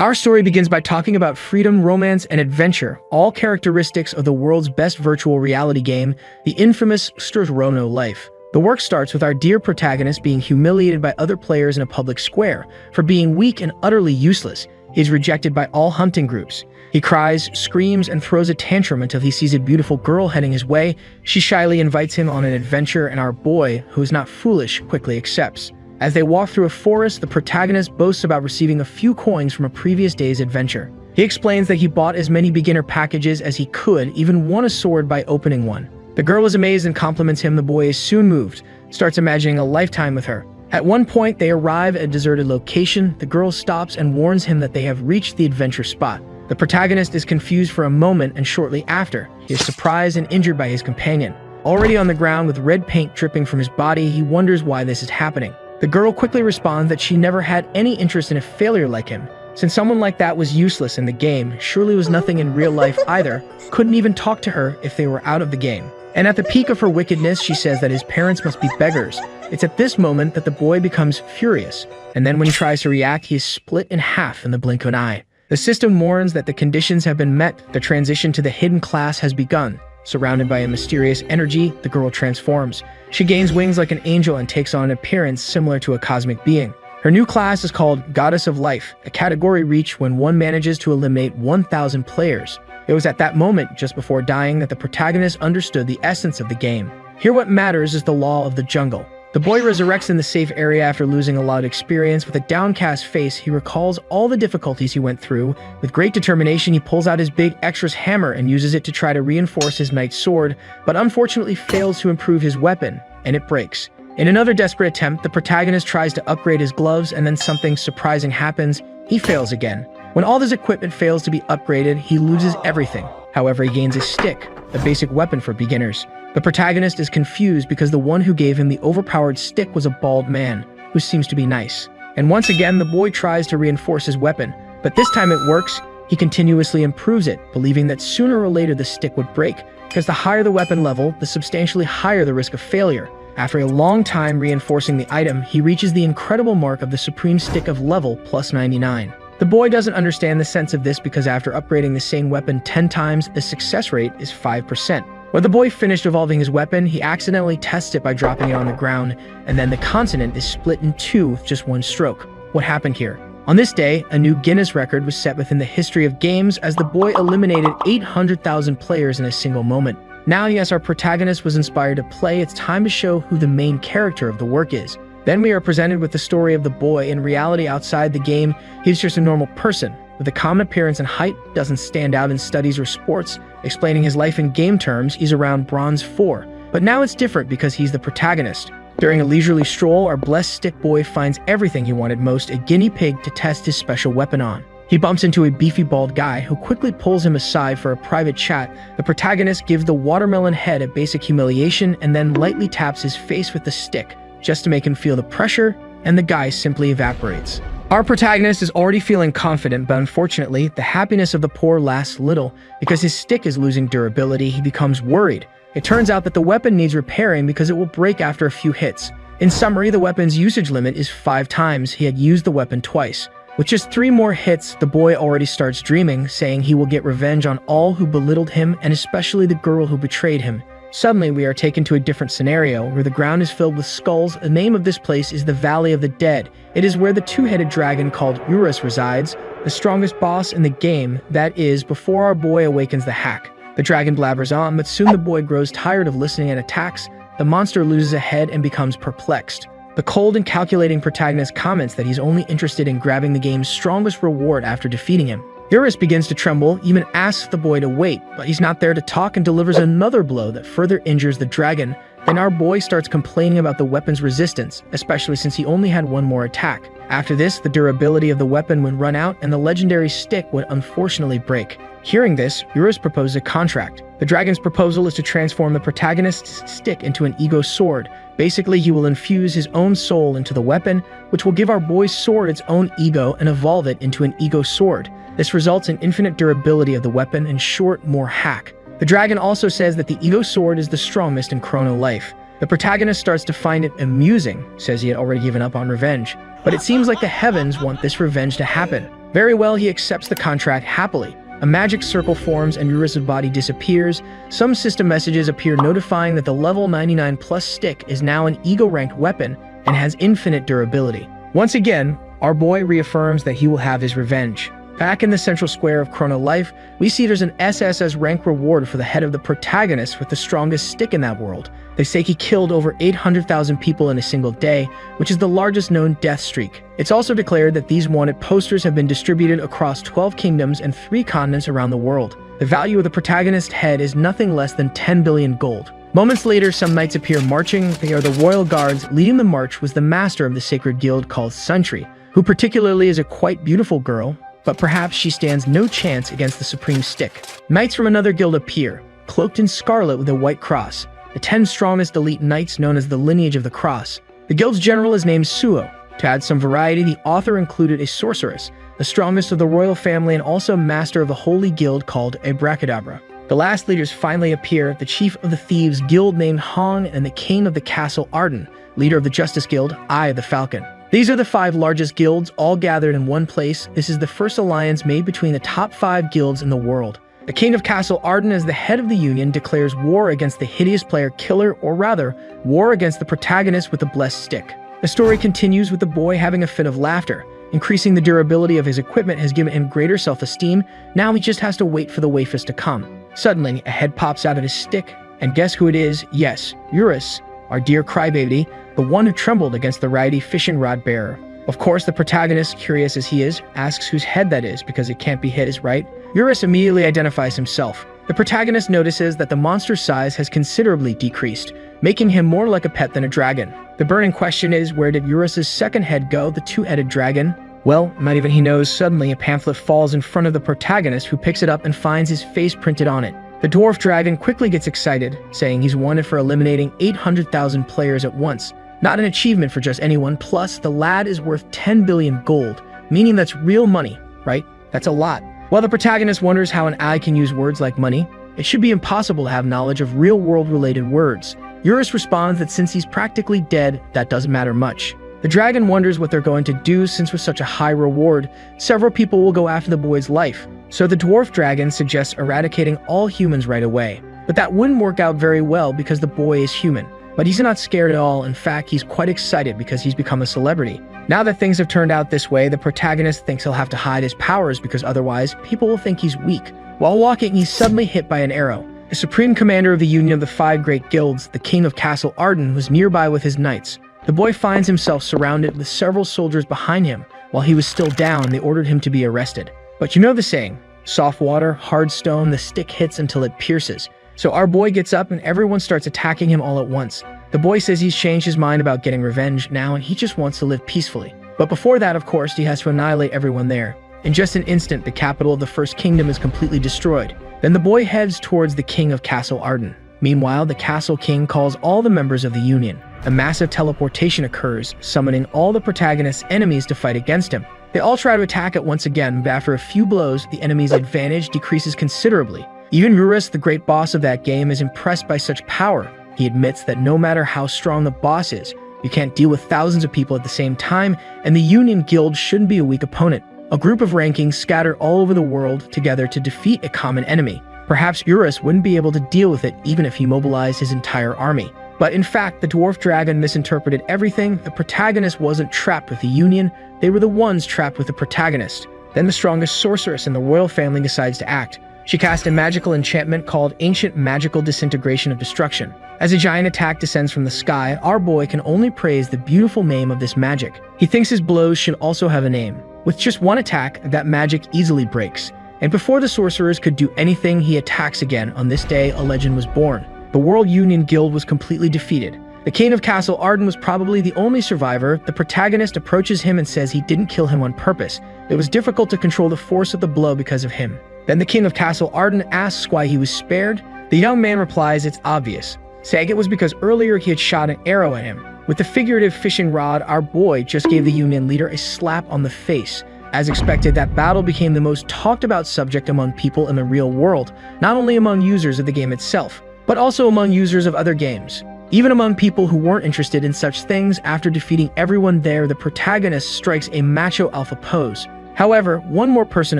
Our story begins by talking about freedom, romance, and adventure, all characteristics of the world's best virtual reality game, the infamous Rono Life. The work starts with our dear protagonist being humiliated by other players in a public square. For being weak and utterly useless, he is rejected by all hunting groups. He cries, screams, and throws a tantrum until he sees a beautiful girl heading his way. She shyly invites him on an adventure, and our boy, who is not foolish, quickly accepts. As they walk through a forest, the protagonist boasts about receiving a few coins from a previous day's adventure. He explains that he bought as many beginner packages as he could, even won a sword by opening one. The girl is amazed and compliments him. The boy is soon moved, starts imagining a lifetime with her. At one point, they arrive at a deserted location. The girl stops and warns him that they have reached the adventure spot. The protagonist is confused for a moment, and shortly after, he is surprised and injured by his companion. Already on the ground with red paint dripping from his body, he wonders why this is happening. The girl quickly responds that she never had any interest in a failure like him. Since someone like that was useless in the game, surely was nothing in real life either, couldn't even talk to her if they were out of the game. And at the peak of her wickedness, she says that his parents must be beggars. It's at this moment that the boy becomes furious, and then when he tries to react, he is split in half in the blink of an eye. The system warns that the conditions have been met. The transition to the hidden class has begun. Surrounded by a mysterious energy, the girl transforms. She gains wings like an angel and takes on an appearance similar to a cosmic being. Her new class is called Goddess of Life, a category reached when one manages to eliminate 1,000 players. It was at that moment, just before dying, that the protagonist understood the essence of the game. Here what matters is the law of the jungle. The boy resurrects in the safe area after losing a lot of experience. With a downcast face, he recalls all the difficulties he went through. With great determination, he pulls out his big extras hammer and uses it to try to reinforce his knight's sword, but unfortunately fails to improve his weapon, and it breaks. In another desperate attempt, the protagonist tries to upgrade his gloves, and then something surprising happens. He fails again. When all his equipment fails to be upgraded, he loses everything. However, he gains a stick, a basic weapon for beginners. The protagonist is confused because the one who gave him the overpowered stick was a bald man, who seems to be nice. And once again, the boy tries to reinforce his weapon, but this time it works. He continuously improves it, believing that sooner or later the stick would break, because the higher the weapon level, the substantially higher the risk of failure. After a long time reinforcing the item, he reaches the incredible mark of the supreme stick of level plus 99. The boy doesn't understand the sense of this because after upgrading the same weapon 10 times, the success rate is 5%. When the boy finished evolving his weapon, he accidentally tests it by dropping it on the ground, and then the continent is split in two with just one stroke. What happened here? On this day, a new Guinness record was set within the history of games as the boy eliminated 800,000 players in a single moment. Now, yes, our protagonist was inspired to play. It's time to show who the main character of the work is. Then we are presented with the story of the boy. In reality, outside the game, he's just a normal person. With a common appearance and height, doesn't stand out in studies or sports. Explaining his life in game terms, he's around bronze 4. But now it's different because he's the protagonist. During a leisurely stroll, our blessed stick boy finds everything he wanted most, a guinea pig to test his special weapon on. He bumps into a beefy bald guy who quickly pulls him aside for a private chat. The protagonist gives the watermelon head a basic humiliation and then lightly taps his face with the stick, just to make him feel the pressure, and the guy simply evaporates. Our protagonist is already feeling confident, but unfortunately, the happiness of the poor lasts little. Because his stick is losing durability, he becomes worried. It turns out that the weapon needs repairing because it will break after a few hits. In summary, the weapon's usage limit is 5 times. He had used the weapon twice. With just 3 more hits, the boy already starts dreaming, saying he will get revenge on all who belittled him and especially the girl who betrayed him. Suddenly, we are taken to a different scenario where the ground is filled with skulls. The name of this place is the Valley of the Dead. It is where the 2-headed dragon called Urus resides, the strongest boss in the game, that is, before our boy awakens the hack. The dragon blabbers on, but soon the boy grows tired of listening and attacks. The monster loses a head and becomes perplexed. The cold and calculating protagonist comments that he's only interested in grabbing the game's strongest reward after defeating him. Urus begins to tremble, even asks the boy to wait, but he's not there to talk and delivers another blow that further injures the dragon. Then our boy starts complaining about the weapon's resistance, especially since he only had 1 more attack. After this, the durability of the weapon would run out and the legendary stick would unfortunately break. Hearing this, Urus proposes a contract. The dragon's proposal is to transform the protagonist's stick into an ego sword. Basically, he will infuse his own soul into the weapon, which will give our boy's sword its own ego and evolve it into an ego sword. This results in infinite durability of the weapon and short, more hack. The dragon also says that the ego sword is the strongest in Chrono Life. The protagonist starts to find it amusing, says he had already given up on revenge. But it seems like the heavens want this revenge to happen. Very well, he accepts the contract happily. A magic circle forms and Eurus' body disappears. Some system messages appear notifying that the level 99 plus stick is now an ego-ranked weapon and has infinite durability. Once again, our boy reaffirms that he will have his revenge. Back in the central square of Chrono Life, we see there's an SSS rank reward for the head of the protagonist with the strongest stick in that world. They say he killed over 800,000 people in a single day, which is the largest known death streak. It's also declared that these wanted posters have been distributed across 12 kingdoms and 3 continents around the world. The value of the protagonist's head is nothing less than 10 billion gold. Moments later, some knights appear marching. They are the royal guards. Leading the march was the master of the sacred guild called Suntri, who particularly is a quite beautiful girl, but perhaps she stands no chance against the supreme stick. Knights from another guild appear, cloaked in scarlet with a white cross, the 10 strongest elite knights known as the Lineage of the Cross. The guild's general is named Suo. To add some variety, the author included a sorceress, the strongest of the royal family and also master of the holy guild called Abracadabra. The last leaders finally appear, the chief of the thieves guild named Han and the king of the castle Arden, leader of the justice guild, Eye of the Falcon. These are the 5 largest guilds, all gathered in one place. This is the first alliance made between the top 5 guilds in the world. The king of Castle Arden, as the head of the union, declares war against the hideous player killer, or rather, war against the protagonist with the blessed stick. The story continues with the boy having a fit of laughter. Increasing the durability of his equipment has given him greater self-esteem. Now he just has to wait for the wafers to come. Suddenly, a head pops out of his stick, and guess who it is? Yes, Eurus, our dear crybaby, the one who trembled against the righty fishing rod bearer. Of course, the protagonist, curious as he is, asks whose head that is because it can't be his, right? Eurus immediately identifies himself. The protagonist notices that the monster's size has considerably decreased, making him more like a pet than a dragon. The burning question is, where did Eurus' second head go, the 2-headed dragon? Well, not even he knows. Suddenly, a pamphlet falls in front of the protagonist, who picks it up and finds his face printed on it. The dwarf dragon quickly gets excited, saying he's wanted for eliminating 800,000 players at once. Not an achievement for just anyone, plus the lad is worth 10 billion gold, meaning that's real money, right? That's a lot. While the protagonist wonders how an eye can use words like money, it should be impossible to have knowledge of real-world related words. Eurus responds that since he's practically dead, that doesn't matter much. The dragon wonders what they're going to do since with such a high reward, several people will go after the boy's life. So the dwarf dragon suggests eradicating all humans right away. But that wouldn't work out very well because the boy is human. But he's not scared at all. In fact, he's quite excited because he's become a celebrity. Now that things have turned out this way, the protagonist thinks he'll have to hide his powers because otherwise people will think he's weak. While walking, he's suddenly hit by an arrow. The supreme commander of the Union of the 5 Great Guilds, the king of Castle Arden, was nearby with his knights. The boy finds himself surrounded with several soldiers behind him. While he was still down, they ordered him to be arrested. But you know the saying, soft water, hard stone, the stick hits until it pierces. So our boy gets up and everyone starts attacking him all at once. The boy says he's changed his mind about getting revenge now and he just wants to live peacefully. But before that, of course, he has to annihilate everyone there. In just an instant, the capital of the first kingdom is completely destroyed. Then the boy heads towards the king of Castle Arden. Meanwhile, the castle king calls all the members of the Union. A massive teleportation occurs, summoning all the protagonist's enemies to fight against him. They all try to attack it once again, but after a few blows, the enemy's advantage decreases considerably. Even Eurus, the great boss of that game, is impressed by such power. He admits that no matter how strong the boss is, you can't deal with thousands of people at the same time, and the Union Guild shouldn't be a weak opponent. A group of rankings scattered all over the world together to defeat a common enemy. Perhaps Eurus wouldn't be able to deal with it even if he mobilized his entire army. But in fact, the dwarf dragon misinterpreted everything. The protagonist wasn't trapped with the Union, they were the ones trapped with the protagonist. Then the strongest sorceress in the royal family decides to act. She cast a magical enchantment called Ancient Magical Disintegration of Destruction. As a giant attack descends from the sky, our boy can only praise the beautiful name of this magic. He thinks his blows should also have a name. With just one attack, that magic easily breaks. And before the sorcerers could do anything, he attacks again. On this day, a legend was born. The World Union Guild was completely defeated. The king of Castle Arden was probably the only survivor. The protagonist approaches him and says he didn't kill him on purpose. It was difficult to control the force of the blow because of him. Then the king of Castle Arden asks why he was spared. The young man replies it's obvious, saying it was because earlier he had shot an arrow at him. With the figurative fishing rod, our boy just gave the Union leader a slap on the face. As expected, that battle became the most talked about subject among people in the real world, not only among users of the game itself, but also among users of other games. Even among people who weren't interested in such things, after defeating everyone there, the protagonist strikes a macho alpha pose. However, one more person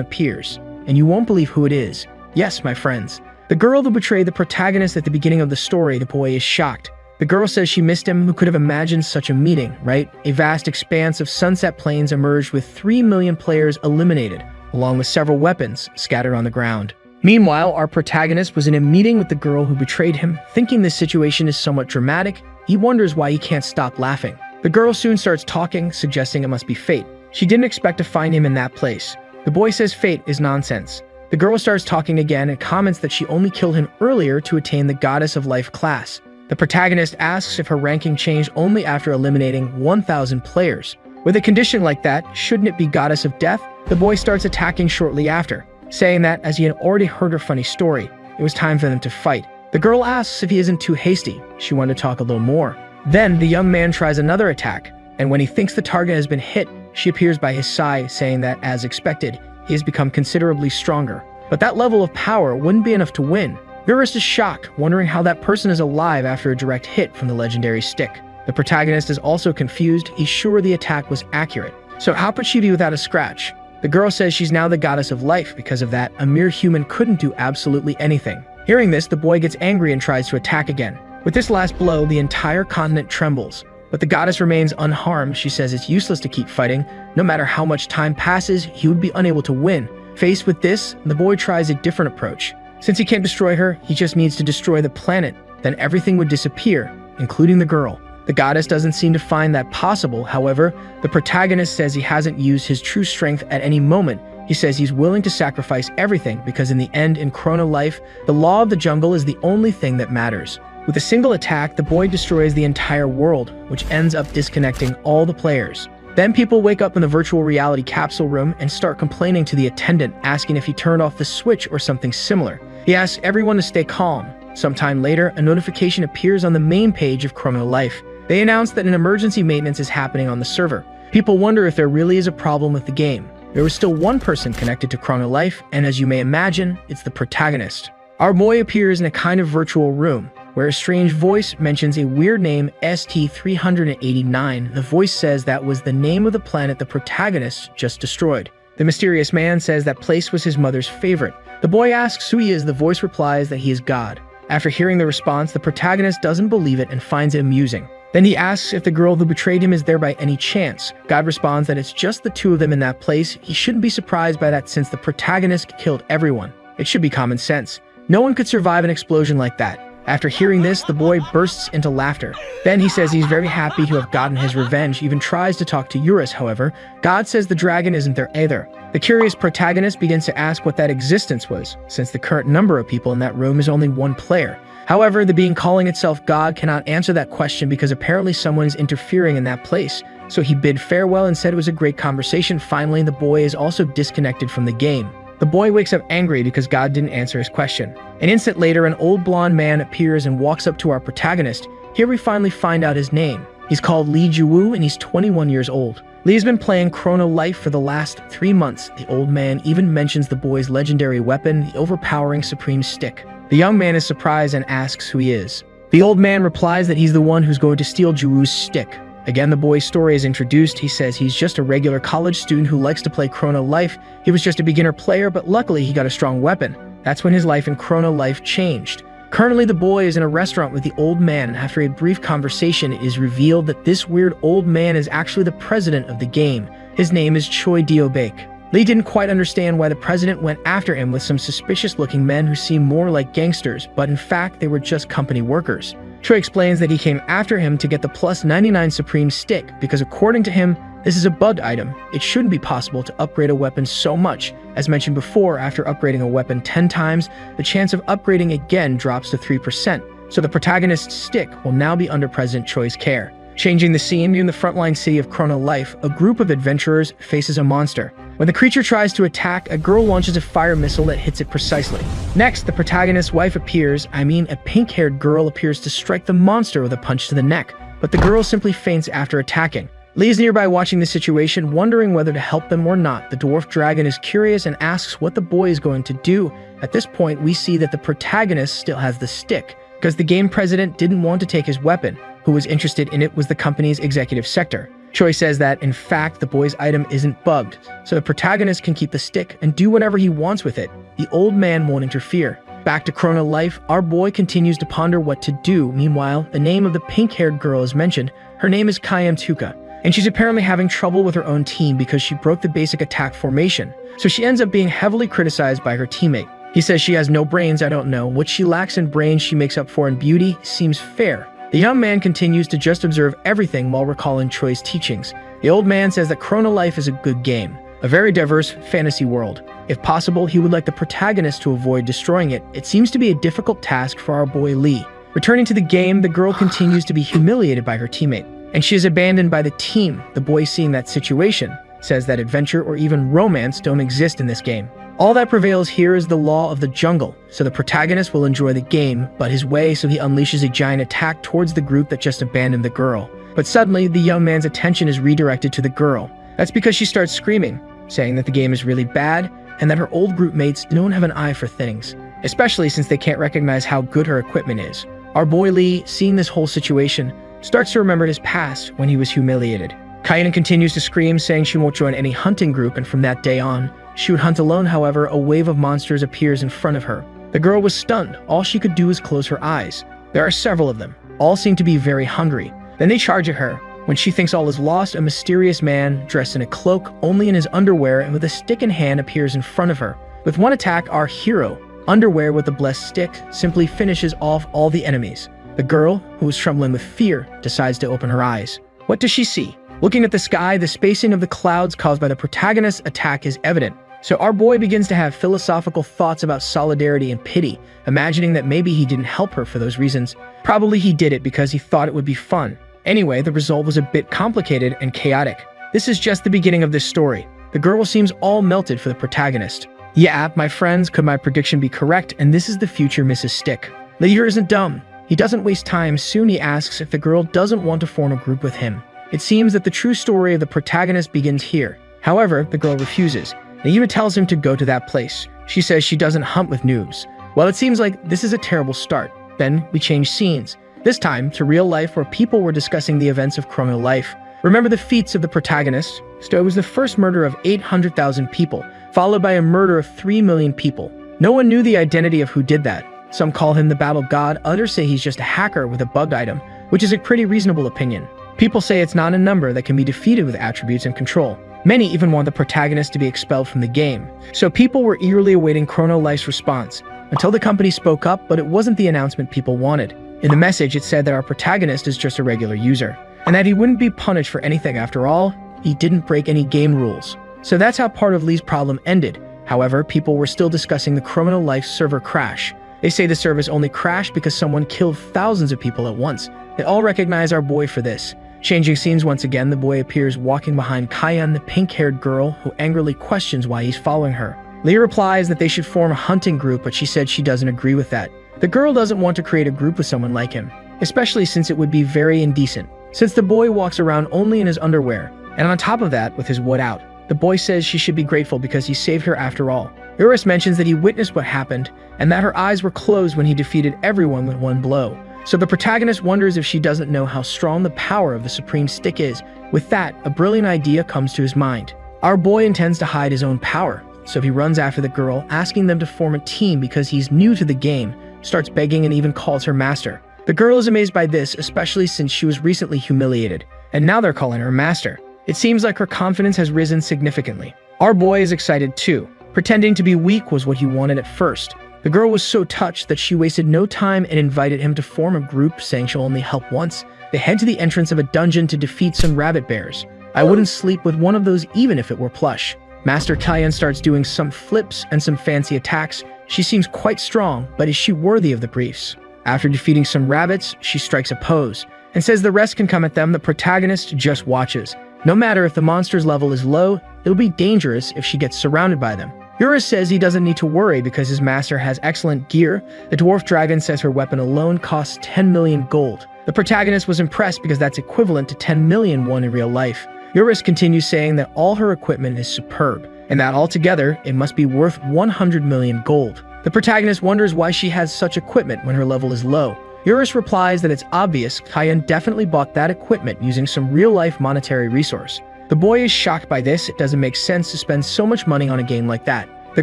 appears, and you won't believe who it is. Yes, my friends. The girl who betrayed the protagonist at the beginning of the story. The boy is shocked. The girl says she missed him. Who could have imagined such a meeting, right? A vast expanse of sunset plains emerged with 3 million players eliminated, along with several weapons scattered on the ground. Meanwhile, our protagonist was in a meeting with the girl who betrayed him. Thinking this situation is somewhat dramatic, he wonders why he can't stop laughing. The girl soon starts talking, suggesting it must be fate. She didn't expect to find him in that place. The boy says fate is nonsense. The girl starts talking again and comments that she only killed him earlier to attain the Goddess of Life class. The protagonist asks if her ranking changed only after eliminating 1,000 players. With a condition like that, shouldn't it be Goddess of Death? The boy starts attacking shortly after, saying that as he had already heard her funny story, it was time for them to fight. The girl asks if he isn't too hasty. She wanted to talk a little more. Then the young man tries another attack, and when he thinks the target has been hit, she appears by his side, saying that, as expected, he has become considerably stronger. But that level of power wouldn't be enough to win. Virus is shocked, wondering how that person is alive after a direct hit from the legendary stick. The protagonist is also confused. He's sure the attack was accurate. So how could she be without a scratch? The girl says she's now the Goddess of Life. Because of that, a mere human couldn't do absolutely anything. Hearing this, the boy gets angry and tries to attack again. With this last blow, the entire continent trembles. But the goddess remains unharmed. She says it's useless to keep fighting. No matter how much time passes, he would be unable to win. Faced with this, the boy tries a different approach. Since he can't destroy her, he just needs to destroy the planet. Then everything would disappear, including the girl. The goddess doesn't seem to find that possible. However, the protagonist says he hasn't used his true strength at any moment. He says he's willing to sacrifice everything because in the end, in Chrono Life, the law of the jungle is the only thing that matters. With a single attack, the boy destroys the entire world, which ends up disconnecting all the players. Then people wake up in the virtual reality capsule room and start complaining to the attendant, asking if he turned off the switch or something similar. He asks everyone to stay calm. Sometime later, a notification appears on the main page of Chrono Life. They announce that an emergency maintenance is happening on the server. People wonder if there really is a problem with the game. There was still one person connected to Chrono Life, and as you may imagine, it's the protagonist. Our boy appears in a kind of virtual room, where a strange voice mentions a weird name, ST-389. The voice says that was the name of the planet the protagonist just destroyed. The mysterious man says that place was his mother's favorite. The boy asks who he is. The voice replies that he is God. After hearing the response, the protagonist doesn't believe it and finds it amusing. Then he asks if the girl who betrayed him is there by any chance. God responds that it's just the two of them in that place. He shouldn't be surprised by that since the protagonist killed everyone. It should be common sense. No one could survive an explosion like that. After hearing this, the boy bursts into laughter. Then he says he's very happy to have gotten his revenge, even tries to talk to Eurus. However, God says the dragon isn't there either. The curious protagonist begins to ask what that existence was, since the current number of people in that room is only one player. However, the being calling itself God cannot answer that question because apparently someone is interfering in that place. So he bid farewell and said it was a great conversation. Finally, the boy is also disconnected from the game. The boy wakes up angry because God didn't answer his question. An instant later, an old blonde man appears and walks up to our protagonist. Here we finally find out his name. He's called Lee Jiwoo and he's 21 years old. Lee has been playing Chrono Life for the last 3 months. The old man even mentions the boy's legendary weapon, the overpowering Supreme Stick. The young man is surprised and asks who he is. The old man replies that he's the one who's going to steal Jiwoo's stick. Again, the boy's story is introduced. He says he's just a regular college student who likes to play Chrono Life. He was just a beginner player, but luckily he got a strong weapon. That's when his life in Chrono Life changed. Currently, the boy is in a restaurant with the old man, and after a brief conversation, it is revealed that this weird old man is actually the president of the game. His name is Choi Dio-bake. Lee didn't quite understand why the president went after him with some suspicious-looking men who seemed more like gangsters, but in fact, they were just company workers. Choi explains that he came after him to get the plus 99 Supreme Stick because according to him, this is a bugged item. It shouldn't be possible to upgrade a weapon so much. As mentioned before, after upgrading a weapon 10 times, the chance of upgrading again drops to 3%. So the protagonist's stick will now be under President Choi's care. Changing the scene, in the frontline city of Chrono Life, a group of adventurers faces a monster. When the creature tries to attack, a girl launches a fire missile that hits it precisely. Next, the protagonist's wife appears. A pink-haired girl appears to strike the monster with a punch to the neck, but the girl simply faints after attacking. Lee is nearby watching the situation, wondering whether to help them or not. The dwarf dragon is curious and asks what the boy is going to do. At this point, we see that the protagonist still has the stick, because the game president didn't want to take his weapon. Who was interested in it was the company's executive sector. Choi says that, in fact, the boy's item isn't bugged, so the protagonist can keep the stick and do whatever he wants with it. The old man won't interfere. Back to Chrono Life, our boy continues to ponder what to do. Meanwhile, the name of the pink-haired girl is mentioned. Her name is Kayam Tuka, and she's apparently having trouble with her own team because she broke the basic attack formation, so she ends up being heavily criticized by her teammate. He says she has no brains. I don't know. What she lacks in brains she makes up for in beauty. Seems fair. The young man continues to just observe everything while recalling Choi's teachings. The old man says that Chrono Life is a good game, a very diverse fantasy world. If possible, he would like the protagonist to avoid destroying it. It seems to be a difficult task for our boy Lee. Returning to the game, the girl continues to be humiliated by her teammate, and she is abandoned by the team. The boy, seeing that situation, says that adventure or even romance don't exist in this game. All that prevails here is the law of the jungle, so the protagonist will enjoy the game but his way, so he unleashes a giant attack towards the group that just abandoned the girl. But suddenly, the young man's attention is redirected to the girl. That's because she starts screaming, saying that the game is really bad and that her old group mates don't have an eye for things, especially since they can't recognize how good her equipment is. Our boy Lee, seeing this whole situation, starts to remember his past when he was humiliated. Kaina continues to scream, saying she won't join any hunting group, and from that day on, she would hunt alone. However, a wave of monsters appears in front of her. The girl was stunned. All she could do is close her eyes. There are several of them. All seem to be very hungry. Then they charge at her. When she thinks all is lost, a mysterious man, dressed in a cloak, only in his underwear and with a stick in hand, appears in front of her. With one attack, our hero, underwear with a blessed stick, simply finishes off all the enemies. The girl, who is trembling with fear, decides to open her eyes. What does she see? Looking at the sky, the spacing of the clouds caused by the protagonist's attack is evident. So our boy begins to have philosophical thoughts about solidarity and pity, imagining that maybe he didn't help her for those reasons. Probably he did it because he thought it would be fun. Anyway, the result was a bit complicated and chaotic. This is just the beginning of this story. The girl seems all melted for the protagonist. Yeah, my friends, could my prediction be correct? And this is the future Mrs. Stick. Leader isn't dumb. He doesn't waste time. Soon he asks if the girl doesn't want to form a group with him. It seems that the true story of the protagonist begins here. However, the girl refuses. Naima tells him to go to that place. She says she doesn't hunt with noobs. Well, it seems like this is a terrible start. Then we change scenes. This time to real life, where people were discussing the events of Chrono Life. Remember the feats of the protagonist? So it was the first murder of 800,000 people, followed by a murder of 3 million people. No one knew the identity of who did that. Some call him the battle god, others say he's just a hacker with a bugged item, which is a pretty reasonable opinion. People say it's not a number that can be defeated with attributes and control. Many even want the protagonist to be expelled from the game. So people were eagerly awaiting Chrono Life's response, until the company spoke up, but it wasn't the announcement people wanted. In the message, it said that our protagonist is just a regular user, and that he wouldn't be punished for anything. After all, he didn't break any game rules. So that's how part of Lee's problem ended. However, people were still discussing the Chrono Life server crash. They say the service only crashed because someone killed thousands of people at once. They all recognize our boy for this. Changing scenes once again, the boy appears walking behind Kayan, the pink-haired girl, who angrily questions why he's following her. Lee replies that they should form a hunting group, but she said she doesn't agree with that. The girl doesn't want to create a group with someone like him, especially since it would be very indecent, since the boy walks around only in his underwear, and on top of that, with his wood out. The boy says she should be grateful because he saved her after all. Urus mentions that he witnessed what happened, and that her eyes were closed when he defeated everyone with one blow. So the protagonist wonders if she doesn't know how strong the power of the Supreme Stick is. With that, a brilliant idea comes to his mind. Our boy intends to hide his own power, so he runs after the girl, asking them to form a team because he's new to the game, starts begging and even calls her master. The girl is amazed by this, especially since she was recently humiliated, and now they're calling her master. It seems like her confidence has risen significantly. Our boy is excited too. Pretending to be weak was what he wanted at first. The girl was so touched that she wasted no time and invited him to form a group, saying she'll only help once. They head to the entrance of a dungeon to defeat some rabbit bears. I wouldn't sleep with one of those even if it were plush. Master Kayan starts doing some flips and some fancy attacks. She seems quite strong, but is she worthy of the briefs? After defeating some rabbits, she strikes a pose and says the rest can come at them. The protagonist just watches. No matter if the monster's level is low, it'll be dangerous if she gets surrounded by them. Urus says he doesn't need to worry because his master has excellent gear. The dwarf dragon says her weapon alone costs 10 million gold. The protagonist was impressed because that's equivalent to 10 million won in real life. Urus continues saying that all her equipment is superb, and that altogether it must be worth 100 million gold. The protagonist wonders why she has such equipment when her level is low. Eurus replies that it's obvious Kyan definitely bought that equipment using some real-life monetary resource. The boy is shocked by this. It doesn't make sense to spend so much money on a game like that. The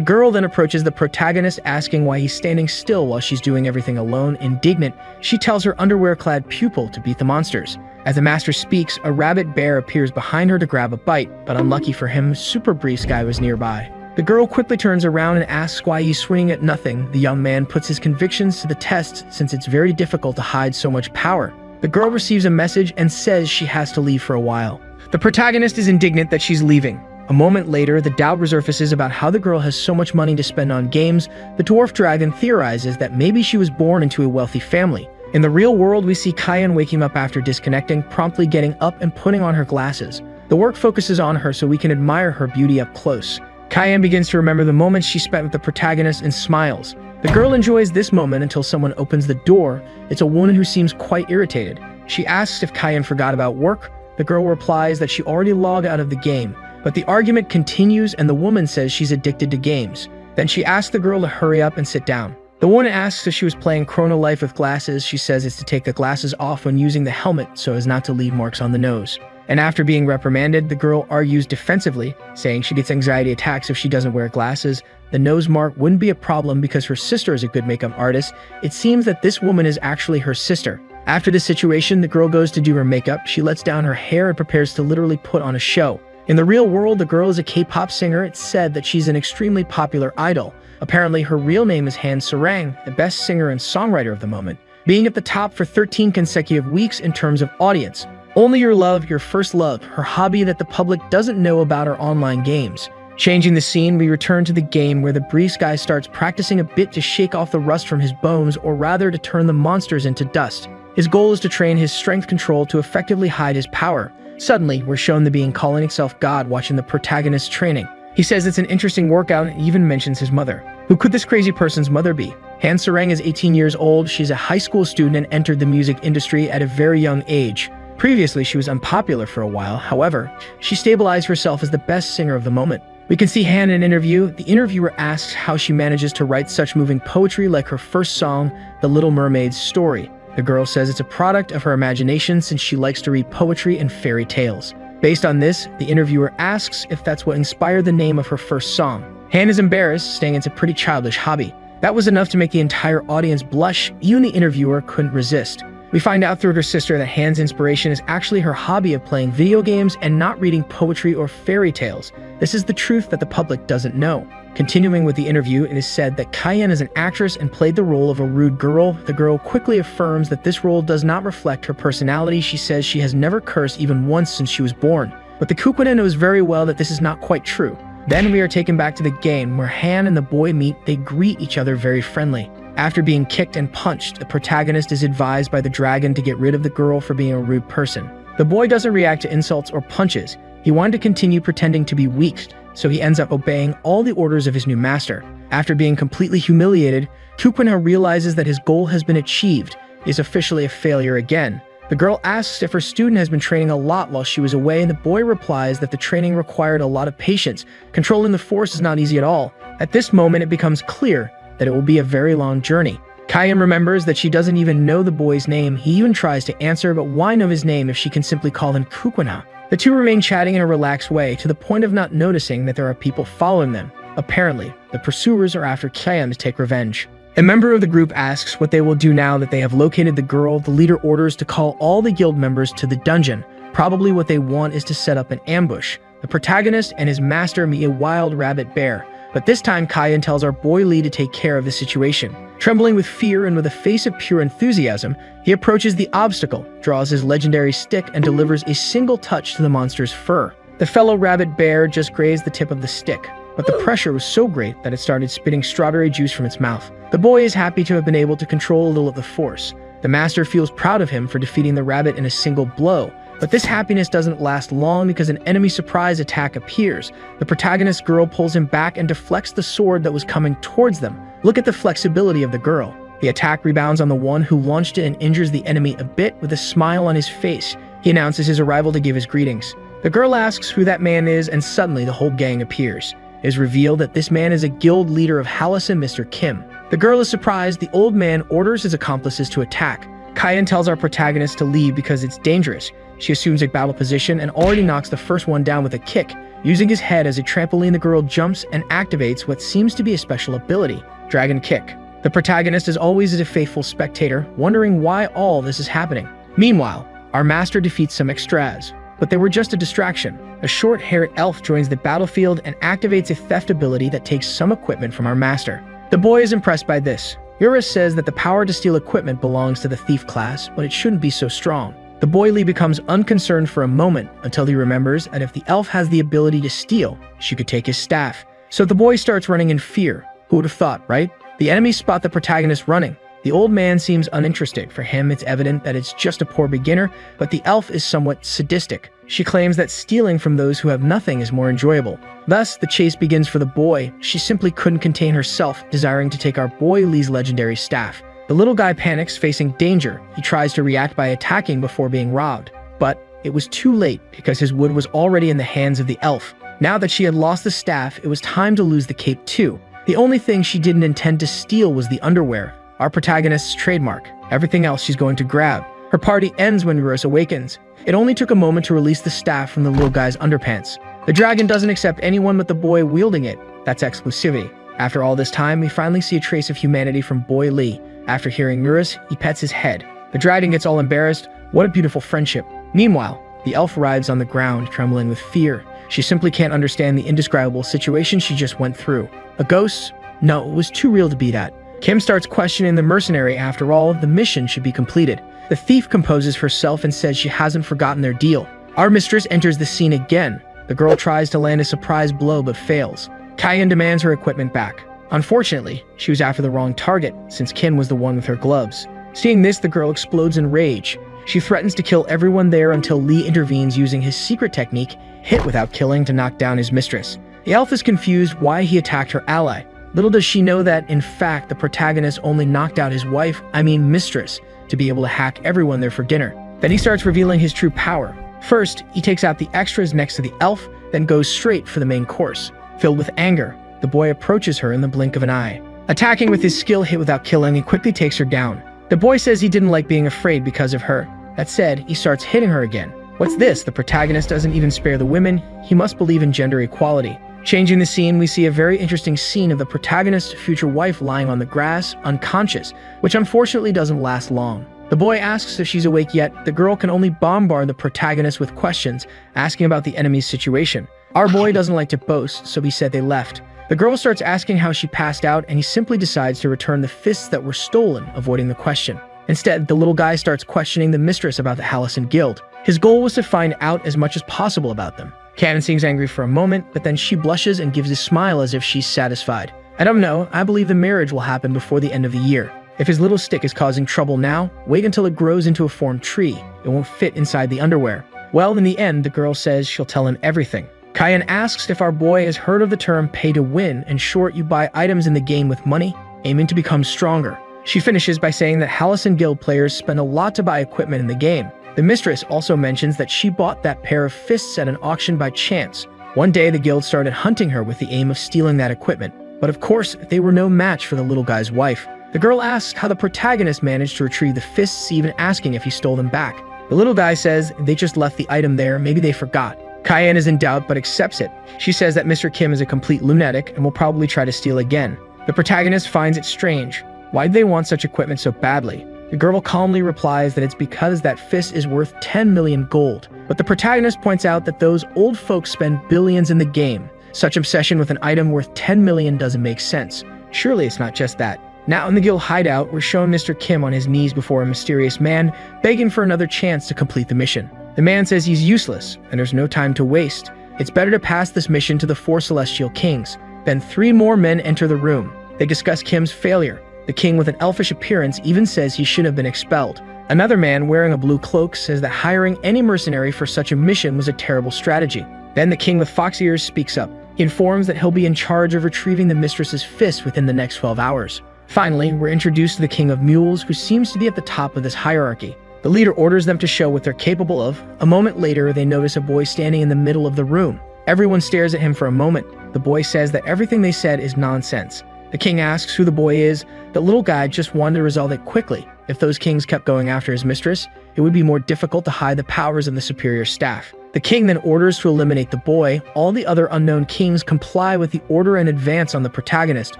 girl then approaches the protagonist, asking why he's standing still while she's doing everything alone. Indignant, she tells her underwear-clad pupil to beat the monsters. As the master speaks, a rabbit bear appears behind her to grab a bite, but unlucky for him, Super Briefs guy was nearby. The girl quickly turns around and asks why he's swinging at nothing. The young man puts his convictions to the test since it's very difficult to hide so much power. The girl receives a message and says she has to leave for a while. The protagonist is indignant that she's leaving. A moment later, the doubt resurfaces about how the girl has so much money to spend on games. The dwarf dragon theorizes that maybe she was born into a wealthy family. In the real world, we see Kyan waking up after disconnecting, promptly getting up and putting on her glasses. The work focuses on her so we can admire her beauty up close. Kyan begins to remember the moments she spent with the protagonist and smiles. The girl enjoys this moment until someone opens the door. It's a woman who seems quite irritated. She asks if Kyan forgot about work. The girl replies that she already logged out of the game. But the argument continues and the woman says she's addicted to games. Then she asks the girl to hurry up and sit down. The woman asks if she was playing Chrono Life with glasses. She says it's to take the glasses off when using the helmet so as not to leave marks on the nose. And after being reprimanded, the girl argues defensively, saying she gets anxiety attacks if she doesn't wear glasses. The nose mark wouldn't be a problem because her sister is a good makeup artist. It seems that this woman is actually her sister. After this situation, the girl goes to do her makeup. She lets down her hair and prepares to literally put on a show. In the real world, the girl is a K-pop singer. It's said that she's an extremely popular idol. Apparently, her real name is Han Sarang, the best singer and songwriter of the moment, being at the top for 13 consecutive weeks in terms of audience. Only Your Love, Your First Love, her hobby that the public doesn't know about are online games. Changing the scene, we return to the game where the Briefs guy starts practicing a bit to shake off the rust from his bones, or rather to turn the monsters into dust. His goal is to train his strength control to effectively hide his power. Suddenly, we're shown the being calling himself God watching the protagonist's training. He says it's an interesting workout and even mentions his mother. Who could this crazy person's mother be? Han Sarang is 18 years old. She's a high school student and entered the music industry at a very young age. Previously, she was unpopular for a while. However, she stabilized herself as the best singer of the moment. We can see Han in an interview. The interviewer asks how she manages to write such moving poetry like her first song, The Little Mermaid's Story. The girl says it's a product of her imagination since she likes to read poetry and fairy tales. Based on this, the interviewer asks if that's what inspired the name of her first song. Han is embarrassed, saying it's a pretty childish hobby. That was enough to make the entire audience blush. Even the interviewer couldn't resist. We find out through her sister that Han's inspiration is actually her hobby of playing video games and not reading poetry or fairy tales. This is the truth that the public doesn't know. Continuing with the interview, it is said that Kyan is an actress and played the role of a rude girl. The girl quickly affirms that this role does not reflect her personality. She says she has never cursed even once since she was born. But the Kukwina knows very well that this is not quite true. Then we are taken back to the game where Han and the boy meet. They greet each other very friendly. After being kicked and punched, the protagonist is advised by the dragon to get rid of the girl for being a rude person. The boy doesn't react to insults or punches. He wanted to continue pretending to be weak, so he ends up obeying all the orders of his new master. After being completely humiliated, Kukwina realizes that his goal has been achieved. He is officially a failure again. The girl asks if her student has been training a lot while she was away, and the boy replies that the training required a lot of patience. Controlling the force is not easy at all. At this moment, it becomes clear that it will be a very long journey. Kyan remembers that she doesn't even know the boy's name. He even tries to answer, but why know his name if she can simply call him Kukwina? The two remain chatting in a relaxed way, to the point of not noticing that there are people following them. Apparently, the pursuers are after Kyan to take revenge. A member of the group asks what they will do now that they have located the girl. The leader orders to call all the guild members to the dungeon. Probably what they want is to set up an ambush. The protagonist and his master meet a wild rabbit bear. But this time, Kyan tells our boy Lee to take care of the situation. Trembling with fear and with a face of pure enthusiasm, he approaches the obstacle, draws his legendary stick, and delivers a single touch to the monster's fur. The fellow rabbit bear just grazed the tip of the stick, but the pressure was so great that it started spitting strawberry juice from its mouth. The boy is happy to have been able to control a little of the force. The master feels proud of him for defeating the rabbit in a single blow. But this happiness doesn't last long because an enemy surprise attack appears. The protagonist girl pulls him back and deflects the sword that was coming towards them. Look at the flexibility of the girl. The attack rebounds on the one who launched it and injures the enemy a bit. With a smile on his face, he announces his arrival to give his greetings. The girl asks who that man is, and suddenly the whole gang appears. It is revealed that this man is a guild leader of Hallis and Mr. Kim. The girl is surprised. The old man orders his accomplices to attack. Kyan tells our protagonist to leave because it's dangerous. She assumes a battle position and already knocks the first one down with a kick. Using his head as a trampoline, the girl jumps and activates what seems to be a special ability, Dragon Kick. The protagonist is always a faithful spectator, wondering why all this is happening. Meanwhile, our master defeats some extras, but they were just a distraction. A short-haired elf joins the battlefield and activates a theft ability that takes some equipment from our master. The boy is impressed by this. Eurus says that the power to steal equipment belongs to the thief class, but it shouldn't be so strong. The boy Lee becomes unconcerned for a moment until he remembers that if the elf has the ability to steal, she could take his staff. So the boy starts running in fear. Who would have thought, right? The enemies spot the protagonist running. The old man seems uninterested. For him, it's evident that it's just a poor beginner, but the elf is somewhat sadistic. She claims that stealing from those who have nothing is more enjoyable. Thus, the chase begins for the boy. She simply couldn't contain herself, desiring to take our boy Lee's legendary staff. The little guy panics, facing danger. He tries to react by attacking before being robbed. But it was too late because his wood was already in the hands of the elf. Now that she had lost the staff, it was time to lose the cape too. The only thing she didn't intend to steal was the underwear, our protagonist's trademark. Everything else she's going to grab. Her party ends when Eurus awakens. It only took a moment to release the staff from the little guy's underpants. The dragon doesn't accept anyone but the boy wielding it. That's exclusivity. After all this time, we finally see a trace of humanity from Boy Lee. After hearing Eurus, he pets his head. The dragon gets all embarrassed. What a beautiful friendship. Meanwhile, the elf writhes on the ground, trembling with fear. She simply can't understand the indescribable situation she just went through. A ghost? No, it was too real to be that. Kim starts questioning the mercenary. After all, the mission should be completed. The thief composes herself and says she hasn't forgotten their deal. Our mistress enters the scene again. The girl tries to land a surprise blow but fails. Kyan demands her equipment back. Unfortunately, she was after the wrong target, since Kim was the one with her gloves. Seeing this, the girl explodes in rage. She threatens to kill everyone there until Lee intervenes using his secret technique, hit without killing, to knock down his mistress. The elf is confused why he attacked her ally. Little does she know that, in fact, the protagonist only knocked out his mistress, to be able to hack everyone there for dinner. Then he starts revealing his true power. First, he takes out the extras next to the elf, then goes straight for the main course. Filled with anger, the boy approaches her in the blink of an eye. Attacking with his skill hit without killing, he quickly takes her down. The boy says he didn't like being afraid because of her. That said, he starts hitting her again. What's this? The protagonist doesn't even spare the women. He must believe in gender equality. Changing the scene, we see a very interesting scene of the protagonist's future wife lying on the grass, unconscious, which unfortunately doesn't last long. The boy asks if she's awake yet. The girl can only bombard the protagonist with questions, asking about the enemy's situation. Our boy doesn't like to boast, so he said they left. The girl starts asking how she passed out, and he simply decides to return the fists that were stolen, avoiding the question. Instead, the little guy starts questioning the mistress about the Hallison Guild. His goal was to find out as much as possible about them. Cannon seems angry for a moment, but then she blushes and gives a smile as if she's satisfied. I don't know, I believe the marriage will happen before the end of the year. If his little stick is causing trouble now, wait until it grows into a formed tree. It won't fit inside the underwear. Well, in the end, the girl says she'll tell him everything. Kyan asks if our boy has heard of the term pay to win. In short, you buy items in the game with money, aiming to become stronger. She finishes by saying that Hallison Guild players spend a lot to buy equipment in the game. The mistress also mentions that she bought that pair of fists at an auction by chance. One day, the guild started hunting her with the aim of stealing that equipment. But of course, they were no match for the little guy's wife. The girl asks how the protagonist managed to retrieve the fists, even asking if he stole them back. The little guy says they just left the item there, maybe they forgot. Kyan is in doubt but accepts it. She says that Mr. Kim is a complete lunatic and will probably try to steal again. The protagonist finds it strange. Why do they want such equipment so badly? The girl calmly replies that it's because that fist is worth 10 million gold. But the protagonist points out that those old folks spend billions in the game. Such obsession with an item worth 10 million doesn't make sense. Surely it's not just that. Now in the guild hideout, we're shown Mr. Kim on his knees before a mysterious man, begging for another chance to complete the mission. The man says he's useless, and there's no time to waste. It's better to pass this mission to the 4 celestial kings. Then 3 more men enter the room. They discuss Kim's failure. The king with an elfish appearance even says he should have been expelled. Another man wearing a blue cloak says that hiring any mercenary for such a mission was a terrible strategy. Then the king with fox ears speaks up. He informs that he'll be in charge of retrieving the mistress's fist within the next 12 hours. Finally, we're introduced to the king of mules, who seems to be at the top of this hierarchy. The leader orders them to show what they're capable of. A moment later, they notice a boy standing in the middle of the room. Everyone stares at him for a moment. The boy says that everything they said is nonsense. The king asks who the boy is. The little guy just wanted to resolve it quickly. If those kings kept going after his mistress, it would be more difficult to hide the powers of the superior staff. The king then orders to eliminate the boy. All the other unknown kings comply with the order and advance on the protagonist.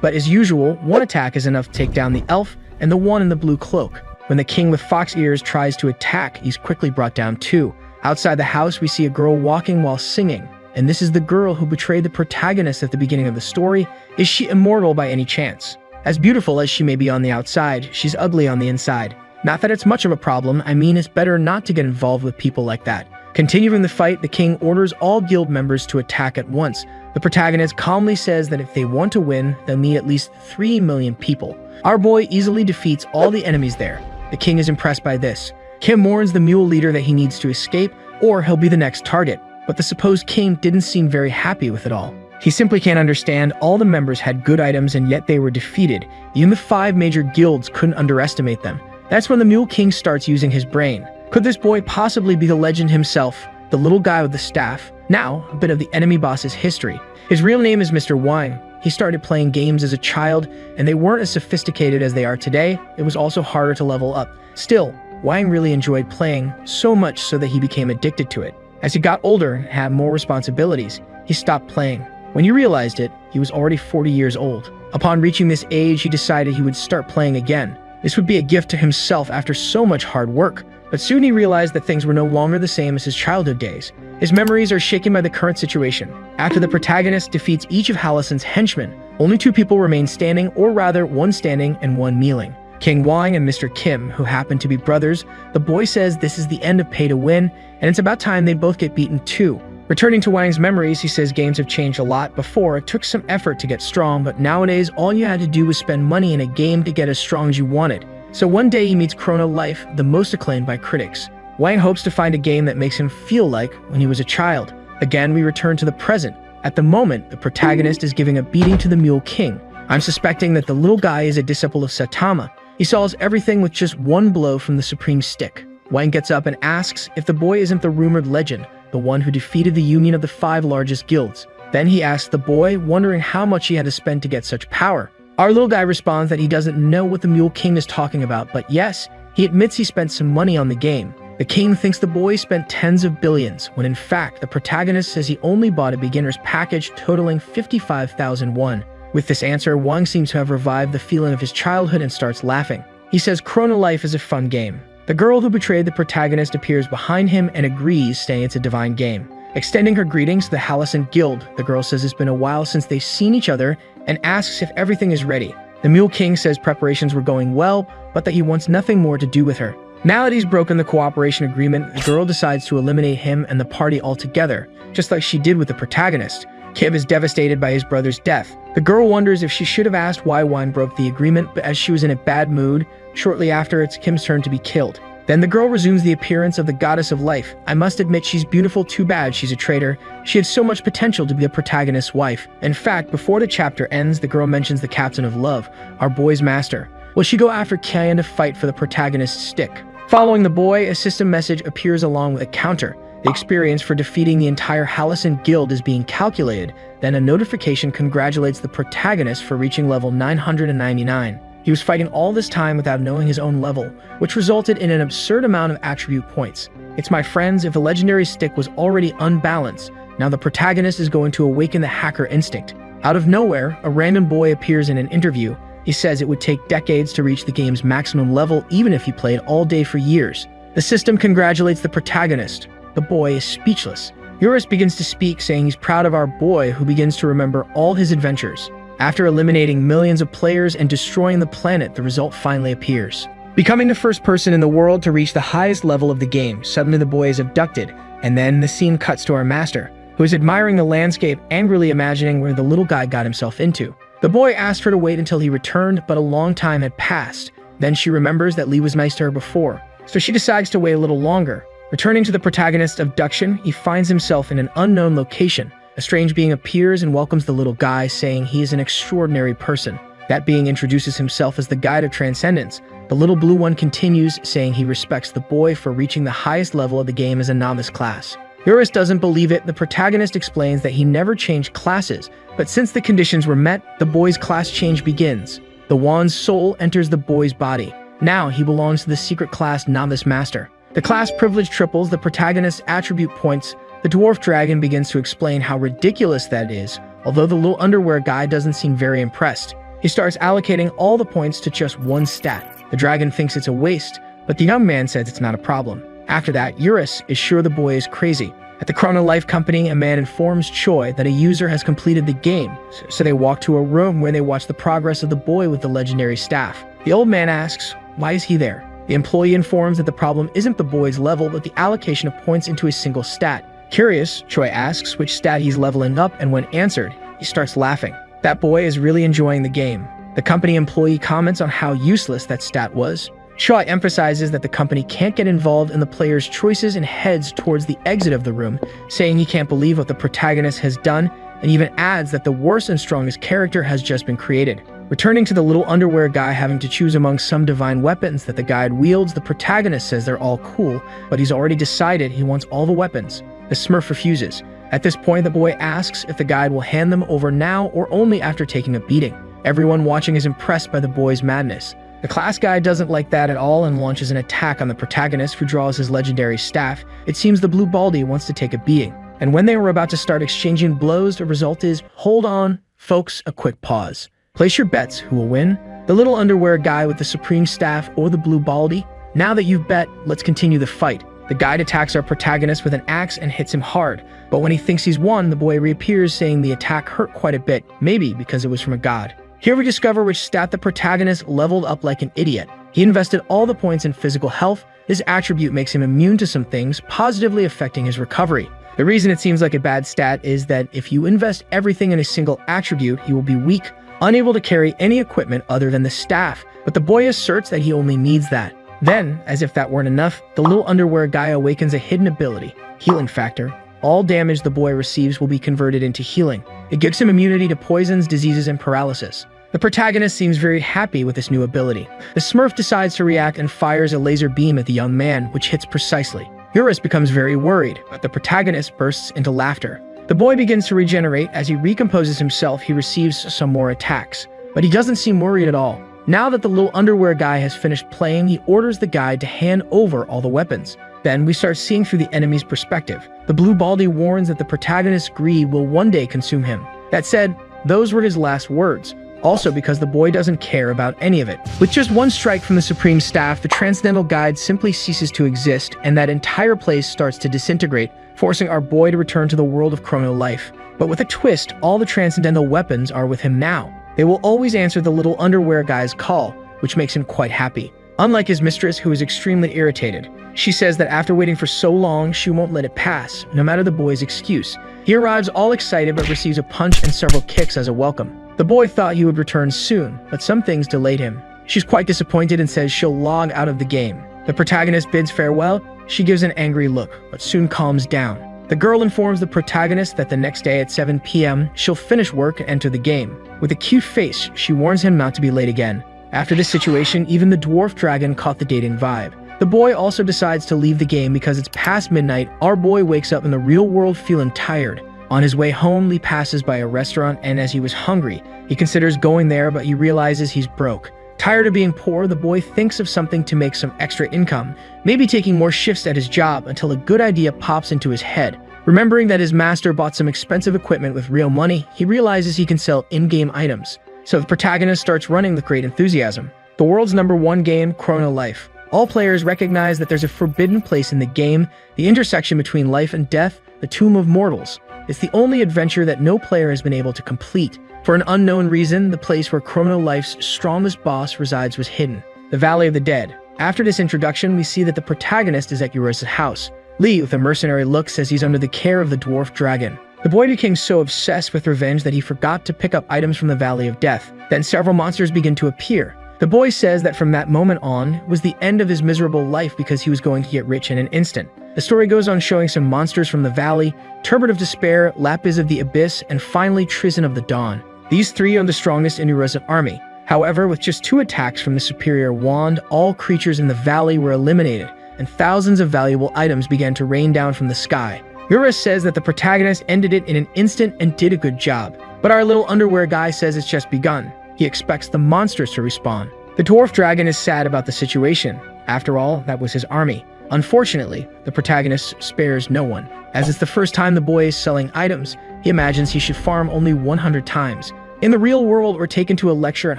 But as usual, one attack is enough to take down the elf and the one in the blue cloak. When the king with fox ears tries to attack, he's quickly brought down too. Outside the house, we see a girl walking while singing. And this is the girl who betrayed the protagonist at the beginning of the story. Is she immortal by any chance? As beautiful as she may be on the outside, she's ugly on the inside. Not that it's much of a problem, I mean it's better not to get involved with people like that. Continuing the fight, the king orders all guild members to attack at once. The protagonist calmly says that if they want to win, they'll need at least 3 million people. Our boy easily defeats all the enemies there. The king is impressed by this. Kim warns the mule leader that he needs to escape, or he'll be the next target. But the supposed king didn't seem very happy with it all. He simply can't understand all the members had good items and yet they were defeated. Even the 5 major guilds couldn't underestimate them. That's when the Mule King starts using his brain. Could this boy possibly be the legend himself, the little guy with the staff? Now, a bit of the enemy boss's history. His real name is Mr. Wang. He started playing games as a child, and they weren't as sophisticated as they are today. It was also harder to level up. Still, Wang really enjoyed playing, so much so that he became addicted to it. As he got older and had more responsibilities, he stopped playing. When he realized it, he was already 40 years old. Upon reaching this age, he decided he would start playing again. This would be a gift to himself after so much hard work. But soon he realized that things were no longer the same as his childhood days. His memories are shaken by the current situation. After the protagonist defeats each of Hallison's henchmen, only 2 people remain standing, or rather, 1 standing and 1 kneeling. King Wang and Mr. Kim, who happen to be brothers. The boy says this is the end of pay to win, and it's about time they both get beaten too. Returning to Wang's memories, he says games have changed a lot. Before, it took some effort to get strong, but nowadays all you had to do was spend money in a game to get as strong as you wanted. So one day he meets Chrono Life, the most acclaimed by critics. Wang hopes to find a game that makes him feel like when he was a child. Again, we return to the present. At the moment, the protagonist is giving a beating to the Mule King. I'm suspecting that the little guy is a disciple of Saitama. He solves everything with just 1 blow from the supreme stick. Wang gets up and asks if the boy isn't the rumored legend, the one who defeated the union of the 5 largest guilds. Then he asks the boy, wondering how much he had to spend to get such power. Our little guy responds that he doesn't know what the Mule King is talking about, but yes, he admits he spent some money on the game. The king thinks the boy spent tens of billions, when in fact, the protagonist says he only bought a beginner's package totaling 55,000 won. With this answer, Wang seems to have revived the feeling of his childhood and starts laughing. He says Chrono Life is a fun game. The girl who betrayed the protagonist appears behind him and agrees, saying it's a divine game. Extending her greetings to the Hallison Guild, the girl says it's been a while since they've seen each other and asks if everything is ready. The Mule King says preparations were going well, but that he wants nothing more to do with her. Now that he's broken the cooperation agreement, the girl decides to eliminate him and the party altogether, just like she did with the protagonist. Kim is devastated by his brother's death. The girl wonders if she should have asked why Wang broke the agreement, but as she was in a bad mood, shortly after it's Kim's turn to be killed. Then the girl resumes the appearance of the goddess of life. I must admit she's beautiful, too bad she's a traitor. She had so much potential to be the protagonist's wife. In fact, before the chapter ends, the girl mentions the captain of love, our boy's master. Will she go after Kian to fight for the protagonist's stick? Following the boy, a system message appears along with a counter. The experience for defeating the entire Hallison Guild is being calculated. Then a notification congratulates the protagonist for reaching level 999. He was fighting all this time without knowing his own level, which resulted in an absurd amount of attribute points. It's my friends, if the legendary stick was already unbalanced, now the protagonist is going to awaken the hacker instinct. Out of nowhere, a random boy appears in an interview. He says it would take decades to reach the game's maximum level even if he played all day for years. The system congratulates the protagonist. The boy is speechless. Eurus begins to speak, saying he's proud of our boy, who begins to remember all his adventures. After eliminating millions of players and destroying the planet, the result finally appears. Becoming the first person in the world to reach the highest level of the game, suddenly the boy is abducted, and then the scene cuts to our master, who is admiring the landscape, angrily imagining where the little guy got himself into. The boy asked her to wait until he returned, but a long time had passed. Then she remembers that Lee was nice to her before, so she decides to wait a little longer. Returning to the protagonist's abduction, he finds himself in an unknown location. A strange being appears and welcomes the little guy, saying he is an extraordinary person. That being introduces himself as the guide of transcendence. The little blue one continues, saying he respects the boy for reaching the highest level of the game as a novice class. Eurus doesn't believe it. The protagonist explains that he never changed classes, but since the conditions were met, the boy's class change begins. The wand's soul enters the boy's body. Now he belongs to the secret class Novice Master. The class privilege triples the protagonist's attribute points. The dwarf dragon begins to explain how ridiculous that is, although the little underwear guy doesn't seem very impressed. He starts allocating all the points to just one stat. The dragon thinks it's a waste, but the young man says it's not a problem. After that, Eurus is sure the boy is crazy. At the Chrono Life Company, a man informs Choi that a user has completed the game, so they walk to a room where they watch the progress of the boy with the legendary staff. The old man asks, why is he there? The employee informs that the problem isn't the boy's level, but the allocation of points into a single stat. Curious, Choi asks which stat he's leveling up, and when answered, he starts laughing. That boy is really enjoying the game. The company employee comments on how useless that stat was. Choi emphasizes that the company can't get involved in the player's choices and heads towards the exit of the room, saying he can't believe what the protagonist has done, and even adds that the worst and strongest character has just been created. Returning to the little underwear guy having to choose among some divine weapons that the guide wields, the protagonist says they're all cool, but he's already decided he wants all the weapons. The Smurf refuses. At this point, the boy asks if the guide will hand them over now or only after taking a beating. Everyone watching is impressed by the boy's madness. The class guy doesn't like that at all and launches an attack on the protagonist, who draws his legendary staff. It seems the blue baldy wants to take a beating. And when they were about to start exchanging blows, the result is, hold on, folks, a quick pause. Place your bets, who will win? The little underwear guy with the supreme staff or the blue baldy? Now that you've bet, let's continue the fight. The guide attacks our protagonist with an axe and hits him hard. But when he thinks he's won, the boy reappears saying the attack hurt quite a bit, maybe because it was from a god. Here we discover which stat the protagonist leveled up like an idiot. He invested all the points in physical health. This attribute makes him immune to some things, positively affecting his recovery. The reason it seems like a bad stat is that if you invest everything in a single attribute, he will be weak, unable to carry any equipment other than the staff, but the boy asserts that he only needs that. Then, as if that weren't enough, the little underwear guy awakens a hidden ability, Healing Factor. All damage the boy receives will be converted into healing. It gives him immunity to poisons, diseases, and paralysis. The protagonist seems very happy with this new ability. The Smurf decides to react and fires a laser beam at the young man, which hits precisely. Eurus becomes very worried, but the protagonist bursts into laughter. The boy begins to regenerate. As he recomposes himself, he receives some more attacks, but he doesn't seem worried at all. Now that the little underwear guy has finished playing, he orders the guide to hand over all the weapons. Then we start seeing through the enemy's perspective. The blue baldy warns that the protagonist's greed will one day consume him. That said, those were his last words. Also because the boy doesn't care about any of it. With just one strike from the Supreme Staff, the Transcendental Guide simply ceases to exist, and that entire place starts to disintegrate, forcing our boy to return to the world of Chrono Life. But with a twist, all the Transcendental weapons are with him now. They will always answer the little underwear guy's call, which makes him quite happy. Unlike his mistress, who is extremely irritated. She says that after waiting for so long, she won't let it pass, no matter the boy's excuse. He arrives all excited but receives a punch and several kicks as a welcome. The boy thought he would return soon, but some things delayed him. She's quite disappointed and says she'll log out of the game. The protagonist bids farewell. She gives an angry look, but soon calms down. The girl informs the protagonist that the next day at 7 p.m. she'll finish work and enter the game. With a cute face, she warns him not to be late again. After this situation, even the dwarf dragon caught the dating vibe. The boy also decides to leave the game because it's past midnight. Our boy wakes up in the real world feeling tired. On his way home, Lee passes by a restaurant, and as he was hungry, he considers going there, but he realizes he's broke. Tired of being poor, the boy thinks of something to make some extra income, maybe taking more shifts at his job, until a good idea pops into his head. Remembering that his master bought some expensive equipment with real money, he realizes he can sell in-game items. So the protagonist starts running with great enthusiasm. The world's #1 game, Chrono Life. All players recognize that there's a forbidden place in the game, the intersection between life and death, the Tomb of Mortals. It's the only adventure that no player has been able to complete. For an unknown reason, the place where Chrono Life's strongest boss resides was hidden, the Valley of the Dead. After this introduction, we see that the protagonist is at Eurus' house. Lee, with a mercenary look, says he's under the care of the dwarf dragon. The boy became so obsessed with revenge that he forgot to pick up items from the Valley of Death. Then several monsters begin to appear. The boy says that from that moment on was the end of his miserable life because he was going to get rich in an instant. The story goes on showing some monsters from the valley, Turbid of Despair, Lapis of the Abyss, and finally Trizon of the Dawn. These three are the strongest in Eurus' army. However, with just 2 attacks from the superior wand, all creatures in the valley were eliminated, and thousands of valuable items began to rain down from the sky. Eurus says that the protagonist ended it in an instant and did a good job. But our little underwear guy says it's just begun. He expects the monsters to respawn. The dwarf dragon is sad about the situation. After all, that was his army. Unfortunately, the protagonist spares no one. As it's the first time the boy is selling items, he imagines he should farm only 100 times. In the real world, we're taken to a lecture at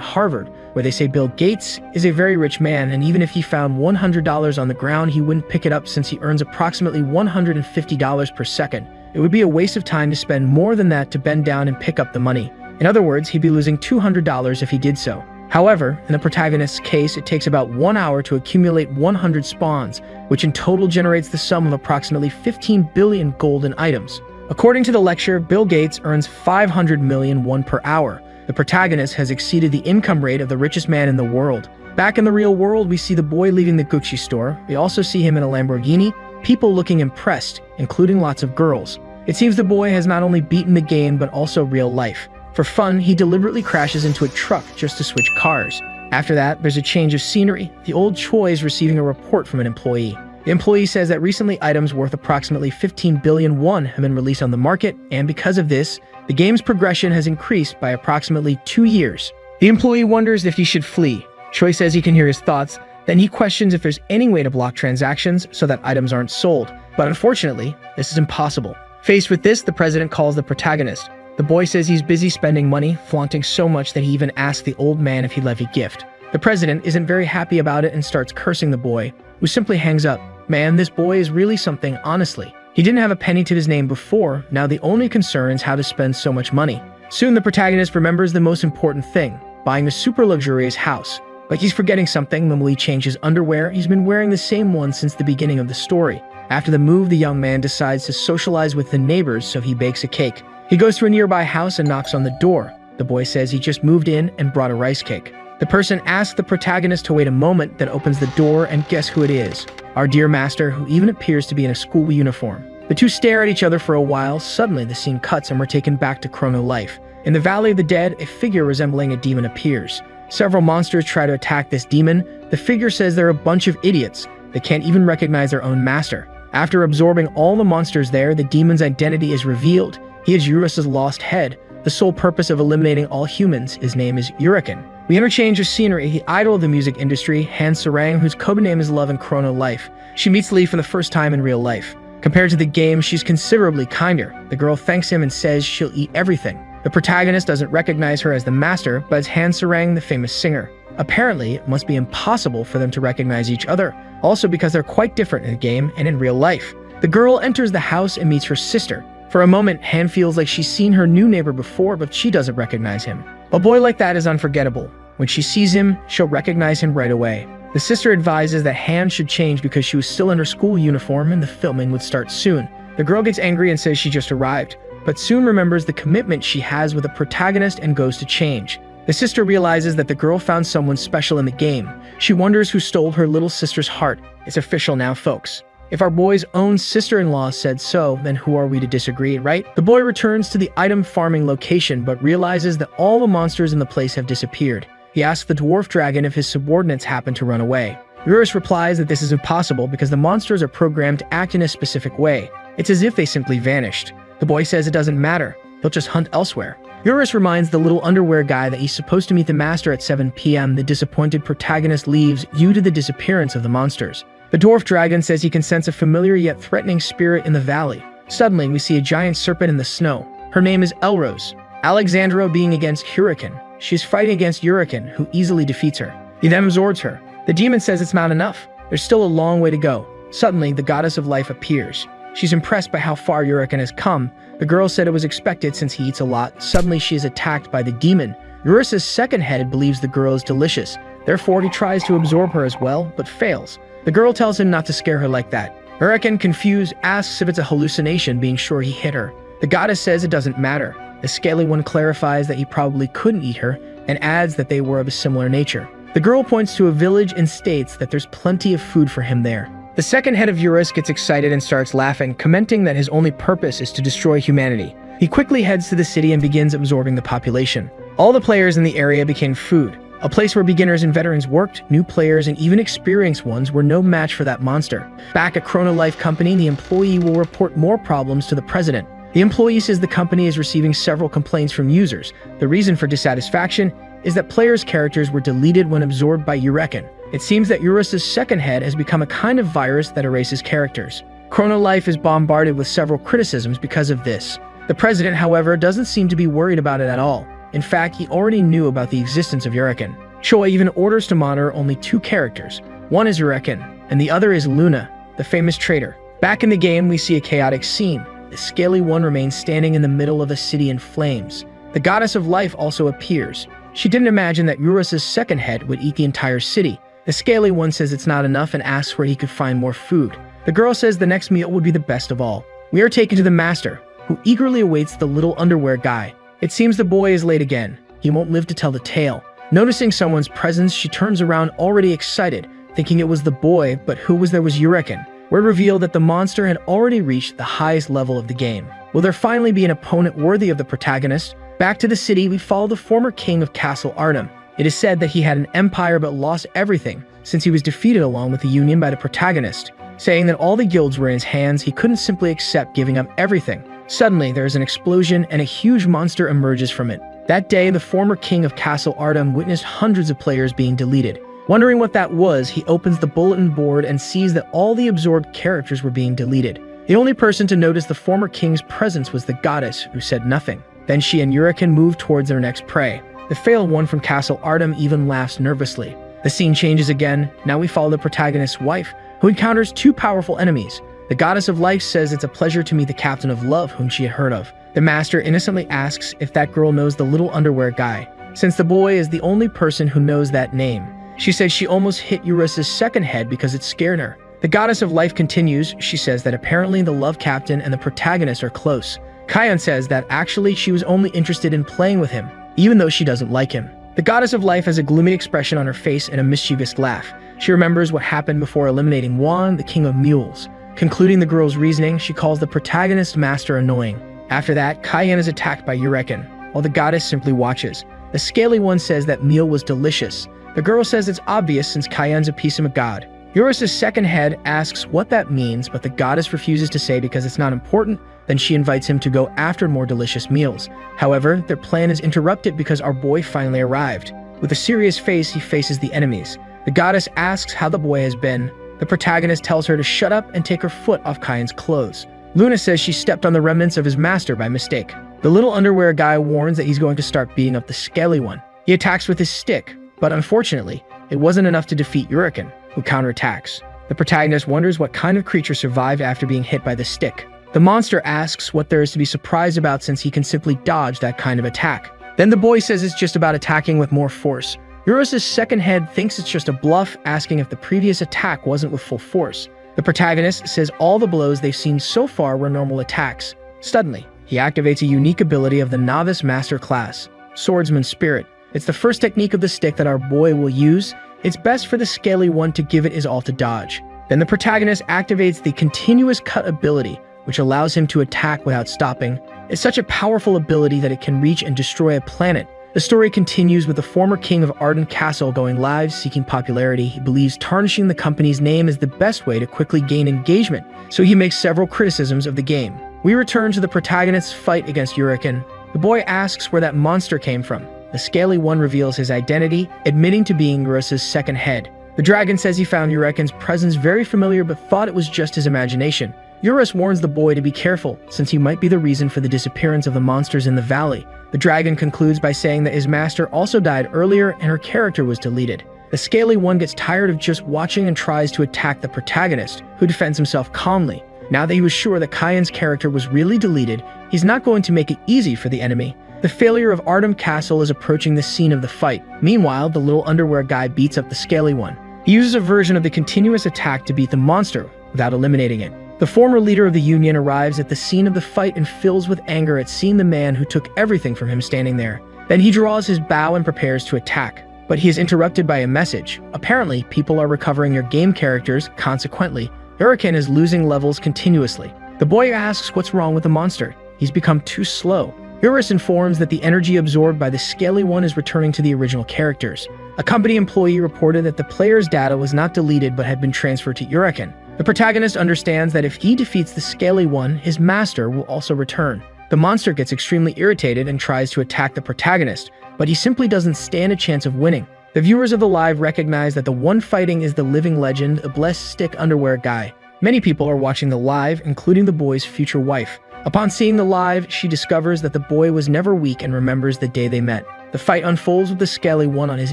Harvard, where they say Bill Gates is a very rich man, and even if he found $100 on the ground, he wouldn't pick it up since he earns approximately $150 per second. It would be a waste of time to spend more than that to bend down and pick up the money. In other words, he'd be losing $200 if he did so. However, in the protagonist's case, it takes about 1 hour to accumulate 100 spawns, which in total generates the sum of approximately 15 billion golden items. According to the lecture, Bill Gates earns 500 million won per hour. The protagonist has exceeded the income rate of the richest man in the world. Back in the real world, we see the boy leaving the Gucci store. We also see him in a Lamborghini, people looking impressed, including lots of girls. It seems the boy has not only beaten the game, but also real life. For fun, he deliberately crashes into a truck just to switch cars. After that, there's a change of scenery. The old Choi is receiving a report from an employee. The employee says that recently items worth approximately 15 billion won have been released on the market, and because of this, the game's progression has increased by approximately 2 years. The employee wonders if he should flee. Choi says he can hear his thoughts, then he questions if there's any way to block transactions so that items aren't sold. But unfortunately, this is impossible. Faced with this, the president calls the protagonist. The boy says he's busy spending money, flaunting so much that he even asks the old man if he'd love a gift. The president isn't very happy about it and starts cursing the boy, who simply hangs up. Man, this boy is really something, honestly. He didn't have a penny to his name before, now the only concern is how to spend so much money. Soon the protagonist remembers the most important thing, buying a super luxurious house. But he's forgetting something. When he changes underwear, he's been wearing the same one since the beginning of the story. After the move, the young man decides to socialize with the neighbors, so he bakes a cake. He goes to a nearby house and knocks on the door. The boy says he just moved in and brought a rice cake. The person asks the protagonist to wait a moment, then opens the door, and guess who it is? Our dear master, who even appears to be in a school uniform. The two stare at each other for a while. Suddenly, the scene cuts and we're taken back to Chrono Life. In the Valley of the Dead, a figure resembling a demon appears. Several monsters try to attack this demon. The figure says they're a bunch of idiots. They can't even recognize their own master. After absorbing all the monsters there, the demon's identity is revealed. He is Eurus's lost head, the sole purpose of eliminating all humans. His name is Weakling. We interchange of scenery. The idol of the music industry, Han Sarang, whose code name is Love in Chrono Life. She meets Lee for the first time in real life. Compared to the game, she's considerably kinder. The girl thanks him and says she'll eat everything. The protagonist doesn't recognize her as the master, but as Han Sarang, the famous singer. Apparently, it must be impossible for them to recognize each other, also because they're quite different in the game and in real life. The girl enters the house and meets her sister. For a moment, Han feels like she's seen her new neighbor before, but she doesn't recognize him. A boy like that is unforgettable. When she sees him, she'll recognize him right away. The sister advises that Han should change because she was still in her school uniform and the filming would start soon. The girl gets angry and says she just arrived, but soon remembers the commitment she has with the protagonist and goes to change. The sister realizes that the girl found someone special in the game. She wonders who stole her little sister's heart. It's official now, folks. If our boy's own sister-in-law said so, then who are we to disagree, right? The boy returns to the item farming location, but realizes that all the monsters in the place have disappeared. He asks the dwarf dragon if his subordinates happen to run away. Eurus replies that this is impossible because the monsters are programmed to act in a specific way. It's as if they simply vanished. The boy says it doesn't matter. They'll just hunt elsewhere. Eurus reminds the little underwear guy that he's supposed to meet the master at 7 p.m. The disappointed protagonist leaves due to the disappearance of the monsters. The dwarf dragon says he can sense a familiar yet threatening spirit in the valley. Suddenly, we see a giant serpent in the snow. Her name is Elrose. Alexandra being against Hurricane. She's fighting against Hurricane, who easily defeats her. He then absorbs her. The demon says it's not enough. There's still a long way to go. Suddenly, the goddess of life appears. She's impressed by how far Hurricane has come. The girl said it was expected since he eats a lot. Suddenly, she is attacked by the demon. Eurus's second head believes the girl is delicious. Therefore, he tries to absorb her as well, but fails. The girl tells him not to scare her like that. Hurricane, confused, asks if it's a hallucination, being sure he hit her. The goddess says it doesn't matter. The scaly one clarifies that he probably couldn't eat her, and adds that they were of a similar nature. The girl points to a village and states that there's plenty of food for him there. The second head of Eurus gets excited and starts laughing, commenting that his only purpose is to destroy humanity. He quickly heads to the city and begins absorbing the population. All the players in the area became food. A place where beginners and veterans worked, new players and even experienced ones were no match for that monster. Back at Chrono Life Company, the employee will report more problems to the president. The employee says the company is receiving several complaints from users. The reason for dissatisfaction is that players' characters were deleted when absorbed by Weakling. It seems that Eurus's second head has become a kind of virus that erases characters. Chrono Life is bombarded with several criticisms because of this. The president, however, doesn't seem to be worried about it at all. In fact, he already knew about the existence of Weakling. Choi even orders to monitor only 2 characters. One is Weakling, and the other is Luna, the famous traitor. Back in the game, we see a chaotic scene. The Scaly One remains standing in the middle of a city in flames. The goddess of life also appears. She didn't imagine that Eurus's second head would eat the entire city. The Scaly One says it's not enough and asks where he could find more food. The girl says the next meal would be the best of all. We are taken to the master, who eagerly awaits the little underwear guy. It seems the boy is late again. He won't live to tell the tale. Noticing someone's presence, she turns around already excited, thinking it was the boy, but who was there was Weakling. We're revealed that the monster had already reached the highest level of the game. Will there finally be an opponent worthy of the protagonist? Back to the city, we follow the former king of Castle Artem. It is said that he had an empire but lost everything, since he was defeated along with the Union by the protagonist. Saying that all the guilds were in his hands, he couldn't simply accept giving up everything. Suddenly, there is an explosion and a huge monster emerges from it. That day, the former king of Castle Artem witnessed hundreds of players being deleted. Wondering what that was, he opens the bulletin board and sees that all the absorbed characters were being deleted. The only person to notice the former king's presence was the goddess, who said nothing. Then she and Weakling move towards their next prey. The failed one from Castle Artem even laughs nervously. The scene changes again. Now we follow the protagonist's wife, who encounters 2 powerful enemies. The goddess of life says it's a pleasure to meet the captain of love whom she had heard of. The master innocently asks if that girl knows the little underwear guy, since the boy is the only person who knows that name. She says she almost hit Eurus's second head because it scared her. The goddess of life continues. She says that apparently the love captain and the protagonist are close. Kayan says that actually she was only interested in playing with him, even though she doesn't like him. The goddess of life has a gloomy expression on her face and a mischievous laugh. She remembers what happened before eliminating Juan, the king of mules. Concluding the girl's reasoning, she calls the protagonist master annoying. After that, Kayan is attacked by Weakling, while the goddess simply watches. The Scaly One says that meal was delicious. The girl says it's obvious since Kayan's a piece of a god. Eurus's second head asks what that means, but the goddess refuses to say because it's not important. Then she invites him to go after more delicious meals. However, their plan is interrupted because our boy finally arrived. With a serious face, he faces the enemies. The goddess asks how the boy has been. The protagonist tells her to shut up and take her foot off Kayan's clothes. Luna says she stepped on the remnants of his master by mistake. The little underwear guy warns that he's going to start beating up the Scaly One. He attacks with his stick, but unfortunately, it wasn't enough to defeat Weakling, who counterattacks. The protagonist wonders what kind of creature survived after being hit by the stick. The monster asks what there is to be surprised about since he can simply dodge that kind of attack. Then the boy says it's just about attacking with more force. Eurus's second head thinks it's just a bluff, asking if the previous attack wasn't with full force. The protagonist says all the blows they've seen so far were normal attacks. Suddenly, he activates a unique ability of the Novice Master class, Swordsman Spirit. It's the first technique of the stick that our boy will use. It's best for the Scaly One to give it his all to dodge. Then the protagonist activates the Continuous Cut ability, which allows him to attack without stopping. It's such a powerful ability that it can reach and destroy a planet. The story continues with the former king of Arden Castle going live, seeking popularity. He believes tarnishing the company's name is the best way to quickly gain engagement, so he makes several criticisms of the game. We return to the protagonist's fight against Weakling. The boy asks where that monster came from. The Scaly One reveals his identity, admitting to being Eurus's second head. The dragon says he found Weakling's presence very familiar but thought it was just his imagination. Eurus warns the boy to be careful, since he might be the reason for the disappearance of the monsters in the valley. The dragon concludes by saying that his master also died earlier and her character was deleted. The Scaly One gets tired of just watching and tries to attack the protagonist, who defends himself calmly. Now that he was sure that Kayan's character was really deleted, he's not going to make it easy for the enemy. The failure of Artem Castle is approaching the scene of the fight. Meanwhile, the little underwear guy beats up the Scaly One. He uses a version of the continuous attack to beat the monster without eliminating it. The former leader of the Union arrives at the scene of the fight and fills with anger at seeing the man who took everything from him standing there. Then he draws his bow and prepares to attack. But he is interrupted by a message. Apparently, people are recovering their game characters. Consequently, Weakling is losing levels continuously. The boy asks what's wrong with the monster. He's become too slow. Eurus informs that the energy absorbed by the Scaly One is returning to the original characters. A company employee reported that the player's data was not deleted but had been transferred to Urakin. The protagonist understands that if he defeats the Scaly One, his master will also return. The monster gets extremely irritated and tries to attack the protagonist, but he simply doesn't stand a chance of winning. The viewers of the live recognize that the one fighting is the living legend, a blessed stick underwear guy. Many people are watching the live, including the boy's future wife. Upon seeing the live, she discovers that the boy was never weak and remembers the day they met. The fight unfolds with the Scaly One on his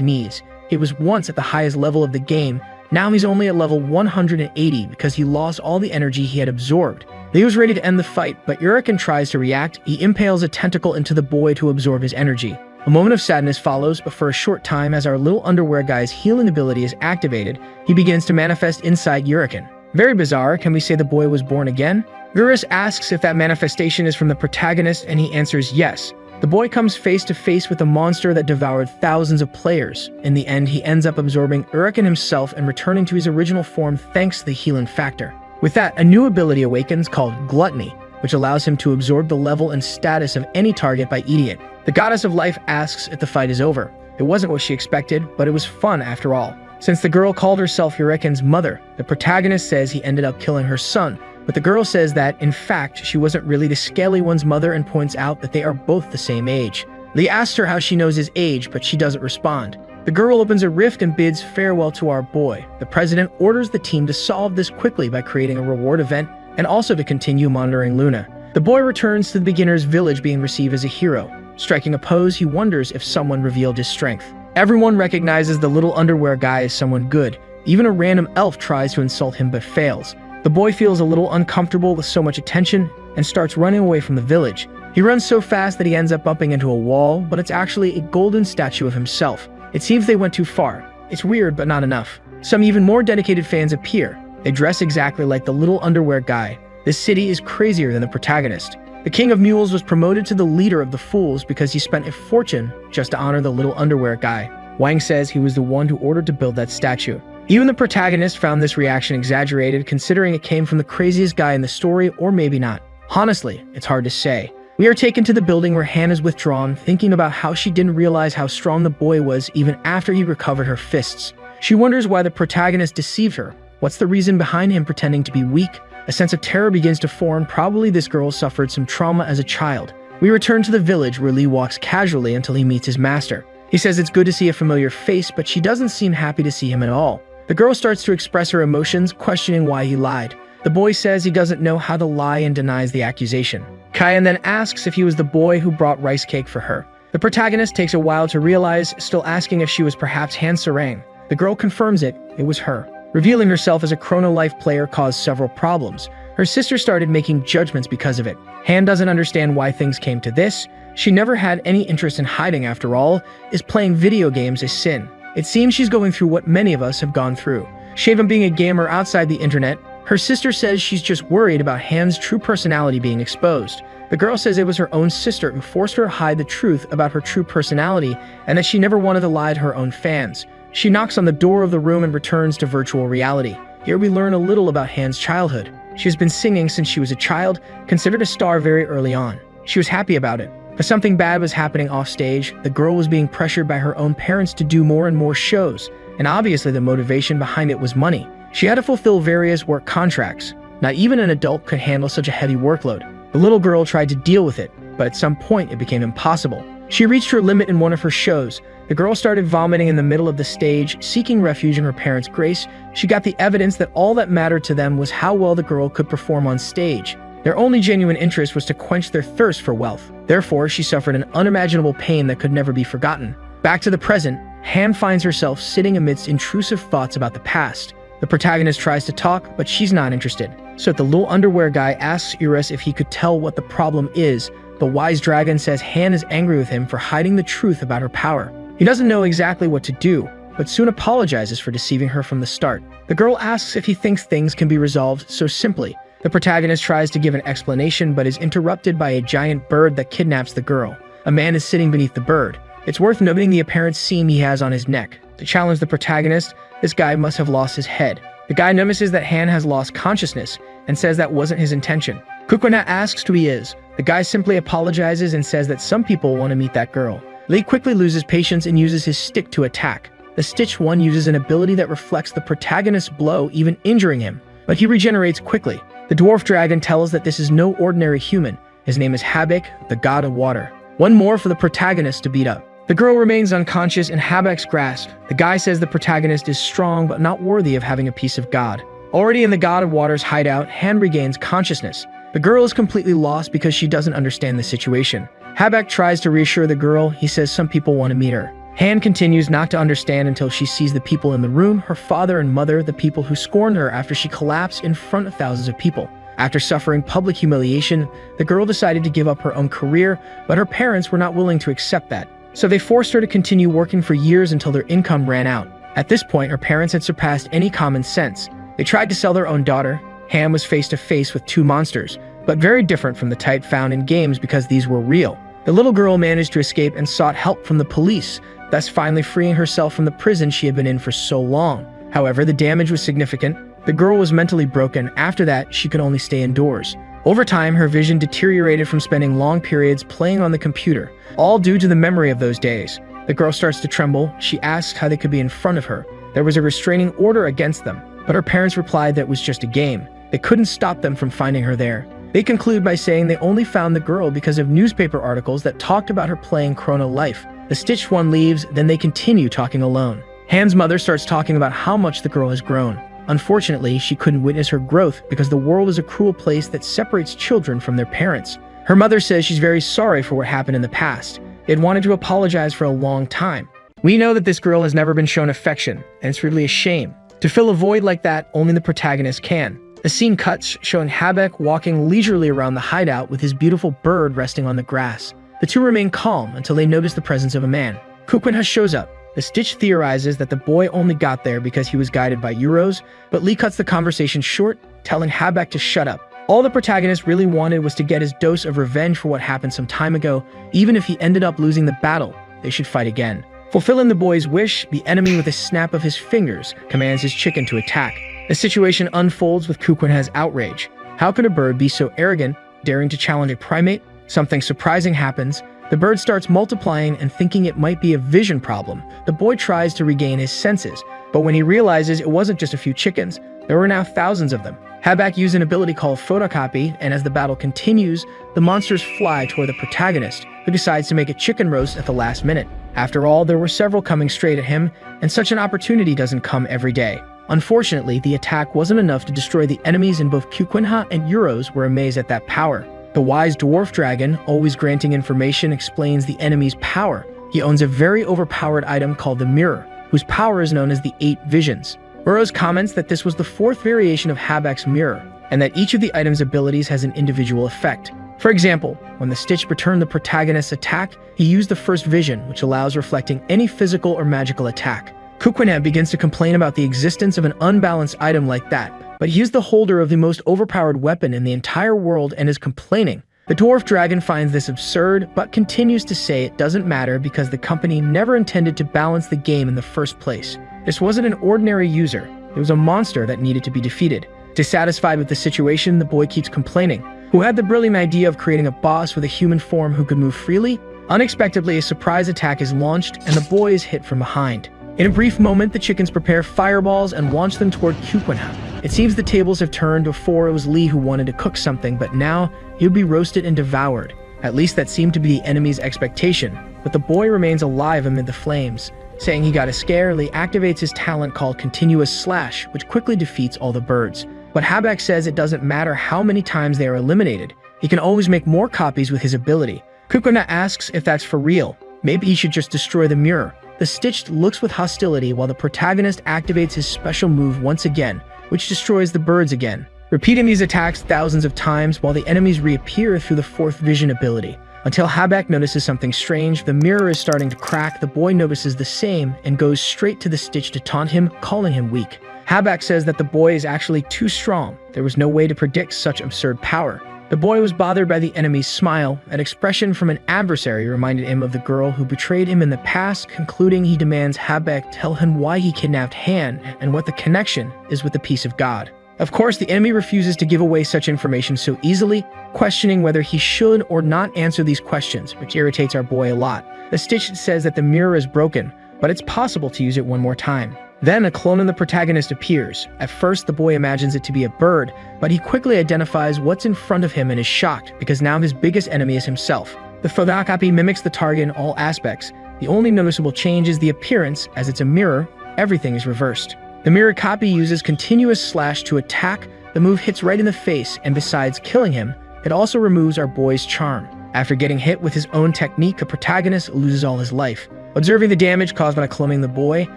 knees. He was once at the highest level of the game. Now he's only at level 180 because he lost all the energy he had absorbed. Leo's ready to end the fight, but Urakin tries to react. He impales a tentacle into the boy to absorb his energy. A moment of sadness follows, but for a short time, as our little underwear guy's healing ability is activated, he begins to manifest inside Urakin. Very bizarre. Can we say the boy was born again? Eurus asks if that manifestation is from the protagonist, and he answers yes. The boy comes face to face with a monster that devoured thousands of players. In the end, he ends up absorbing Urakin himself and returning to his original form thanks to the healing factor. With that, a new ability awakens called Gluttony, which allows him to absorb the level and status of any target by eating it. The goddess of life asks if the fight is over. It wasn't what she expected, but it was fun after all. Since the girl called herself Urakin's mother, the protagonist says he ended up killing her son, but the girl says that, in fact, she wasn't really the Scaly One's mother and points out that they are both the same age. Lee asks her how she knows his age, but she doesn't respond. The girl opens a rift and bids farewell to our boy. The president orders the team to solve this quickly by creating a reward event and also to continue monitoring Luna. The boy returns to the beginner's village being received as a hero. Striking a pose, he wonders if someone revealed his strength. Everyone recognizes the little underwear guy as someone good. Even a random elf tries to insult him but fails. The boy feels a little uncomfortable with so much attention and starts running away from the village. He runs so fast that he ends up bumping into a wall, but it's actually a golden statue of himself. It seems they went too far. It's weird, but not enough. Some even more dedicated fans appear. They dress exactly like the little underwear guy. This city is crazier than the protagonist. The King of Mules was promoted to the leader of the fools because he spent a fortune just to honor the little underwear guy. Wang says he was the one who ordered to build that statue. Even the protagonist found this reaction exaggerated, considering it came from the craziest guy in the story, or maybe not. Honestly, it's hard to say. We are taken to the building where Han is withdrawn, thinking about how she didn't realize how strong the boy was even after he recovered her fists. She wonders why the protagonist deceived her. What's the reason behind him pretending to be weak? A sense of terror begins to form. Probably this girl suffered some trauma as a child. We return to the village where Lee walks casually until he meets his master. He says it's good to see a familiar face, but she doesn't seem happy to see him at all. The girl starts to express her emotions, questioning why he lied. The boy says he doesn't know how to lie and denies the accusation. Kyan then asks if he was the boy who brought rice cake for her. The protagonist takes a while to realize, still asking if she was perhaps Han Sarang. The girl confirms it was her. Revealing herself as a Chrono Life player caused several problems. Her sister started making judgments because of it. Han doesn't understand why things came to this. She never had any interest in hiding after all. Is playing video games a sin? It seems she's going through what many of us have gone through. Shave being a gamer outside the internet. Her sister says she's just worried about Han's true personality being exposed. The girl says it was her own sister who forced her to hide the truth about her true personality and that she never wanted to lie to her own fans. She knocks on the door of the room and returns to virtual reality. Here we learn a little about Han's childhood. She has been singing since she was a child, considered a star very early on. She was happy about it. But something bad was happening off stage. The girl was being pressured by her own parents to do more and more shows, and obviously the motivation behind it was money. She had to fulfill various work contracts. Not even an adult could handle such a heavy workload. The little girl tried to deal with it, but at some point it became impossible. She reached her limit in one of her shows. The girl started vomiting in the middle of the stage, seeking refuge in her parents' grace. She got the evidence that all that mattered to them was how well the girl could perform on stage. Their only genuine interest was to quench their thirst for wealth. Therefore, she suffered an unimaginable pain that could never be forgotten. Back to the present, Han finds herself sitting amidst intrusive thoughts about the past. The protagonist tries to talk, but she's not interested. So the little underwear guy asks Eurus if he could tell what the problem is. The wise dragon says Han is angry with him for hiding the truth about her power. He doesn't know exactly what to do, but soon apologizes for deceiving her from the start. The girl asks if he thinks things can be resolved so simply. The protagonist tries to give an explanation but is interrupted by a giant bird that kidnaps the girl. A man is sitting beneath the bird. It's worth noting the apparent seam he has on his neck. To challenge the protagonist, this guy must have lost his head. The guy notices that Han has lost consciousness and says that wasn't his intention. Kukuna asks who he is. The guy simply apologizes and says that some people want to meet that girl. Lee quickly loses patience and uses his stick to attack. The Stitch One uses an ability that reflects the protagonist's blow, even injuring him, but he regenerates quickly. The dwarf dragon tells that this is no ordinary human. His name is Habak, the god of water. One more for the protagonist to beat up. The girl remains unconscious in Habak's grasp. The guy says the protagonist is strong but not worthy of having a piece of God. Already in the god of water's hideout, Han regains consciousness. The girl is completely lost because she doesn't understand the situation. Habak tries to reassure the girl. He says some people want to meet her. Han continues not to understand until she sees the people in the room, her father and mother, the people who scorned her after she collapsed in front of thousands of people. After suffering public humiliation, the girl decided to give up her own career, but her parents were not willing to accept that. So they forced her to continue working for years until their income ran out. At this point, her parents had surpassed any common sense. They tried to sell their own daughter. Han was face to face with two monsters, but very different from the type found in games because these were real. The little girl managed to escape and sought help from the police, thus finally freeing herself from the prison she had been in for so long. However, the damage was significant. The girl was mentally broken. After that, she could only stay indoors. Over time, her vision deteriorated from spending long periods playing on the computer, all due to the memory of those days. The girl starts to tremble. She asks how they could be in front of her. There was a restraining order against them, but her parents replied that it was just a game. They couldn't stop them from finding her there. They conclude by saying they only found the girl because of newspaper articles that talked about her playing Chrono Life. The Stitch One leaves, then they continue talking alone. Han's mother starts talking about how much the girl has grown. Unfortunately, she couldn't witness her growth because the world is a cruel place that separates children from their parents. Her mother says she's very sorry for what happened in the past. They'd wanted to apologize for a long time. We know that this girl has never been shown affection, and it's really a shame. To fill a void like that, only the protagonist can. The scene cuts, showing Habak walking leisurely around the hideout with his beautiful bird resting on the grass. The two remain calm until they notice the presence of a man. Kukwinha shows up. The Stitch theorizes that the boy only got there because he was guided by Euros, but Lee cuts the conversation short, telling Habak to shut up. All the protagonist really wanted was to get his dose of revenge for what happened some time ago. Even if he ended up losing the battle, they should fight again. Fulfilling the boy's wish, the enemy with a snap of his fingers commands his chicken to attack. The situation unfolds with Kukwinha's outrage. How could a bird be so arrogant, daring to challenge a primate? Something surprising happens. The bird starts multiplying and thinking it might be a vision problem. The boy tries to regain his senses, but when he realizes it wasn't just a few chickens, there were now thousands of them. Habak used an ability called photocopy, and as the battle continues, the monsters fly toward the protagonist, who decides to make a chicken roast at the last minute. After all, there were several coming straight at him, and such an opportunity doesn't come every day. Unfortunately, the attack wasn't enough to destroy the enemies, and both Kukwinha and Euros were amazed at that power. The wise dwarf dragon, always granting information, explains the enemy's power. He owns a very overpowered item called the Mirror, whose power is known as the 8 Visions. Euros comments that this was the 4th variation of Habak's Mirror, and that each of the item's abilities has an individual effect. For example, when the Stitch returned the protagonist's attack, he used the first vision, which allows reflecting any physical or magical attack. Kukwinha begins to complain about the existence of an unbalanced item like that, but he is the holder of the most overpowered weapon in the entire world and is complaining. The dwarf dragon finds this absurd, but continues to say it doesn't matter because the company never intended to balance the game in the first place. This wasn't an ordinary user, it was a monster that needed to be defeated. Dissatisfied with the situation, the boy keeps complaining. Who had the brilliant idea of creating a boss with a human form who could move freely? Unexpectedly, a surprise attack is launched and the boy is hit from behind. In a brief moment, the chickens prepare fireballs and launch them toward Kukwinha. It seems the tables have turned. Before it was Lee who wanted to cook something, but now he would be roasted and devoured. At least that seemed to be the enemy's expectation, but the boy remains alive amid the flames. Saying he got a scare, Lee activates his talent called Continuous Slash, which quickly defeats all the birds. But Habak says it doesn't matter how many times they are eliminated. He can always make more copies with his ability. Kukwinha asks if that's for real. Maybe he should just destroy the mirror. The Stitch looks with hostility while the protagonist activates his special move once again, which destroys the birds again. Repeating these attacks thousands of times while the enemies reappear through the 4th vision ability. Until Habak notices something strange, the mirror is starting to crack. The boy notices the same and goes straight to the Stitch to taunt him, calling him weak. Habak says that the boy is actually too strong. There was no way to predict such absurd power. The boy was bothered by the enemy's smile. An expression from an adversary reminded him of the girl who betrayed him in the past. Concluding, he demands Habak tell him why he kidnapped Han and what the connection is with the peace of God. Of course, the enemy refuses to give away such information so easily, questioning whether he should or not answer these questions, which irritates our boy a lot. The Stitch says that the mirror is broken, but it's possible to use it one more time. Then a clone of the protagonist appears. At first, the boy imagines it to be a bird, but he quickly identifies what's in front of him and is shocked because now his biggest enemy is himself. The photocopy mimics the target in all aspects. The only noticeable change is the appearance. As it's a mirror, everything is reversed. The mirror copy uses continuous slash to attack. The move hits right in the face, and besides killing him, it also removes our boy's charm. After getting hit with his own technique, the protagonist loses all his life. Observing the damage caused by cloning the boy,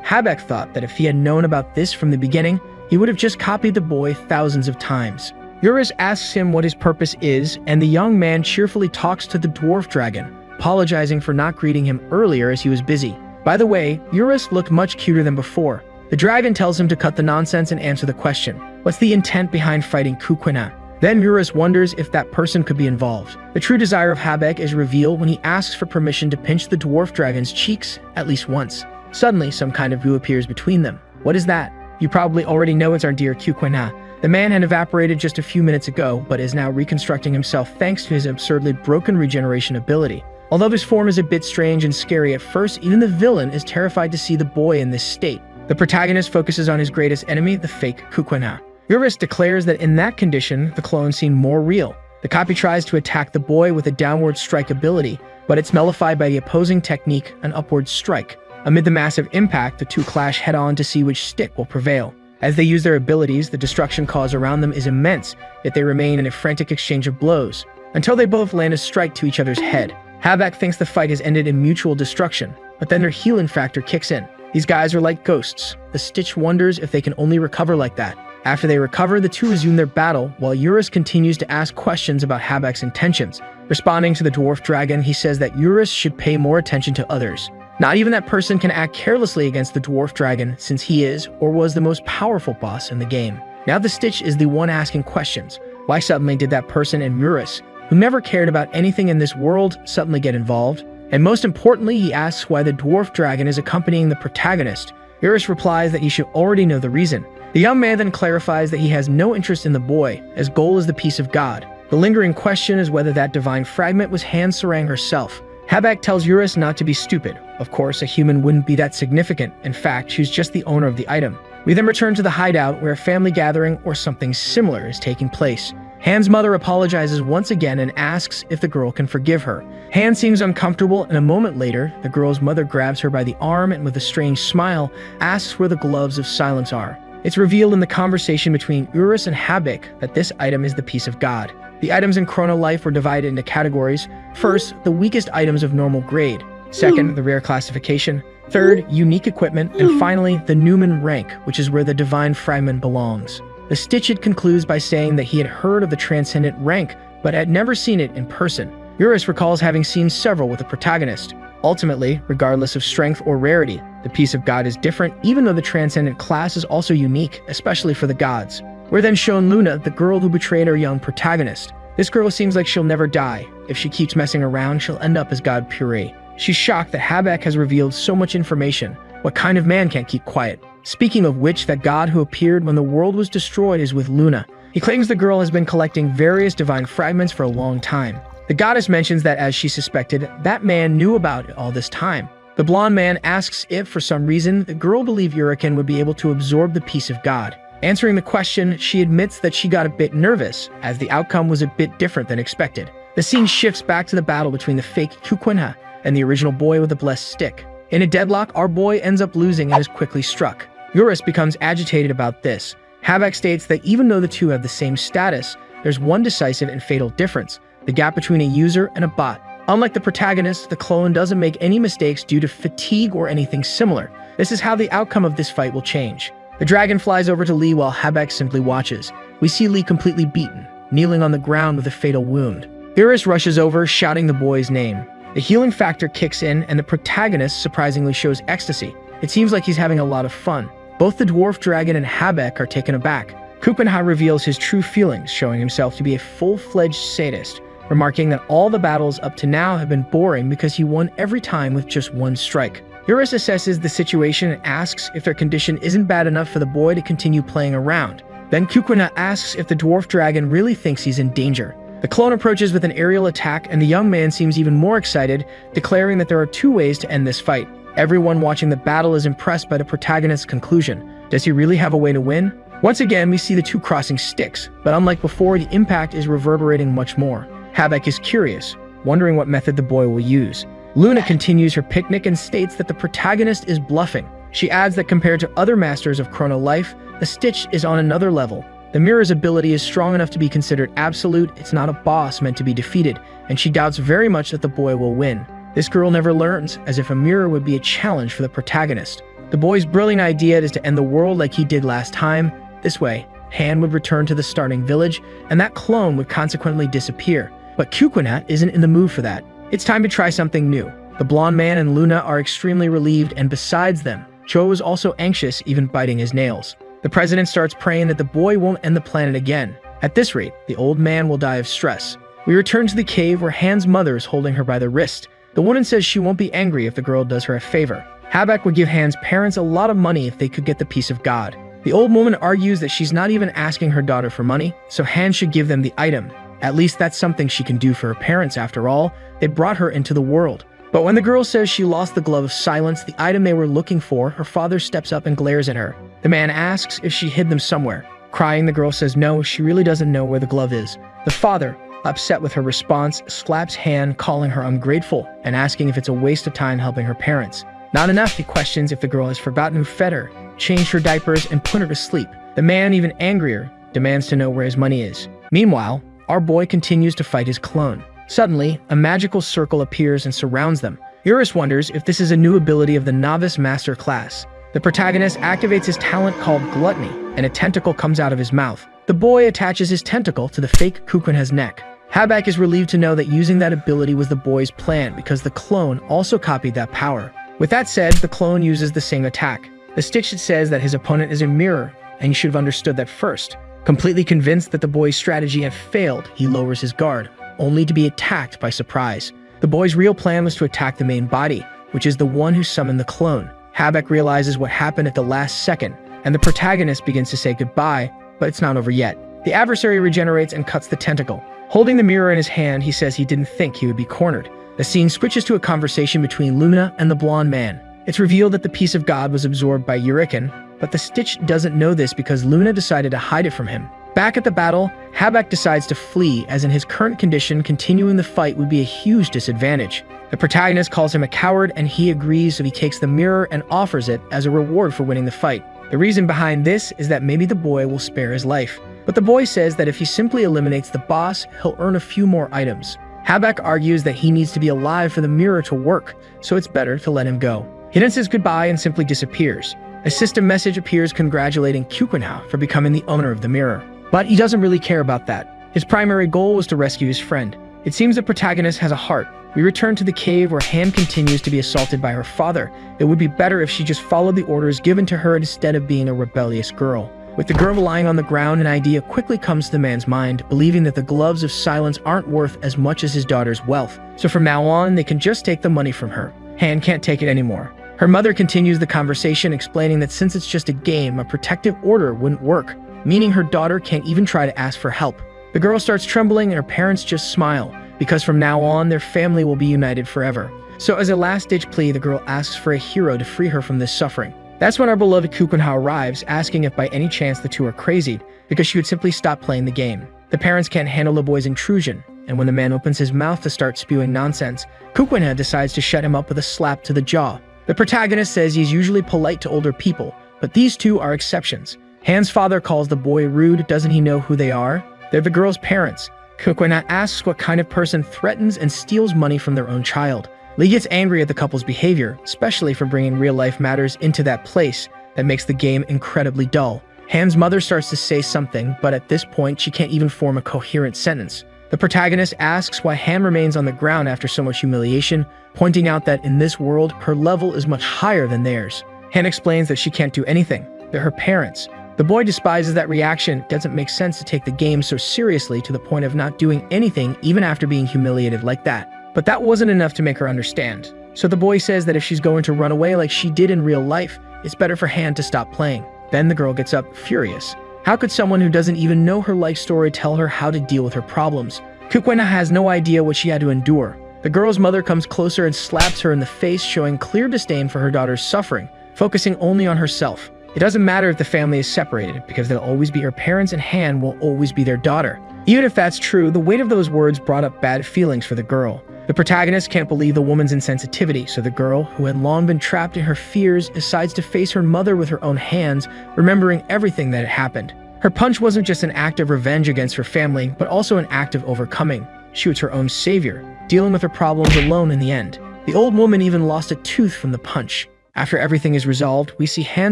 Habek thought that if he had known about this from the beginning, he would have just copied the boy thousands of times. Eurus asks him what his purpose is, and the young man cheerfully talks to the dwarf dragon, apologizing for not greeting him earlier as he was busy. By the way, Eurus looked much cuter than before. The dragon tells him to cut the nonsense and answer the question. What's the intent behind fighting Kukwina? Then Eurus wonders if that person could be involved. The true desire of Habek is revealed when he asks for permission to pinch the dwarf dragon's cheeks at least once. Suddenly, some kind of goo appears between them. What is that? You probably already know it's our dear Kukwina. The man had evaporated just a few minutes ago, but is now reconstructing himself thanks to his absurdly broken regeneration ability. Although this form is a bit strange and scary at first, even the villain is terrified to see the boy in this state. The protagonist focuses on his greatest enemy, the fake Kukwina. Eurus declares that in that condition, the clone seemed more real. The copy tries to attack the boy with a downward strike ability, but it's nullified by the opposing technique, an upward strike. Amid the massive impact, the two clash head-on to see which stick will prevail. As they use their abilities, the destruction caused around them is immense, yet they remain in a frantic exchange of blows, until they both land a strike to each other's head. Habek thinks the fight has ended in mutual destruction, but then their healing factor kicks in. These guys are like ghosts. The Stitch wonders if they can only recover like that. After they recover, the two resume their battle, while Eurus continues to ask questions about Habek's intentions. Responding to the dwarf dragon, he says that Eurus should pay more attention to others. Not even that person can act carelessly against the dwarf dragon, since he is, or was, the most powerful boss in the game. Now the Stitch is the one asking questions. Why suddenly did that person and Eurus, who never cared about anything in this world, suddenly get involved? And most importantly, he asks why the dwarf dragon is accompanying the protagonist. Eurus replies that he should already know the reason. The young man then clarifies that he has no interest in the boy, as goal is the peace of God. The lingering question is whether that divine fragment was Han Sarang herself. Habek tells Eurus not to be stupid. Of course, a human wouldn't be that significant. In fact, she's just the owner of the item. We then return to the hideout where a family gathering or something similar is taking place. Han's mother apologizes once again and asks if the girl can forgive her. Han seems uncomfortable, and a moment later, the girl's mother grabs her by the arm and with a strange smile, asks where the gloves of silence are. It's revealed in the conversation between Eurus and Habek that this item is the peace of God. The items in Chrono Life were divided into categories. First, the weakest items of normal grade. Second, the rare classification. Third, unique equipment. And finally, the Newman rank, which is where the divine fragment belongs. The Stitch concludes by saying that he had heard of the transcendent rank, but had never seen it in person. Eurus recalls having seen several with the protagonist. Ultimately, regardless of strength or rarity, the peace of God is different, even though the transcendent class is also unique, especially for the gods. We're then shown Luna, the girl who betrayed our young protagonist. This girl seems like she'll never die. If she keeps messing around, she'll end up as God Puree. She's shocked that Habek has revealed so much information. What kind of man can't keep quiet? Speaking of which, that god who appeared when the world was destroyed is with Luna. He claims the girl has been collecting various divine fragments for a long time. The goddess mentions that, as she suspected, that man knew about it all this time. The blonde man asks if, for some reason, the girl believed Uriken would be able to absorb the peace of God. Answering the question, she admits that she got a bit nervous, as the outcome was a bit different than expected. The scene shifts back to the battle between the fake Kukwinha and the original boy with a blessed stick. In a deadlock, our boy ends up losing and is quickly struck. Eurus becomes agitated about this. Habek states that even though the two have the same status, there's one decisive and fatal difference: the gap between a user and a bot. Unlike the protagonist, the clone doesn't make any mistakes due to fatigue or anything similar. This is how the outcome of this fight will change. The dragon flies over to Lee while Habek simply watches. We see Lee completely beaten, kneeling on the ground with a fatal wound. Eurus rushes over, shouting the boy's name. The healing factor kicks in, and the protagonist surprisingly shows ecstasy. It seems like he's having a lot of fun. Both the dwarf dragon and Habek are taken aback. Kupenha reveals his true feelings, showing himself to be a full-fledged sadist, remarking that all the battles up to now have been boring because he won every time with just one strike. Eurus assesses the situation and asks if their condition isn't bad enough for the boy to continue playing around. Then Kukwina asks if the dwarf dragon really thinks he's in danger. The clone approaches with an aerial attack, and the young man seems even more excited, declaring that there are two ways to end this fight. Everyone watching the battle is impressed by the protagonist's conclusion. Does he really have a way to win? Once again, we see the two crossing sticks, but unlike before, the impact is reverberating much more. Habak is curious, wondering what method the boy will use. Luna continues her picnic and states that the protagonist is bluffing. She adds that compared to other masters of Chrono Life, the Stitch is on another level. The mirror's ability is strong enough to be considered absolute, it's not a boss meant to be defeated, and she doubts very much that the boy will win. This girl never learns, as if a mirror would be a challenge for the protagonist. The boy's brilliant idea is to end the world like he did last time. This way, Han would return to the starting village, and that clone would consequently disappear. But Kukwina isn't in the mood for that. It's time to try something new. The blonde man and Luna are extremely relieved, and besides them, Cho is also anxious, even biting his nails. The president starts praying that the boy won't end the planet again. At this rate, the old man will die of stress. We return to the cave where Han's mother is holding her by the wrist. The woman says she won't be angry if the girl does her a favor. Habak would give Han's parents a lot of money if they could get the peace of God. The old woman argues that she's not even asking her daughter for money, so Han should give them the item. At least that's something she can do for her parents after all. They brought her into the world. But when the girl says she lost the glove of silence, the item they were looking for, her father steps up and glares at her. The man asks if she hid them somewhere. Crying, the girl says no, she really doesn't know where the glove is. The father, upset with her response, slaps Han, calling her ungrateful and asking if it's a waste of time helping her parents. Not enough, he questions if the girl has forgotten who fed her, changed her diapers, and put her to sleep. The man, even angrier, demands to know where his money is. Meanwhile, our boy continues to fight his clone. Suddenly, a magical circle appears and surrounds them. Eurus wonders if this is a new ability of the Novice Master class. The protagonist activates his talent called Gluttony, and a tentacle comes out of his mouth. The boy attaches his tentacle to the fake Kukwina's neck. Habak is relieved to know that using that ability was the boy's plan because the clone also copied that power. With that said, the clone uses the same attack. The Stitch says that his opponent is a mirror, and you should have understood that first. Completely convinced that the boy's strategy had failed, he lowers his guard, only to be attacked by surprise. The boy's real plan was to attack the main body, which is the one who summoned the clone. Habak realizes what happened at the last second, and the protagonist begins to say goodbye, but it's not over yet. The adversary regenerates and cuts the tentacle. Holding the mirror in his hand, he says he didn't think he would be cornered. The scene switches to a conversation between Luna and the blonde man. It's revealed that the piece of God was absorbed by Weakling, but the Stitch doesn't know this because Luna decided to hide it from him. Back at the battle, Habak decides to flee, as in his current condition, continuing the fight would be a huge disadvantage. The protagonist calls him a coward, and he agrees, so he takes the mirror and offers it as a reward for winning the fight. The reason behind this is that maybe the boy will spare his life. But the boy says that if he simply eliminates the boss, he'll earn a few more items. Habak argues that he needs to be alive for the mirror to work, so it's better to let him go. He then says goodbye and simply disappears. A system message appears congratulating Kukwina for becoming the owner of the mirror. But he doesn't really care about that. His primary goal was to rescue his friend. It seems the protagonist has a heart. We return to the cave where Han continues to be assaulted by her father. It would be better if she just followed the orders given to her instead of being a rebellious girl. With the girl lying on the ground, an idea quickly comes to the man's mind, believing that the gloves of silence aren't worth as much as his daughter's wealth. So from now on, they can just take the money from her. Han can't take it anymore. Her mother continues the conversation, explaining that since it's just a game, a protective order wouldn't work, meaning her daughter can't even try to ask for help. The girl starts trembling and her parents just smile, because from now on, their family will be united forever. So as a last-ditch plea, the girl asks for a hero to free her from this suffering. That's when our beloved Kukwina arrives, asking if by any chance the two are crazy, because she would simply stop playing the game. The parents can't handle the boy's intrusion, and when the man opens his mouth to start spewing nonsense, Kukwina decides to shut him up with a slap to the jaw. The protagonist says he's usually polite to older people, but these two are exceptions. Han's father calls the boy rude. Doesn't he know who they are? They're the girl's parents. Kukwina asks what kind of person threatens and steals money from their own child. Lee gets angry at the couple's behavior, especially for bringing real-life matters into that place that makes the game incredibly dull. Han's mother starts to say something, but at this point, she can't even form a coherent sentence. The protagonist asks why Han remains on the ground after so much humiliation, pointing out that in this world, her level is much higher than theirs. Han explains that she can't do anything. They're her parents. The boy despises that reaction. It doesn't make sense to take the game so seriously to the point of not doing anything even after being humiliated like that. But that wasn't enough to make her understand. So the boy says that if she's going to run away like she did in real life, it's better for Han to stop playing. Then the girl gets up, furious. How could someone who doesn't even know her life story tell her how to deal with her problems? Kukwena has no idea what she had to endure. The girl's mother comes closer and slaps her in the face, showing clear disdain for her daughter's suffering, focusing only on herself. It doesn't matter if the family is separated, because they'll always be her parents and Han will always be their daughter. Even if that's true, the weight of those words brought up bad feelings for the girl. The protagonist can't believe the woman's insensitivity, so the girl, who had long been trapped in her fears, decides to face her mother with her own hands, remembering everything that had happened. Her punch wasn't just an act of revenge against her family, but also an act of overcoming. She was her own savior, dealing with her problems alone in the end. The old woman even lost a tooth from the punch. After everything is resolved, we see Han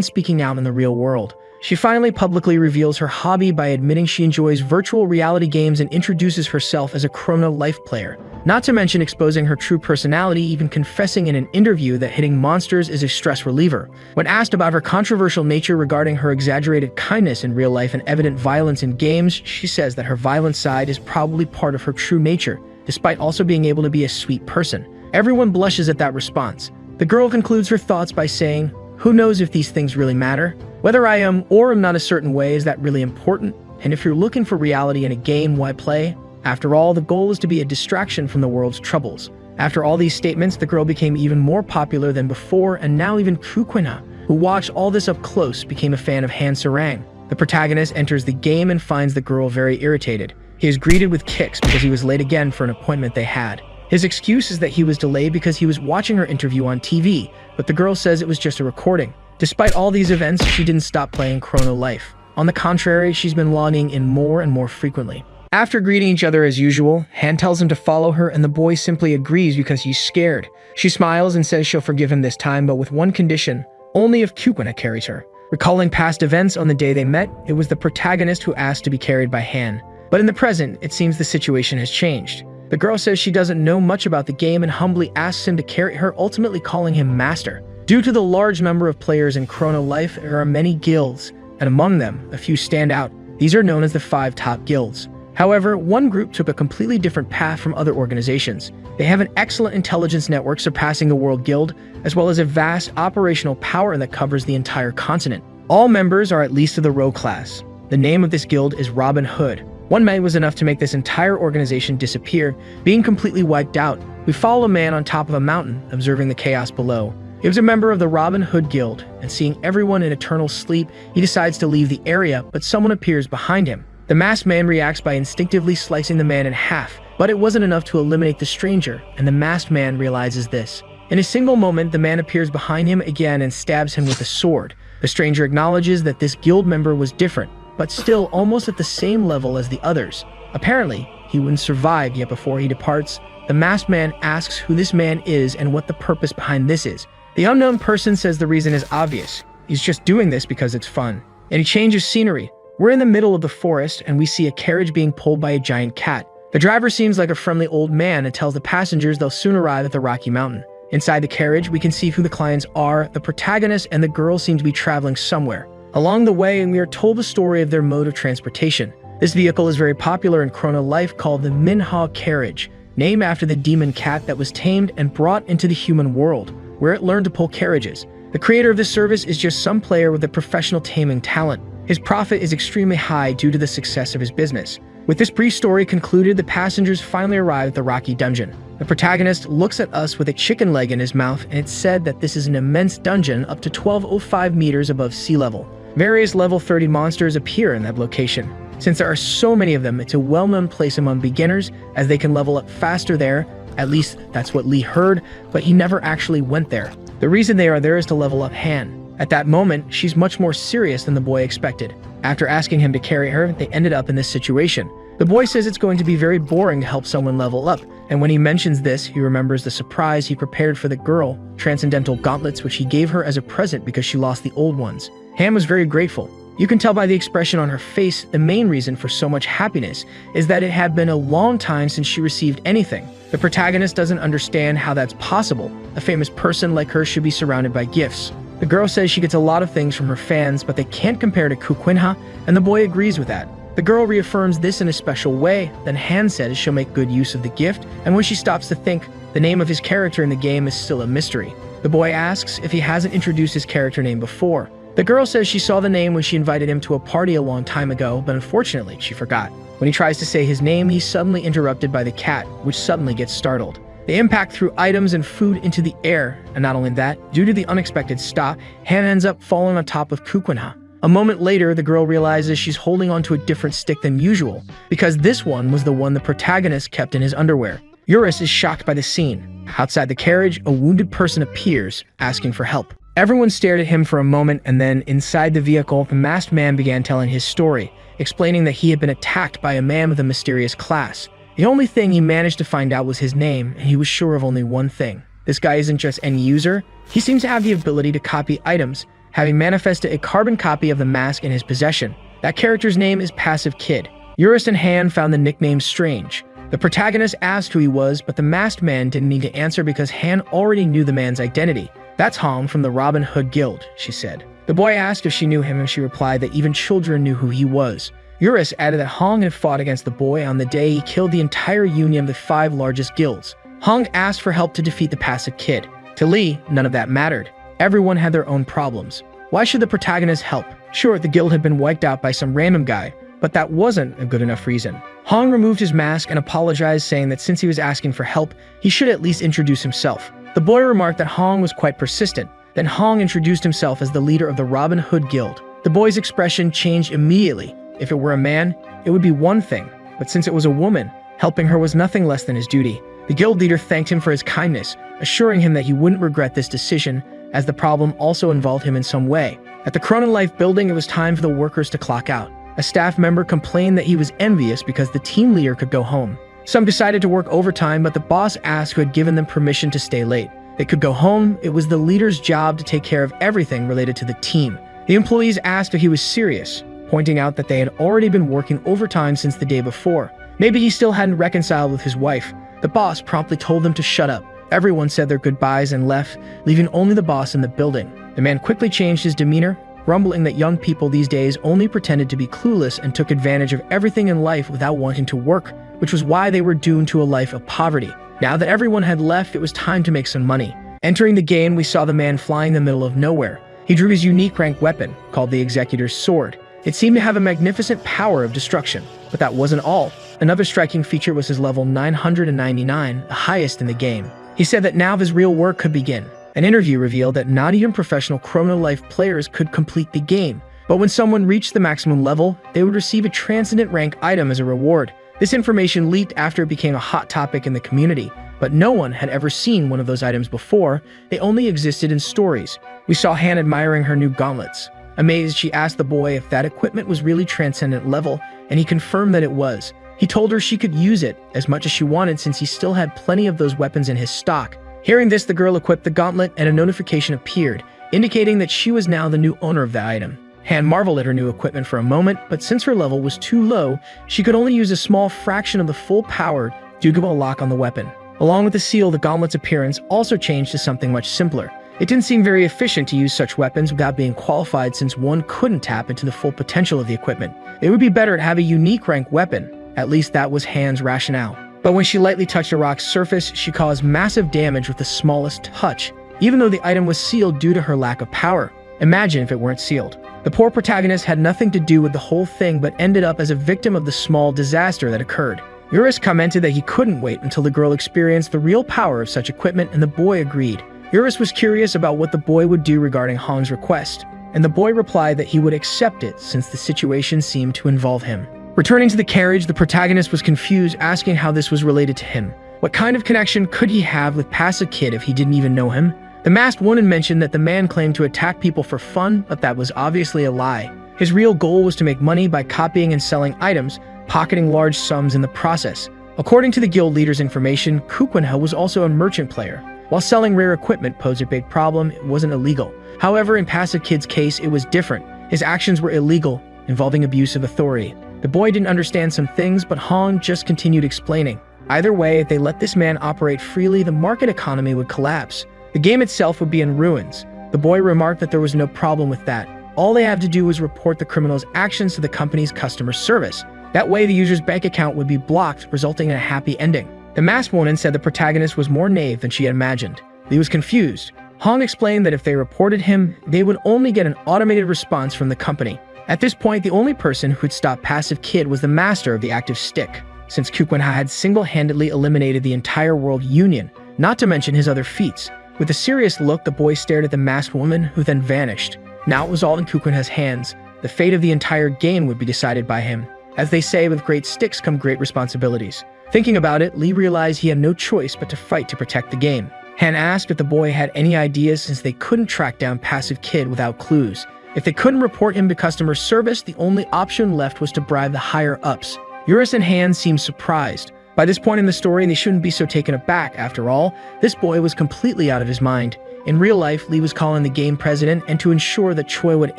speaking out in the real world. She finally publicly reveals her hobby by admitting she enjoys virtual reality games and introduces herself as a Chrono Life player. Not to mention exposing her true personality, even confessing in an interview that hitting monsters is a stress reliever. When asked about her controversial nature regarding her exaggerated kindness in real life and evident violence in games, she says that her violent side is probably part of her true nature, despite also being able to be a sweet person. Everyone blushes at that response. The girl concludes her thoughts by saying, "Who knows if these things really matter? Whether I am or am not a certain way, is that really important? And if you're looking for reality in a game, why play? After all, the goal is to be a distraction from the world's troubles." After all these statements, the girl became even more popular than before, and now even Kukwena, who watched all this up close, became a fan of Han Sarang. The protagonist enters the game and finds the girl very irritated. He is greeted with kicks because he was late again for an appointment they had. His excuse is that he was delayed because he was watching her interview on TV, but the girl says it was just a recording. Despite all these events, she didn't stop playing Chrono Life. On the contrary, she's been logging in more and more frequently. After greeting each other as usual, Han tells him to follow her, and the boy simply agrees because he's scared. She smiles and says she'll forgive him this time, but with one condition: only if Kukwena carries her. Recalling past events on the day they met, it was the protagonist who asked to be carried by Han. But in the present, it seems the situation has changed. The girl says she doesn't know much about the game and humbly asks him to carry her, ultimately calling him master. Due to the large number of players in Chrono Life, there are many guilds, and among them, a few stand out. These are known as the 5 top guilds. However, one group took a completely different path from other organizations. They have an excellent intelligence network surpassing the World Guild, as well as a vast operational power that covers the entire continent. All members are at least of the Row class. The name of this guild is Robin Hood. One man was enough to make this entire organization disappear, being completely wiped out. We follow a man on top of a mountain, observing the chaos below. He was a member of the Robin Hood Guild, and seeing everyone in eternal sleep, he decides to leave the area, but someone appears behind him. The masked man reacts by instinctively slicing the man in half, but it wasn't enough to eliminate the stranger, and the masked man realizes this. In a single moment, the man appears behind him again and stabs him with a sword. The stranger acknowledges that this guild member was different, but still almost at the same level as the others. Apparently, he wouldn't survive, yet before he departs, the masked man asks who this man is and what the purpose behind this is. The unknown person says the reason is obvious. He's just doing this because it's fun. And he changes scenery. We're in the middle of the forest, and we see a carriage being pulled by a giant cat. The driver seems like a friendly old man and tells the passengers they'll soon arrive at the Rocky Mountain. Inside the carriage, we can see who the clients are. The protagonist and the girl seem to be traveling somewhere. Along the way, we are told the story of their mode of transportation. This vehicle is very popular in Chrono Life, called the Manhwa carriage, named after the demon cat that was tamed and brought into the human world, where it learned to pull carriages. The creator of this service is just some player with a professional taming talent. His profit is extremely high due to the success of his business. With this brief story concluded, the passengers finally arrive at the Rocky Dungeon. The protagonist looks at us with a chicken leg in his mouth, and it's said that this is an immense dungeon up to 1205 meters above sea level. Various level 30 monsters appear in that location. Since there are so many of them, it's a well-known place among beginners, as they can level up faster there. At least that's what Lee heard, but he never actually went there. The reason they are there is to level up Han. At that moment, she's much more serious than the boy expected. After asking him to carry her, they ended up in this situation. The boy says it's going to be very boring to help someone level up, and when he mentions this, he remembers the surprise he prepared for the girl, transcendental gauntlets which he gave her as a present because she lost the old ones. Han was very grateful. You can tell by the expression on her face the main reason for so much happiness is that it had been a long time since she received anything. The protagonist doesn't understand how that's possible. A famous person like her should be surrounded by gifts. The girl says she gets a lot of things from her fans, but they can't compare to Kukwena, and the boy agrees with that. The girl reaffirms this in a special way. Then Han says she'll make good use of the gift, and when she stops to think, the name of his character in the game is still a mystery. The boy asks if he hasn't introduced his character name before. The girl says she saw the name when she invited him to a party a long time ago, but unfortunately, she forgot. When he tries to say his name, he's suddenly interrupted by the cat, which suddenly gets startled. The impact threw items and food into the air, and not only that, due to the unexpected stop, Han ends up falling on top of Kukunha. A moment later, the girl realizes she's holding onto a different stick than usual, because this one was the one the protagonist kept in his underwear. Eurus is shocked by the scene. Outside the carriage, a wounded person appears, asking for help. Everyone stared at him for a moment, and then, inside the vehicle, the masked man began telling his story, explaining that he had been attacked by a man with a mysterious class. The only thing he managed to find out was his name, and he was sure of only one thing. This guy isn't just any user, he seems to have the ability to copy items, having manifested a carbon copy of the mask in his possession. That character's name is Passive Kid. Eurus and Han found the nickname strange. The protagonist asked who he was, but the masked man didn't need to answer because Han already knew the man's identity. "That's Hong from the Robin Hood Guild," she said. The boy asked if she knew him, and she replied that even children knew who he was. Eurus added that Hong had fought against the boy on the day he killed the entire union of the 5 largest guilds. Hong asked for help to defeat the Passive Kid. To Lee, none of that mattered. Everyone had their own problems. Why should the protagonist help? Sure, the guild had been wiped out by some random guy, but that wasn't a good enough reason. Hong removed his mask and apologized, saying that since he was asking for help, he should at least introduce himself. The boy remarked that Hong was quite persistent. Then Hong introduced himself as the leader of the Robin Hood Guild. The boy's expression changed immediately. If it were a man, it would be one thing, but since it was a woman, helping her was nothing less than his duty. The guild leader thanked him for his kindness, assuring him that he wouldn't regret this decision, as the problem also involved him in some way. At the Cronin Life building, it was time for the workers to clock out. A staff member complained that he was envious because the team leader could go home. Some decided to work overtime, but the boss asked who had given them permission to stay late. They could go home. It was the leader's job to take care of everything related to the team. The employees asked if he was serious, pointing out that they had already been working overtime since the day before. Maybe he still hadn't reconciled with his wife. The boss promptly told them to shut up. Everyone said their goodbyes and left, leaving only the boss in the building. The man quickly changed his demeanor, grumbling that young people these days only pretended to be clueless and took advantage of everything in life without wanting to work, which was why they were doomed to a life of poverty. Now that everyone had left, it was time to make some money. Entering the game, we saw the man flying in the middle of nowhere. He drew his unique rank weapon, called the Executor's Sword. It seemed to have a magnificent power of destruction, but that wasn't all. Another striking feature was his level 999, the highest in the game. He said that now his real work could begin. An interview revealed that not even professional Chrono Life players could complete the game, but when someone reached the maximum level, they would receive a transcendent rank item as a reward. This information leaked after it became a hot topic in the community, but no one had ever seen one of those items before. They only existed in stories. We saw Han admiring her new gauntlets. Amazed, she asked the boy if that equipment was really transcendent level, and he confirmed that it was. He told her she could use it as much as she wanted since he still had plenty of those weapons in his stock. Hearing this, the girl equipped the gauntlet and a notification appeared, indicating that she was now the new owner of the item. Han marveled at her new equipment for a moment, but since her level was too low, she could only use a small fraction of the full power due to a lock on the weapon. Along with the seal, the gauntlet's appearance also changed to something much simpler. It didn't seem very efficient to use such weapons without being qualified, since one couldn't tap into the full potential of the equipment. It would be better to have a unique rank weapon. At least that was Han's rationale. But when she lightly touched a rock's surface, she caused massive damage with the smallest touch, even though the item was sealed due to her lack of power. Imagine if it weren't sealed. The poor protagonist had nothing to do with the whole thing, but ended up as a victim of the small disaster that occurred. Eurus commented that he couldn't wait until the girl experienced the real power of such equipment, and the boy agreed. Eurus was curious about what the boy would do regarding Hong's request, and the boy replied that he would accept it since the situation seemed to involve him. Returning to the carriage, the protagonist was confused, asking how this was related to him. What kind of connection could he have with Passive Kid if he didn't even know him? The masked woman mentioned that the man claimed to attack people for fun, but that was obviously a lie. His real goal was to make money by copying and selling items, pocketing large sums in the process. According to the guild leader's information, Kukunha was also a merchant player. While selling rare equipment posed a big problem, it wasn't illegal. However, in Passive Kid's case, it was different. His actions were illegal, involving abuse of authority. The boy didn't understand some things, but Hong just continued explaining. Either way, if they let this man operate freely, the market economy would collapse. The game itself would be in ruins. The boy remarked that there was no problem with that. All they had to do was report the criminal's actions to the company's customer service. That way, the user's bank account would be blocked, resulting in a happy ending. The masked woman said the protagonist was more naive than she had imagined. He was confused. Hong explained that if they reported him, they would only get an automated response from the company. At this point, the only person who'd stop Passive Kid was the master of the active stick, since Kukwenha had single-handedly eliminated the entire world union, not to mention his other feats. With a serious look, the boy stared at the masked woman, who then vanished. Now it was all in Kukwenha's hands. The fate of the entire game would be decided by him. As they say, with great sticks come great responsibilities. Thinking about it, Lee realized he had no choice but to fight to protect the game. Han asked if the boy had any ideas since they couldn't track down Passive Kid without clues. If they couldn't report him to customer service, the only option left was to bribe the higher-ups. Eurus and Han seemed surprised. By this point in the story, they shouldn't be so taken aback. After all, this boy was completely out of his mind. In real life, Lee was calling the game president, and to ensure that Choi would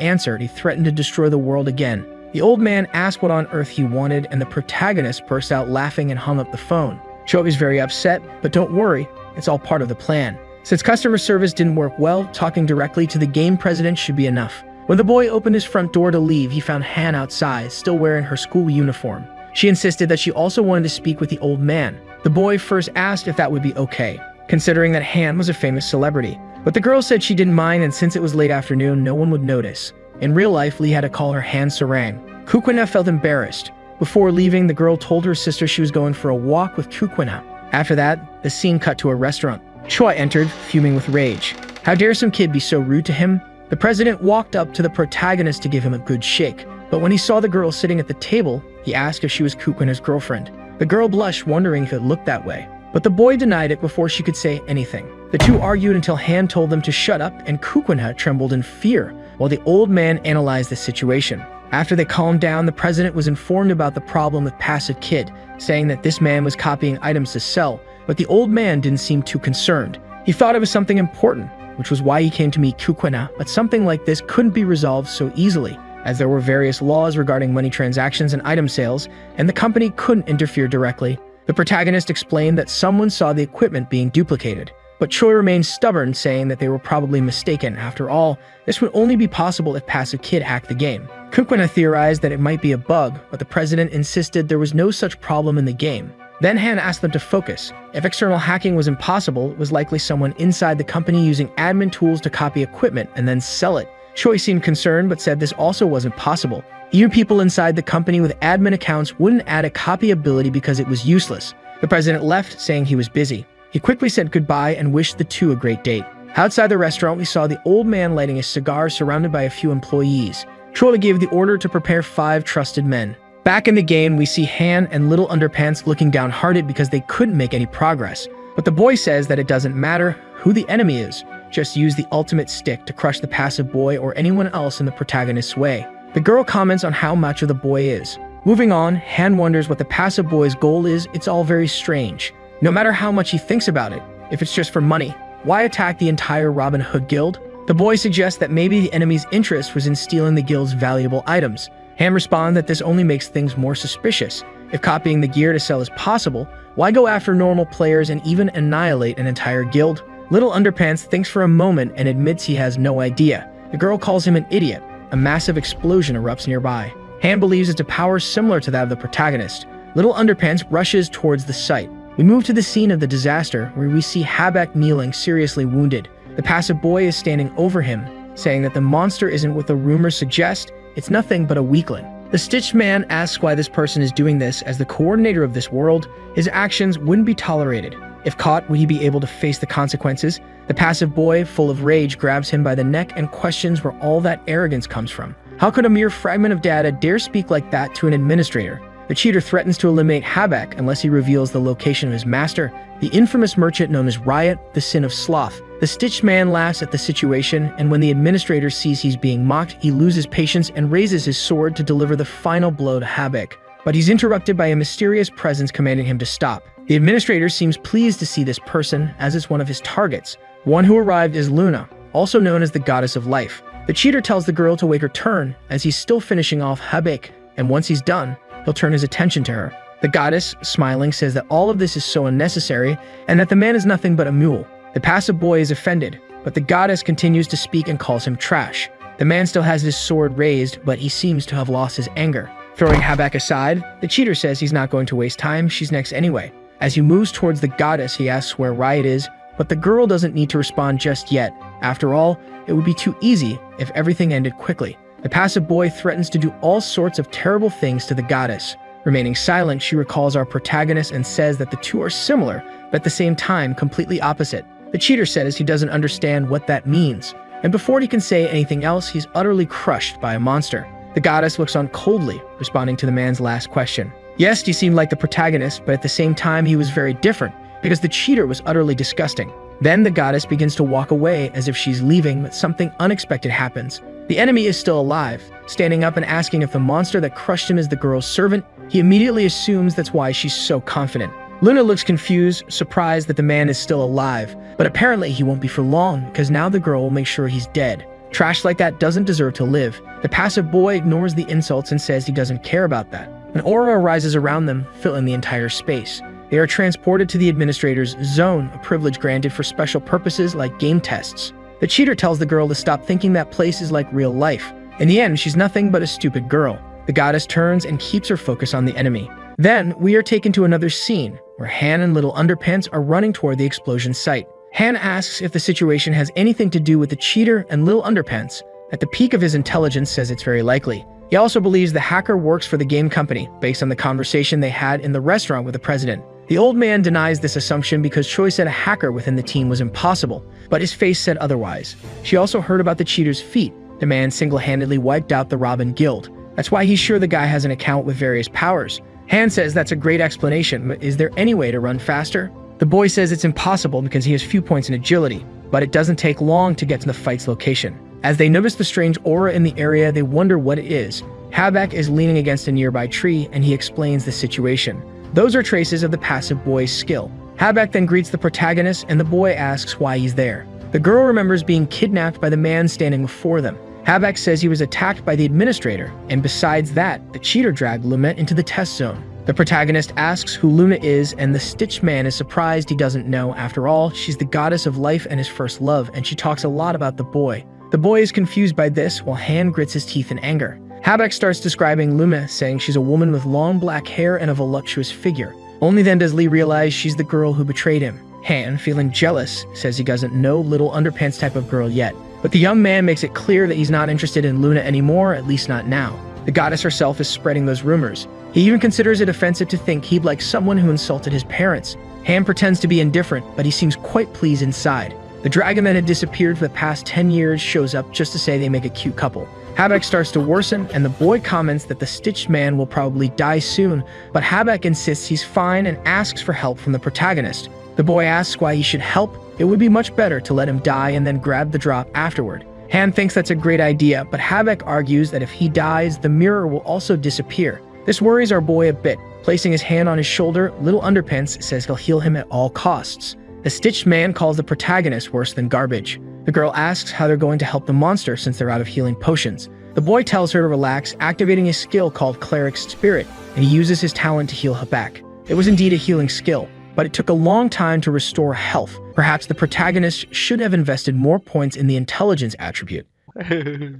answer, he threatened to destroy the world again. The old man asked what on earth he wanted, and the protagonist burst out laughing and hung up the phone. Choi was very upset, but don't worry, it's all part of the plan. Since customer service didn't work well, talking directly to the game president should be enough. When the boy opened his front door to leave, he found Han outside, still wearing her school uniform. She insisted that she also wanted to speak with the old man. The boy first asked if that would be okay, considering that Han was a famous celebrity. But the girl said she didn't mind, and since it was late afternoon, no one would notice. In real life, Lee had to call her Han Sarang. Kukwenha felt embarrassed. Before leaving, the girl told her sister she was going for a walk with Kukwenha. After that, the scene cut to a restaurant. Choi entered, fuming with rage. How dare some kid be so rude to him? The president walked up to the protagonist to give him a good shake. But when he saw the girl sitting at the table, he asked if she was Kukwenha's girlfriend. The girl blushed, wondering if it looked that way. But the boy denied it before she could say anything. The two argued until Han told them to shut up, and Kukwenha trembled in fear, while the old man analyzed the situation. After they calmed down, the president was informed about the problem with Passive Kid, saying that this man was copying items to sell, but the old man didn't seem too concerned. He thought it was something important, which was why he came to meet Kukwenha, but something like this couldn't be resolved so easily, as there were various laws regarding money transactions and item sales, and the company couldn't interfere directly. The protagonist explained that someone saw the equipment being duplicated, but Choi remained stubborn, saying that they were probably mistaken. After all, this would only be possible if Passive Kid hacked the game. Kukwenha theorized that it might be a bug, but the president insisted there was no such problem in the game. Then Han asked them to focus. If external hacking was impossible, it was likely someone inside the company using admin tools to copy equipment and then sell it. Choi seemed concerned, but said this also wasn't possible. Even people inside the company with admin accounts wouldn't add a copy ability because it was useless. The president left, saying he was busy. He quickly said goodbye and wished the two a great date. Outside the restaurant, we saw the old man lighting a cigar surrounded by a few employees. Choi gave the order to prepare 5 trusted men. Back in the game, we see Han and Little Underpants looking downhearted because they couldn't make any progress. But the boy says that it doesn't matter who the enemy is. Just use the ultimate stick to crush the passive boy or anyone else in the protagonist's way. The girl comments on how macho the boy is. Moving on, Han wonders what the passive boy's goal is. It's all very strange. No matter how much he thinks about it, if it's just for money, why attack the entire Robin Hood guild? The boy suggests that maybe the enemy's interest was in stealing the guild's valuable items. Han responds that this only makes things more suspicious. If copying the gear to sell is possible, why go after normal players and even annihilate an entire guild? Little Underpants thinks for a moment and admits he has no idea. The girl calls him an idiot. A massive explosion erupts nearby. Han believes it's a power similar to that of the protagonist. Little Underpants rushes towards the site. We move to the scene of the disaster, where we see Habak kneeling, seriously wounded. The passive boy is standing over him, saying that the monster isn't what the rumors suggest. It's nothing but a weakling. The Stitched Man asks why this person is doing this. As the coordinator of this world, his actions wouldn't be tolerated. If caught, would he be able to face the consequences? The passive boy, full of rage, grabs him by the neck and questions where all that arrogance comes from. How could a mere fragment of data dare speak like that to an administrator? The cheater threatens to eliminate Habak unless he reveals the location of his master, the infamous merchant known as Riot, the Sin of Sloth. The Stitched Man laughs at the situation, and when the administrator sees he's being mocked, he loses patience and raises his sword to deliver the final blow to Habak. But he's interrupted by a mysterious presence commanding him to stop. The administrator seems pleased to see this person, as it's one of his targets. One who arrived is Luna, also known as the Goddess of Life. The cheater tells the girl to wait her turn, as he's still finishing off Habak, and once he's done, he'll turn his attention to her. The goddess, smiling, says that all of this is so unnecessary, and that the man is nothing but a mule. The passive boy is offended, but the goddess continues to speak and calls him trash. The man still has his sword raised, but he seems to have lost his anger. Throwing Habak aside, the cheater says he's not going to waste time, she's next anyway. As he moves towards the goddess, he asks where Riot is, but the girl doesn't need to respond just yet. After all, it would be too easy if everything ended quickly. The passive boy threatens to do all sorts of terrible things to the goddess. Remaining silent, she recalls our protagonist and says that the two are similar, but at the same time completely opposite. The cheater says he doesn't understand what that means, and before he can say anything else, he's utterly crushed by a monster. The goddess looks on coldly, responding to the man's last question. Yes, he seemed like the protagonist, but at the same time he was very different, because the cheater was utterly disgusting. Then the goddess begins to walk away as if she's leaving, but something unexpected happens. The enemy is still alive, standing up and asking if the monster that crushed him is the girl's servant. He immediately assumes that's why she's so confident. Luna looks confused, surprised that the man is still alive, but apparently he won't be for long, because now the girl will make sure he's dead. Trash like that doesn't deserve to live. The passive boy ignores the insults and says he doesn't care about that. An aura arises around them, filling the entire space. They are transported to the administrator's zone, a privilege granted for special purposes like game tests. The cheater tells the girl to stop thinking that place is like real life. In the end, she's nothing but a stupid girl. The goddess turns and keeps her focus on the enemy. Then, we are taken to another scene, where Han and Little Underpants are running toward the explosion site. Han asks if the situation has anything to do with the cheater, and Little Underpants, at the peak of his intelligence, says it's very likely. He also believes the hacker works for the game company, based on the conversation they had in the restaurant with the president. The old man denies this assumption because Choi said a hacker within the team was impossible, but his face said otherwise. She also heard about the cheater's feat. The man single-handedly wiped out the Robin Guild. That's why he's sure the guy has an account with various powers. Han says that's a great explanation, but is there any way to run faster? The boy says it's impossible because he has few points in agility, but it doesn't take long to get to the fight's location. As they notice the strange aura in the area, they wonder what it is. Habak is leaning against a nearby tree, and he explains the situation. Those are traces of the passive boy's skill. Habak then greets the protagonist, and the boy asks why he's there. The girl remembers being kidnapped by the man standing before them. Habak says he was attacked by the administrator, and besides that, the cheater dragged Luna into the test zone. The protagonist asks who Luna is, and the Stitch Man is surprised he doesn't know. After all, she's the goddess of life and his first love, and she talks a lot about the boy. The boy is confused by this, while Han grits his teeth in anger. Habak starts describing Luna, saying she's a woman with long black hair and a voluptuous figure. Only then does Lee realize she's the girl who betrayed him. Han, feeling jealous, says he doesn't know Little Underpants type of girl yet. But the young man makes it clear that he's not interested in Luna anymore, at least not now. The goddess herself is spreading those rumors. He even considers it offensive to think he'd like someone who insulted his parents. Han pretends to be indifferent, but he seems quite pleased inside. The dragon that had disappeared for the past 10 years shows up just to say they make a cute couple. Habak starts to worsen, and the boy comments that the Stitched Man will probably die soon, but Habak insists he's fine and asks for help from the protagonist. The boy asks why he should help. It would be much better to let him die and then grab the drop afterward. Han thinks that's a great idea, but Habak argues that if he dies, the mirror will also disappear. This worries our boy a bit. Placing his hand on his shoulder, Little Underpants says he'll heal him at all costs. The Stitched Man calls the protagonist worse than garbage. The girl asks how they're going to help the monster since they're out of healing potions. The boy tells her to relax, activating a skill called Cleric's Spirit, and he uses his talent to heal Habak. It was indeed a healing skill, but it took a long time to restore health. Perhaps the protagonist should have invested more points in the intelligence attribute.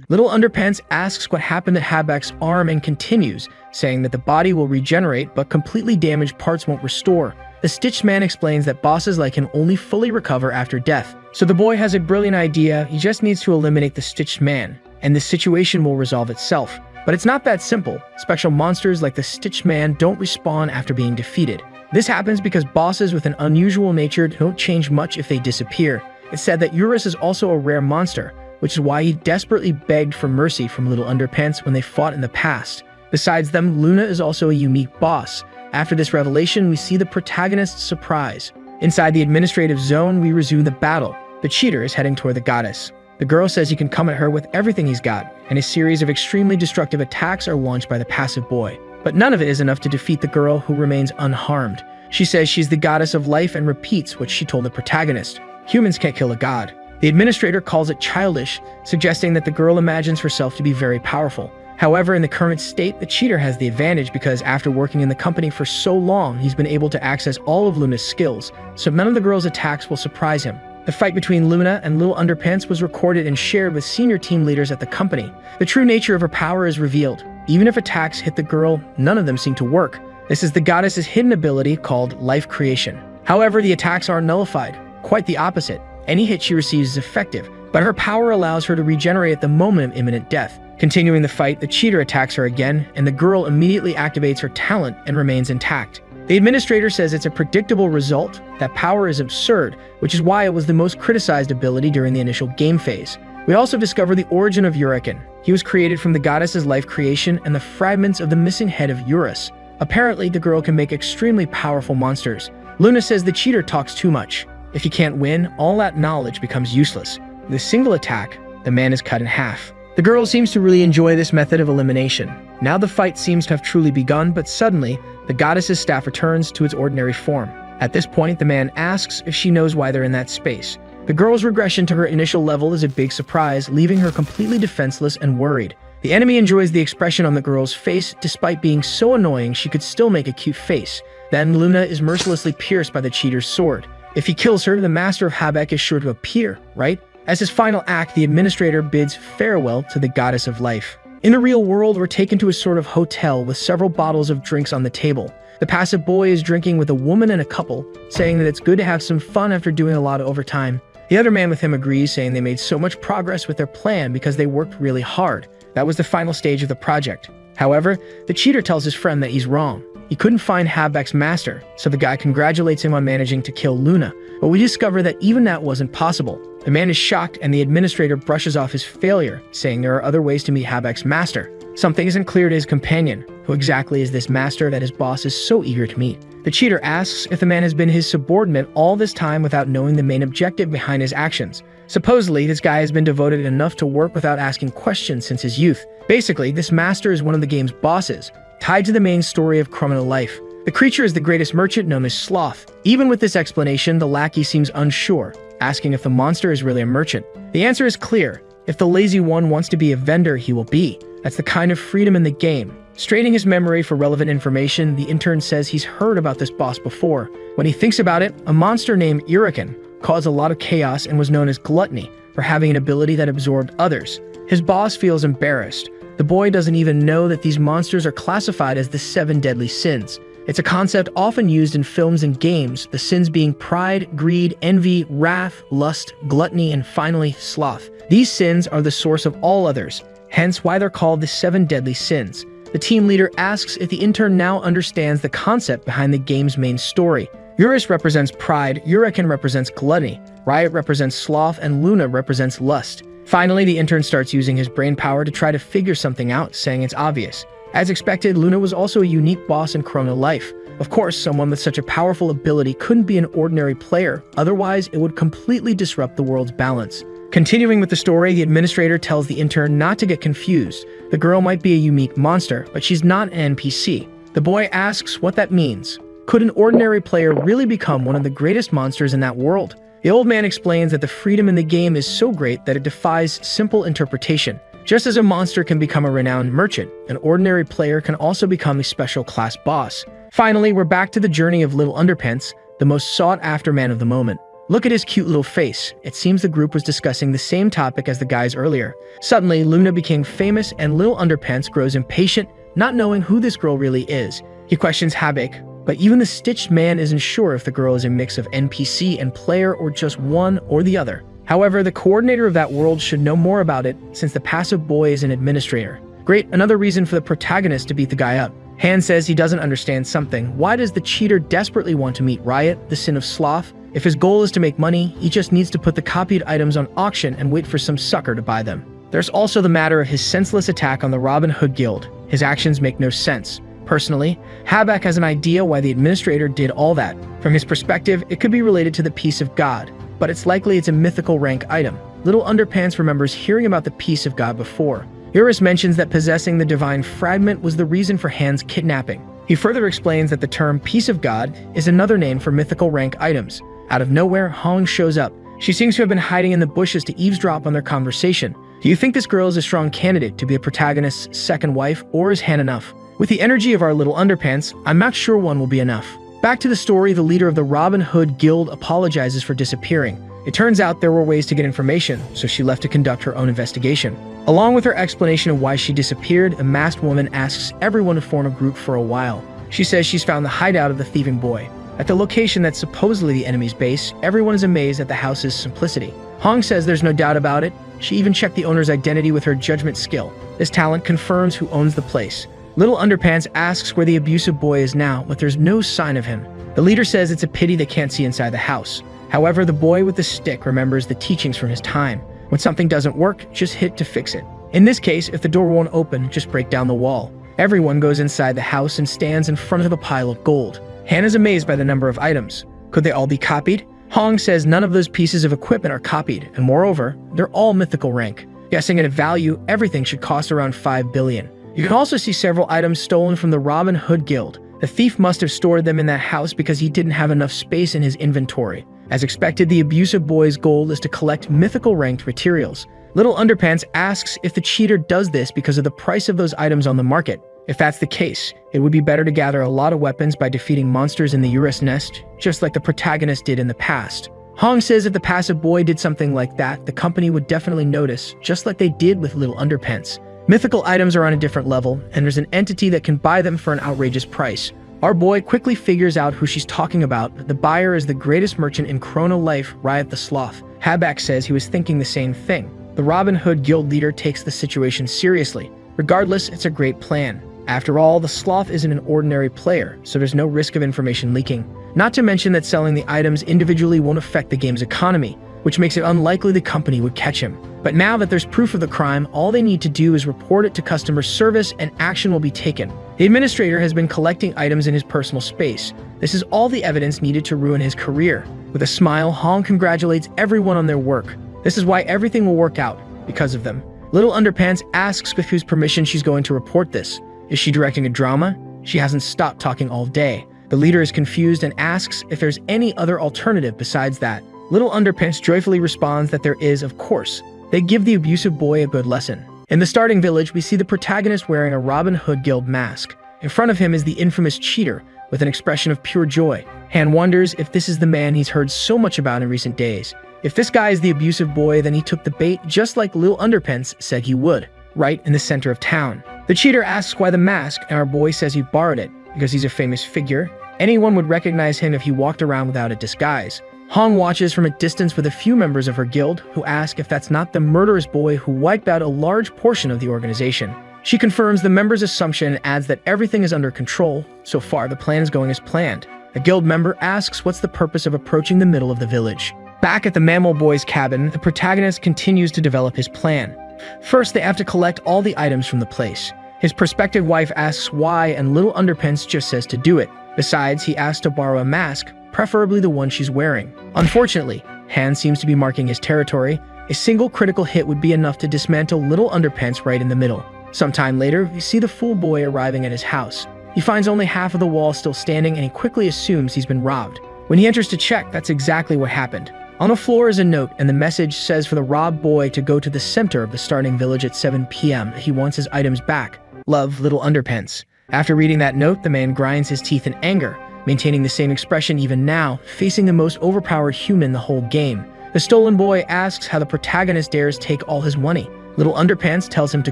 Little Underpants asks what happened to Habak's arm and continues, saying that the body will regenerate, but completely damaged parts won't restore. The Stitched Man explains that bosses like him only fully recover after death. So the boy has a brilliant idea. He just needs to eliminate the Stitched Man, and the situation will resolve itself. But it's not that simple. Special monsters like the Stitched Man don't respawn after being defeated. This happens because bosses with an unusual nature don't change much if they disappear. It's said that Eurus is also a rare monster, which is why he desperately begged for mercy from Little Underpants when they fought in the past. Besides them, Luna is also a unique boss. After this revelation, we see the protagonist's surprise. Inside the administrative zone, we resume the battle. The cheater is heading toward the goddess. The girl says he can come at her with everything he's got, and a series of extremely destructive attacks are launched by the passive boy. But none of it is enough to defeat the girl, who remains unharmed. She says she's the goddess of life and repeats what she told the protagonist. Humans can't kill a god. The administrator calls it childish, suggesting that the girl imagines herself to be very powerful. However, in the current state, the cheater has the advantage because after working in the company for so long, he's been able to access all of Luna's skills, so none of the girl's attacks will surprise him. The fight between Luna and Little Underpants was recorded and shared with senior team leaders at the company. The true nature of her power is revealed. Even if attacks hit the girl, none of them seem to work. This is the goddess's hidden ability called life creation. However, the attacks are nullified. Quite the opposite. Any hit she receives is effective, but her power allows her to regenerate at the moment of imminent death. Continuing the fight, the cheater attacks her again, and the girl immediately activates her talent and remains intact. The administrator says it's a predictable result, that power is absurd, which is why it was the most criticized ability during the initial game phase. We also discover the origin of Weakling. He was created from the goddess's life creation and the fragments of the missing head of Urus. Apparently, the girl can make extremely powerful monsters. Luna says the cheater talks too much. If he can't win, all that knowledge becomes useless. With a single attack, the man is cut in half. The girl seems to really enjoy this method of elimination. Now the fight seems to have truly begun, but suddenly, the goddess's staff returns to its ordinary form. At this point, the man asks if she knows why they're in that space. The girl's regression to her initial level is a big surprise, leaving her completely defenseless and worried. The enemy enjoys the expression on the girl's face. Despite being so annoying, she could still make a cute face. Then Luna is mercilessly pierced by the cheater's sword. If he kills her, the master of Habek is sure to appear, right? As his final act, the administrator bids farewell to the goddess of life. In the real world, we're taken to a sort of hotel with several bottles of drinks on the table. The passive boy is drinking with a woman and a couple, saying that it's good to have some fun after doing a lot of overtime. The other man with him agrees, saying they made so much progress with their plan because they worked really hard. That was the final stage of the project. However, the cheater tells his friend that he's wrong. He couldn't find Habek's master, so the guy congratulates him on managing to kill Luna. But we discover that even that wasn't possible. The man is shocked, and the administrator brushes off his failure, saying there are other ways to meet Habek's master. Something isn't clear to his companion. Who exactly is this master that his boss is so eager to meet? The cheater asks if the man has been his subordinate all this time without knowing the main objective behind his actions. Supposedly, this guy has been devoted enough to work without asking questions since his youth. Basically, this master is one of the game's bosses, tied to the main story of criminal life. The creature is the greatest merchant known as Sloth. Even with this explanation, the lackey seems unsure, asking if the monster is really a merchant. The answer is clear. If the lazy one wants to be a vendor, he will be. That's the kind of freedom in the game. Straining his memory for relevant information, the intern says he's heard about this boss before. When he thinks about it, a monster named Weakling caused a lot of chaos and was known as Gluttony for having an ability that absorbed others. His boss feels embarrassed. The boy doesn't even know that these monsters are classified as the 7 deadly sins. It's a concept often used in films and games, the sins being pride, greed, envy, wrath, lust, gluttony, and finally, sloth. These sins are the source of all others, hence why they're called the 7 deadly sins. The team leader asks if the intern now understands the concept behind the game's main story. Urus represents pride, Weakling represents gluttony, Riot represents sloth, and Luna represents lust. Finally, the intern starts using his brain power to try to figure something out, saying it's obvious. As expected, Luna was also a unique boss in Chrono Life. Of course, someone with such a powerful ability couldn't be an ordinary player, otherwise it would completely disrupt the world's balance. Continuing with the story, the administrator tells the intern not to get confused. The girl might be a unique monster, but she's not an NPC. The boy asks what that means. Could an ordinary player really become one of the greatest monsters in that world? The old man explains that the freedom in the game is so great that it defies simple interpretation. Just as a monster can become a renowned merchant, an ordinary player can also become a special class boss. Finally, we're back to the journey of Little Underpants, the most sought-after man of the moment. Look at his cute little face. It seems the group was discussing the same topic as the guys earlier. Suddenly, Luna became famous and Little Underpants grows impatient, not knowing who this girl really is. He questions Habek, but even the stitched man isn't sure if the girl is a mix of NPC and player or just one or the other. However, the coordinator of that world should know more about it since the passive boy is an administrator. Great, another reason for the protagonist to beat the guy up. Han says he doesn't understand something. Why does the cheater desperately want to meet Riot, the sin of sloth? If his goal is to make money, he just needs to put the copied items on auction and wait for some sucker to buy them. There's also the matter of his senseless attack on the Robin Hood Guild. His actions make no sense. Personally, Habek has an idea why the administrator did all that. From his perspective, it could be related to the Peace of God, but it's likely it's a mythical rank item. Little Underpants remembers hearing about the Peace of God before. Urus mentions that possessing the divine fragment was the reason for Han's kidnapping. He further explains that the term Peace of God is another name for mythical rank items. Out of nowhere, Hong shows up. She seems to have been hiding in the bushes to eavesdrop on their conversation. Do you think this girl is a strong candidate to be a protagonist's second wife, or is Han enough? With the energy of our Little Underpants, I'm not sure one will be enough. Back to the story, the leader of the Robin Hood Guild apologizes for disappearing. It turns out there were ways to get information, so she left to conduct her own investigation. Along with her explanation of why she disappeared, a masked woman asks everyone to form a group for a while. She says she's found the hideout of the thieving boy. At the location that's supposedly the enemy's base, everyone is amazed at the house's simplicity. Hong says there's no doubt about it. She even checked the owner's identity with her judgment skill. This talent confirms who owns the place. Little Underpants asks where the abusive boy is now, but there's no sign of him. The leader says it's a pity they can't see inside the house. However, the boy with the stick remembers the teachings from his time. When something doesn't work, just hit to fix it. In this case, if the door won't open, just break down the wall. Everyone goes inside the house and stands in front of a pile of gold. Han is amazed by the number of items. Could they all be copied? Hong says none of those pieces of equipment are copied, and moreover, they're all mythical rank. Guessing at a value, everything should cost around 5 billion. You can also see several items stolen from the Robin Hood Guild. The thief must have stored them in that house because he didn't have enough space in his inventory. As expected, the abusive boy's goal is to collect mythical ranked materials. Little Underpants asks if the cheater does this because of the price of those items on the market. If that's the case, it would be better to gather a lot of weapons by defeating monsters in the Urus nest, just like the protagonist did in the past. Hong says if the passive boy did something like that, the company would definitely notice, just like they did with Little Underpants. Mythical items are on a different level, and there's an entity that can buy them for an outrageous price. Our boy quickly figures out who she's talking about. The buyer is the greatest merchant in Chrono Life, Riot the Sloth. Habak says he was thinking the same thing. The Robin Hood Guild leader takes the situation seriously. Regardless, it's a great plan. After all, the Sloth isn't an ordinary player, so there's no risk of information leaking. Not to mention that selling the items individually won't affect the game's economy, which makes it unlikely the company would catch him. But now that there's proof of the crime, all they need to do is report it to customer service and action will be taken. The administrator has been collecting items in his personal space. This is all the evidence needed to ruin his career. With a smile, Hong congratulates everyone on their work. This is why everything will work out, because of them. Little Underpants asks with whose permission she's going to report this. Is she directing a drama? She hasn't stopped talking all day. The leader is confused and asks if there's any other alternative besides that. Little Underpants joyfully responds that there is, of course. They give the abusive boy a good lesson. In the starting village, we see the protagonist wearing a Robin Hood Guild mask. In front of him is the infamous cheater, with an expression of pure joy. Han wonders if this is the man he's heard so much about in recent days. If this guy is the abusive boy, then he took the bait just like Little Underpants said he would, right in the center of town. The cheater asks why the mask, and our boy says he borrowed it because he's a famous figure. Anyone would recognize him if he walked around without a disguise. Hong watches from a distance with a few members of her guild who ask if that's not the murderous boy who wiped out a large portion of the organization. She confirms the members' assumption and adds that everything is under control. So far, the plan is going as planned. A guild member asks what's the purpose of approaching the middle of the village. Back at the Mammal Boy's cabin, the protagonist continues to develop his plan. First, they have to collect all the items from the place. His prospective wife asks why, and Little Underpants just says to do it. Besides, he asks to borrow a mask, preferably the one she's wearing. Unfortunately, Han seems to be marking his territory. A single critical hit would be enough to dismantle Little Underpants right in the middle. Sometime later, we see the fool boy arriving at his house. He finds only half of the wall still standing and he quickly assumes he's been robbed. When he enters to check, that's exactly what happened. On the floor is a note, and the message says for the robbed boy to go to the center of the starting village at 7 p.m. He wants his items back. Love, Little Underpants. After reading that note, the man grinds his teeth in anger, maintaining the same expression even now, facing the most overpowered human in the whole game. The stolen boy asks how the protagonist dares take all his money. Little Underpants tells him to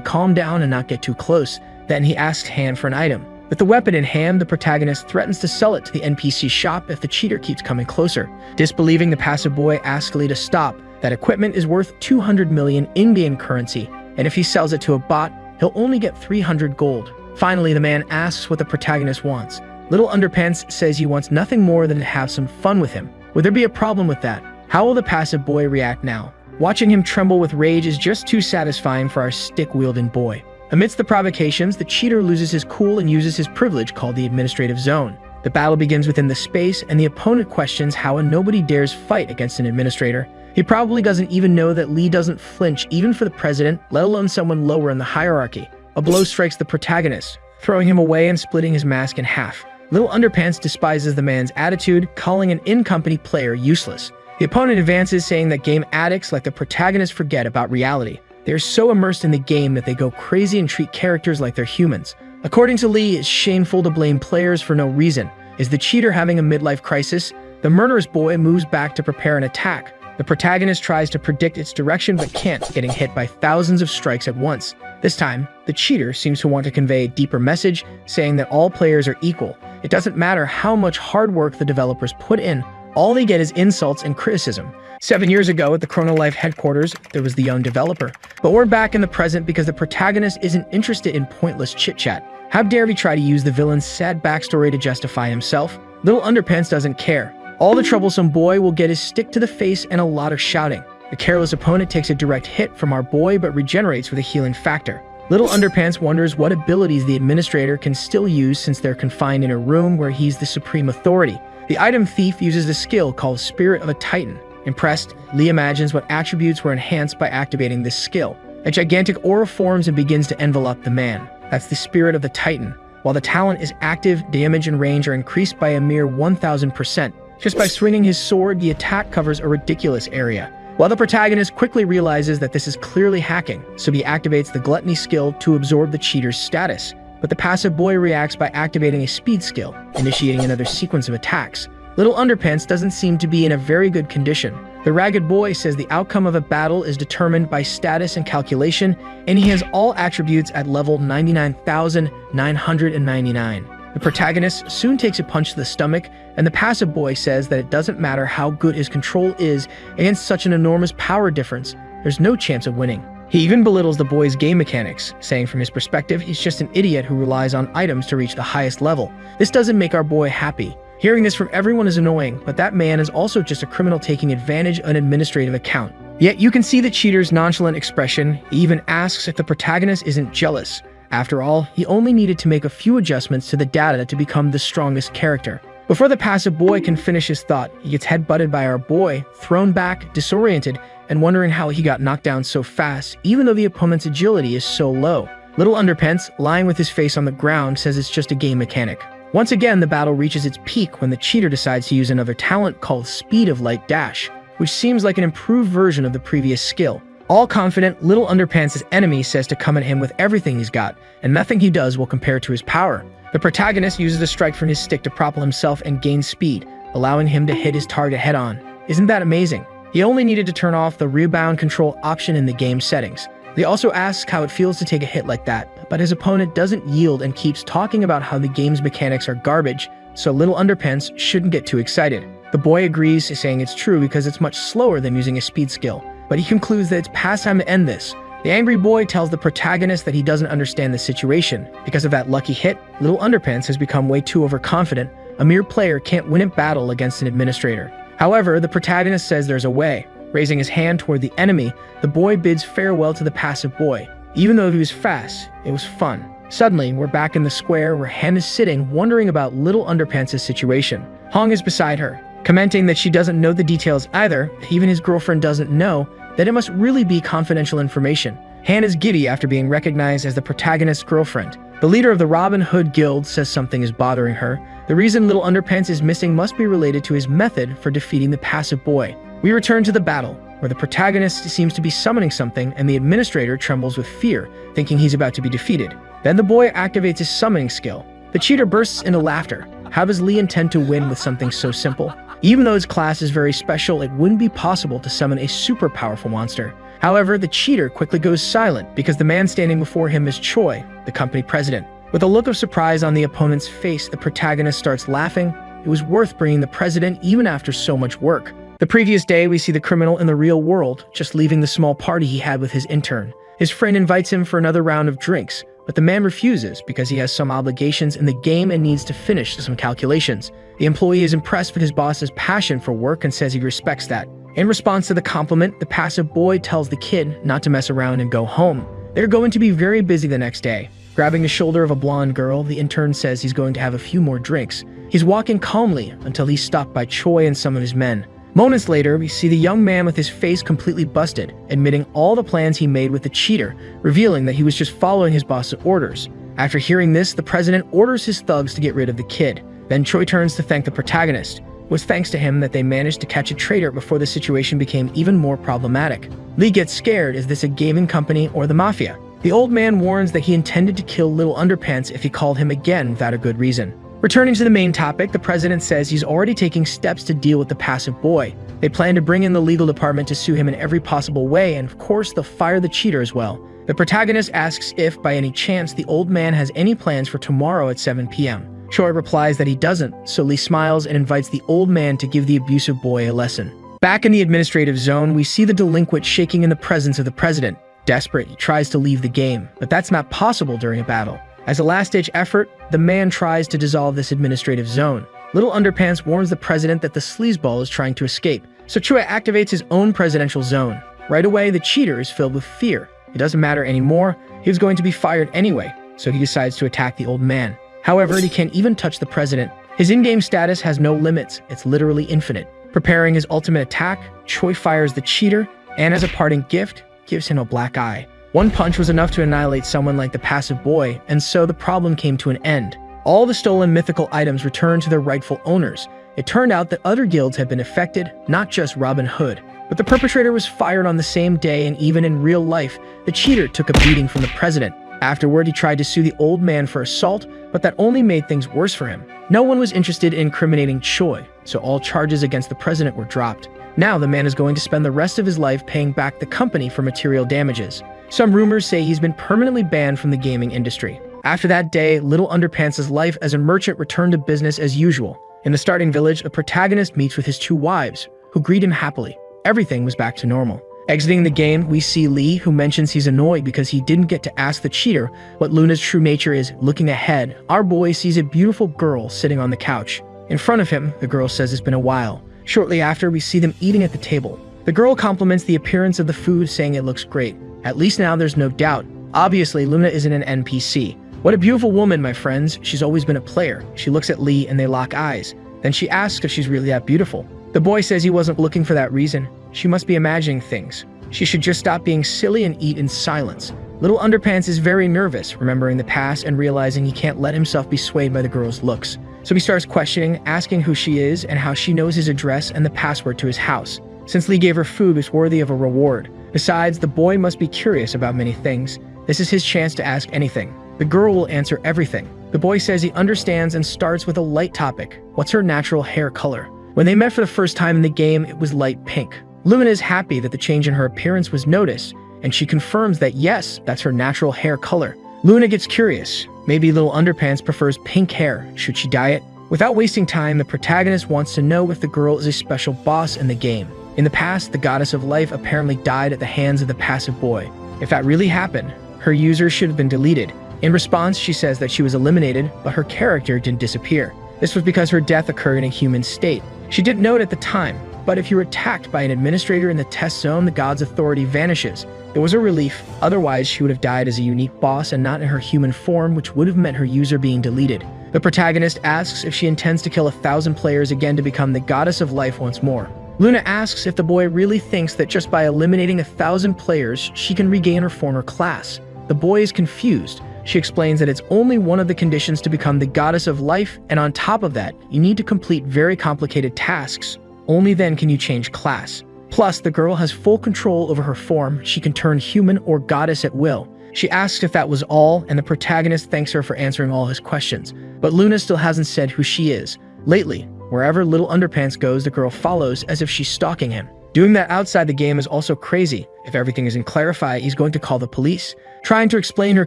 calm down and not get too close. Then he asks Han for an item. With the weapon in hand, the protagonist threatens to sell it to the NPC shop if the cheater keeps coming closer. Disbelieving, the passive boy asks Lee to stop. That equipment is worth 200 million in-game currency, and if he sells it to a bot, he'll only get 300 gold. Finally, the man asks what the protagonist wants. Little Underpants says he wants nothing more than to have some fun with him. Would there be a problem with that? How will the passive boy react now? Watching him tremble with rage is just too satisfying for our stick-wielding boy. Amidst the provocations, the cheater loses his cool and uses his privilege called the administrative zone. The battle begins within the space, and the opponent questions how a nobody dares fight against an administrator. He probably doesn't even know that Lee doesn't flinch even for the president, let alone someone lower in the hierarchy. A blow strikes the protagonist, throwing him away and splitting his mask in half. Little Underpants despises the man's attitude, calling an in-company player useless. The opponent advances, saying that game addicts like the protagonist forget about reality. They are so immersed in the game that they go crazy and treat characters like they're humans. According to Lee, it's shameful to blame players for no reason. Is the cheater having a midlife crisis? The murderous boy moves back to prepare an attack. The protagonist tries to predict its direction but can't, getting hit by thousands of strikes at once. This time, the cheater seems to want to convey a deeper message, saying that all players are equal. It doesn't matter how much hard work the developers put in, All they get is insults and criticism. 7 years ago at the Chronolife headquarters, there was the young developer. But we're back in the present because the protagonist isn't interested in pointless chit-chat. How dare he try to use the villain's sad backstory to justify himself? Little Underpants doesn't care. All the troublesome boy will get is stick to the face and a lot of shouting. The careless opponent takes a direct hit from our boy but regenerates with a healing factor. Little Underpants wonders what abilities the administrator can still use since they're confined in a room where he's the supreme authority. The item thief uses a skill called Spirit of a Titan. Impressed, Lee imagines what attributes were enhanced by activating this skill. A gigantic aura forms and begins to envelop the man. That's the Spirit of the Titan. While the talent is active, damage and range are increased by a mere 1000%. Just by swinging his sword, the attack covers a ridiculous area. While the protagonist quickly realizes that this is clearly hacking, so he activates the Gluttony skill to absorb the cheater's status. But the passive boy reacts by activating a speed skill, initiating another sequence of attacks. Little Underpants doesn't seem to be in a very good condition. The ragged boy says the outcome of a battle is determined by status and calculation, and he has all attributes at level 99,999. The protagonist soon takes a punch to the stomach, and the passive boy says that it doesn't matter how good his control is against such an enormous power difference, there's no chance of winning. He even belittles the boy's game mechanics, saying from his perspective he's just an idiot who relies on items to reach the highest level. This doesn't make our boy happy. Hearing this from everyone is annoying, but that man is also just a criminal taking advantage of an administrative account. Yet you can see the cheater's nonchalant expression. He even asks if the protagonist isn't jealous. After all, he only needed to make a few adjustments to the data to become the strongest character. Before the passive boy can finish his thought, he gets headbutted by our boy, thrown back, disoriented, and wondering how he got knocked down so fast, even though the opponent's agility is so low. Little Underpants, lying with his face on the ground, says it's just a game mechanic. Once again, the battle reaches its peak when the cheater decides to use another talent called Speed of Light Dash, which seems like an improved version of the previous skill. All confident, Little Underpants' enemy says to come at him with everything he's got, and nothing he does will compare to his power. The protagonist uses a strike from his stick to propel himself and gain speed, allowing him to hit his target head-on. Isn't that amazing? He only needed to turn off the rebound control option in the game settings. He also asks how it feels to take a hit like that, but his opponent doesn't yield and keeps talking about how the game's mechanics are garbage, so Little Underpants shouldn't get too excited. The boy agrees, saying it's true because it's much slower than using a speed skill, but he concludes that it's past time to end this. The angry boy tells the protagonist that he doesn't understand the situation. Because of that lucky hit, Little Underpants has become way too overconfident. A mere player can't win a battle against an administrator. However, the protagonist says there's a way. Raising his hand toward the enemy, the boy bids farewell to the passive boy. Even though he was fast, it was fun. Suddenly, we're back in the square where Han is sitting, wondering about Little Underpants' situation. Hong is beside her, commenting that she doesn't know the details either. Even his girlfriend doesn't know that it must really be confidential information. Han is giddy after being recognized as the protagonist's girlfriend. The leader of the Robin Hood Guild says something is bothering her. The reason Little Underpants is missing must be related to his method for defeating the passive boy. We return to the battle, where the protagonist seems to be summoning something and the administrator trembles with fear, thinking he's about to be defeated. Then the boy activates his summoning skill. The cheater bursts into laughter. How does Lee intend to win with something so simple? Even though his class is very special, it wouldn't be possible to summon a super powerful monster. However, the cheater quickly goes silent because the man standing before him is Choi, the company president. With a look of surprise on the opponent's face, the protagonist starts laughing. It was worth bringing the president even after so much work. The previous day, we see the criminal in the real world, just leaving the small party he had with his intern. His friend invites him for another round of drinks, but the man refuses because he has some obligations in the game and needs to finish some calculations. The employee is impressed with his boss's passion for work and says he respects that. In response to the compliment, the passive boy tells the kid not to mess around and go home. They're going to be very busy the next day. Grabbing the shoulder of a blonde girl, the intern says he's going to have a few more drinks. He's walking calmly until he's stopped by Choi and some of his men. Moments later, we see the young man with his face completely busted, admitting all the plans he made with the cheater, revealing that he was just following his boss's orders. After hearing this, the president orders his thugs to get rid of the kid. Then Choi turns to thank the protagonist. It was thanks to him that they managed to catch a traitor before the situation became even more problematic. Lee gets scared. Is this a gaming company or the mafia? The old man warns that he intended to kill Little Underpants if he called him again without a good reason. Returning to the main topic, the president says he's already taking steps to deal with the passive boy. They plan to bring in the legal department to sue him in every possible way, and of course they'll fire the cheater as well. The protagonist asks if, by any chance, the old man has any plans for tomorrow at 7 p.m. Choi replies that he doesn't, so Lee smiles and invites the old man to give the abusive boy a lesson. Back in the administrative zone, we see the delinquent shaking in the presence of the president. Desperate, he tries to leave the game, but that's not possible during a battle. As a last-ditch effort, the man tries to dissolve this administrative zone. Little Underpants warns the president that the sleazeball is trying to escape, so Choi activates his own presidential zone. Right away, the cheater is filled with fear. It doesn't matter anymore, he was going to be fired anyway, so he decides to attack the old man. However, he can't even touch the president. His in-game status has no limits, it's literally infinite. Preparing his ultimate attack, Choi fires the cheater, and as a parting gift, gives him a black eye. One punch was enough to annihilate someone like the passive boy, and so the problem came to an end. All the stolen mythical items returned to their rightful owners. It turned out that other guilds had been affected, not just Robin Hood. But the perpetrator was fired on the same day, and even in real life, the cheater took a beating from the president. Afterward, he tried to sue the old man for assault, but that only made things worse for him. No one was interested in incriminating Choi, so all charges against the president were dropped. Now the man is going to spend the rest of his life paying back the company for material damages. Some rumors say he's been permanently banned from the gaming industry. After that day, Little Underpants' life as a merchant returned to business as usual. In the starting village, the protagonist meets with his two wives, who greet him happily. Everything was back to normal. Exiting the game, we see Lee, who mentions he's annoyed because he didn't get to ask the cheater what Luna's true nature is. Looking ahead, our boy sees a beautiful girl sitting on the couch. In front of him, the girl says it's been a while. Shortly after, we see them eating at the table. The girl compliments the appearance of the food, saying it looks great. At least now there's no doubt. Obviously, Luna isn't an NPC. What a beautiful woman, my friends. She's always been a player. She looks at Lee and they lock eyes. Then she asks if she's really that beautiful. The boy says he wasn't looking for that reason. She must be imagining things. She should just stop being silly and eat in silence. Little Underpants is very nervous, remembering the past and realizing he can't let himself be swayed by the girl's looks. So he starts questioning, asking who she is and how she knows his address and the password to his house. Since Lee gave her food, it's worthy of a reward. Besides, the boy must be curious about many things. This is his chance to ask anything. The girl will answer everything. The boy says he understands and starts with a light topic. What's her natural hair color? When they met for the first time in the game, it was light pink. Luna is happy that the change in her appearance was noticed, and she confirms that yes, that's her natural hair color. Luna gets curious. Maybe Little Underpants prefers pink hair. Should she dye it? Without wasting time, the protagonist wants to know if the girl is a special boss in the game. In the past, the goddess of life apparently died at the hands of the passive boy. If that really happened, her user should have been deleted. In response, she says that she was eliminated, but her character didn't disappear. This was because her death occurred in a human state. She didn't know it at the time, but if you were attacked by an administrator in the test zone, the god's authority vanishes. It was a relief, otherwise she would have died as a unique boss and not in her human form, which would have meant her user being deleted. The protagonist asks if she intends to kill 1,000 players again to become the goddess of life once more. Luna asks if the boy really thinks that just by eliminating 1,000 players, she can regain her former class. The boy is confused. She explains that it's only one of the conditions to become the goddess of life, and on top of that, you need to complete very complicated tasks. Only then can you change class. Plus, the girl has full control over her form. She can turn human or goddess at will. She asks if that was all, and the protagonist thanks her for answering all his questions. But Luna still hasn't said who she is. Lately, wherever Little Underpants goes, the girl follows as if she's stalking him. Doing that outside the game is also crazy. If everything isn't clarified, he's going to call the police. Trying to explain her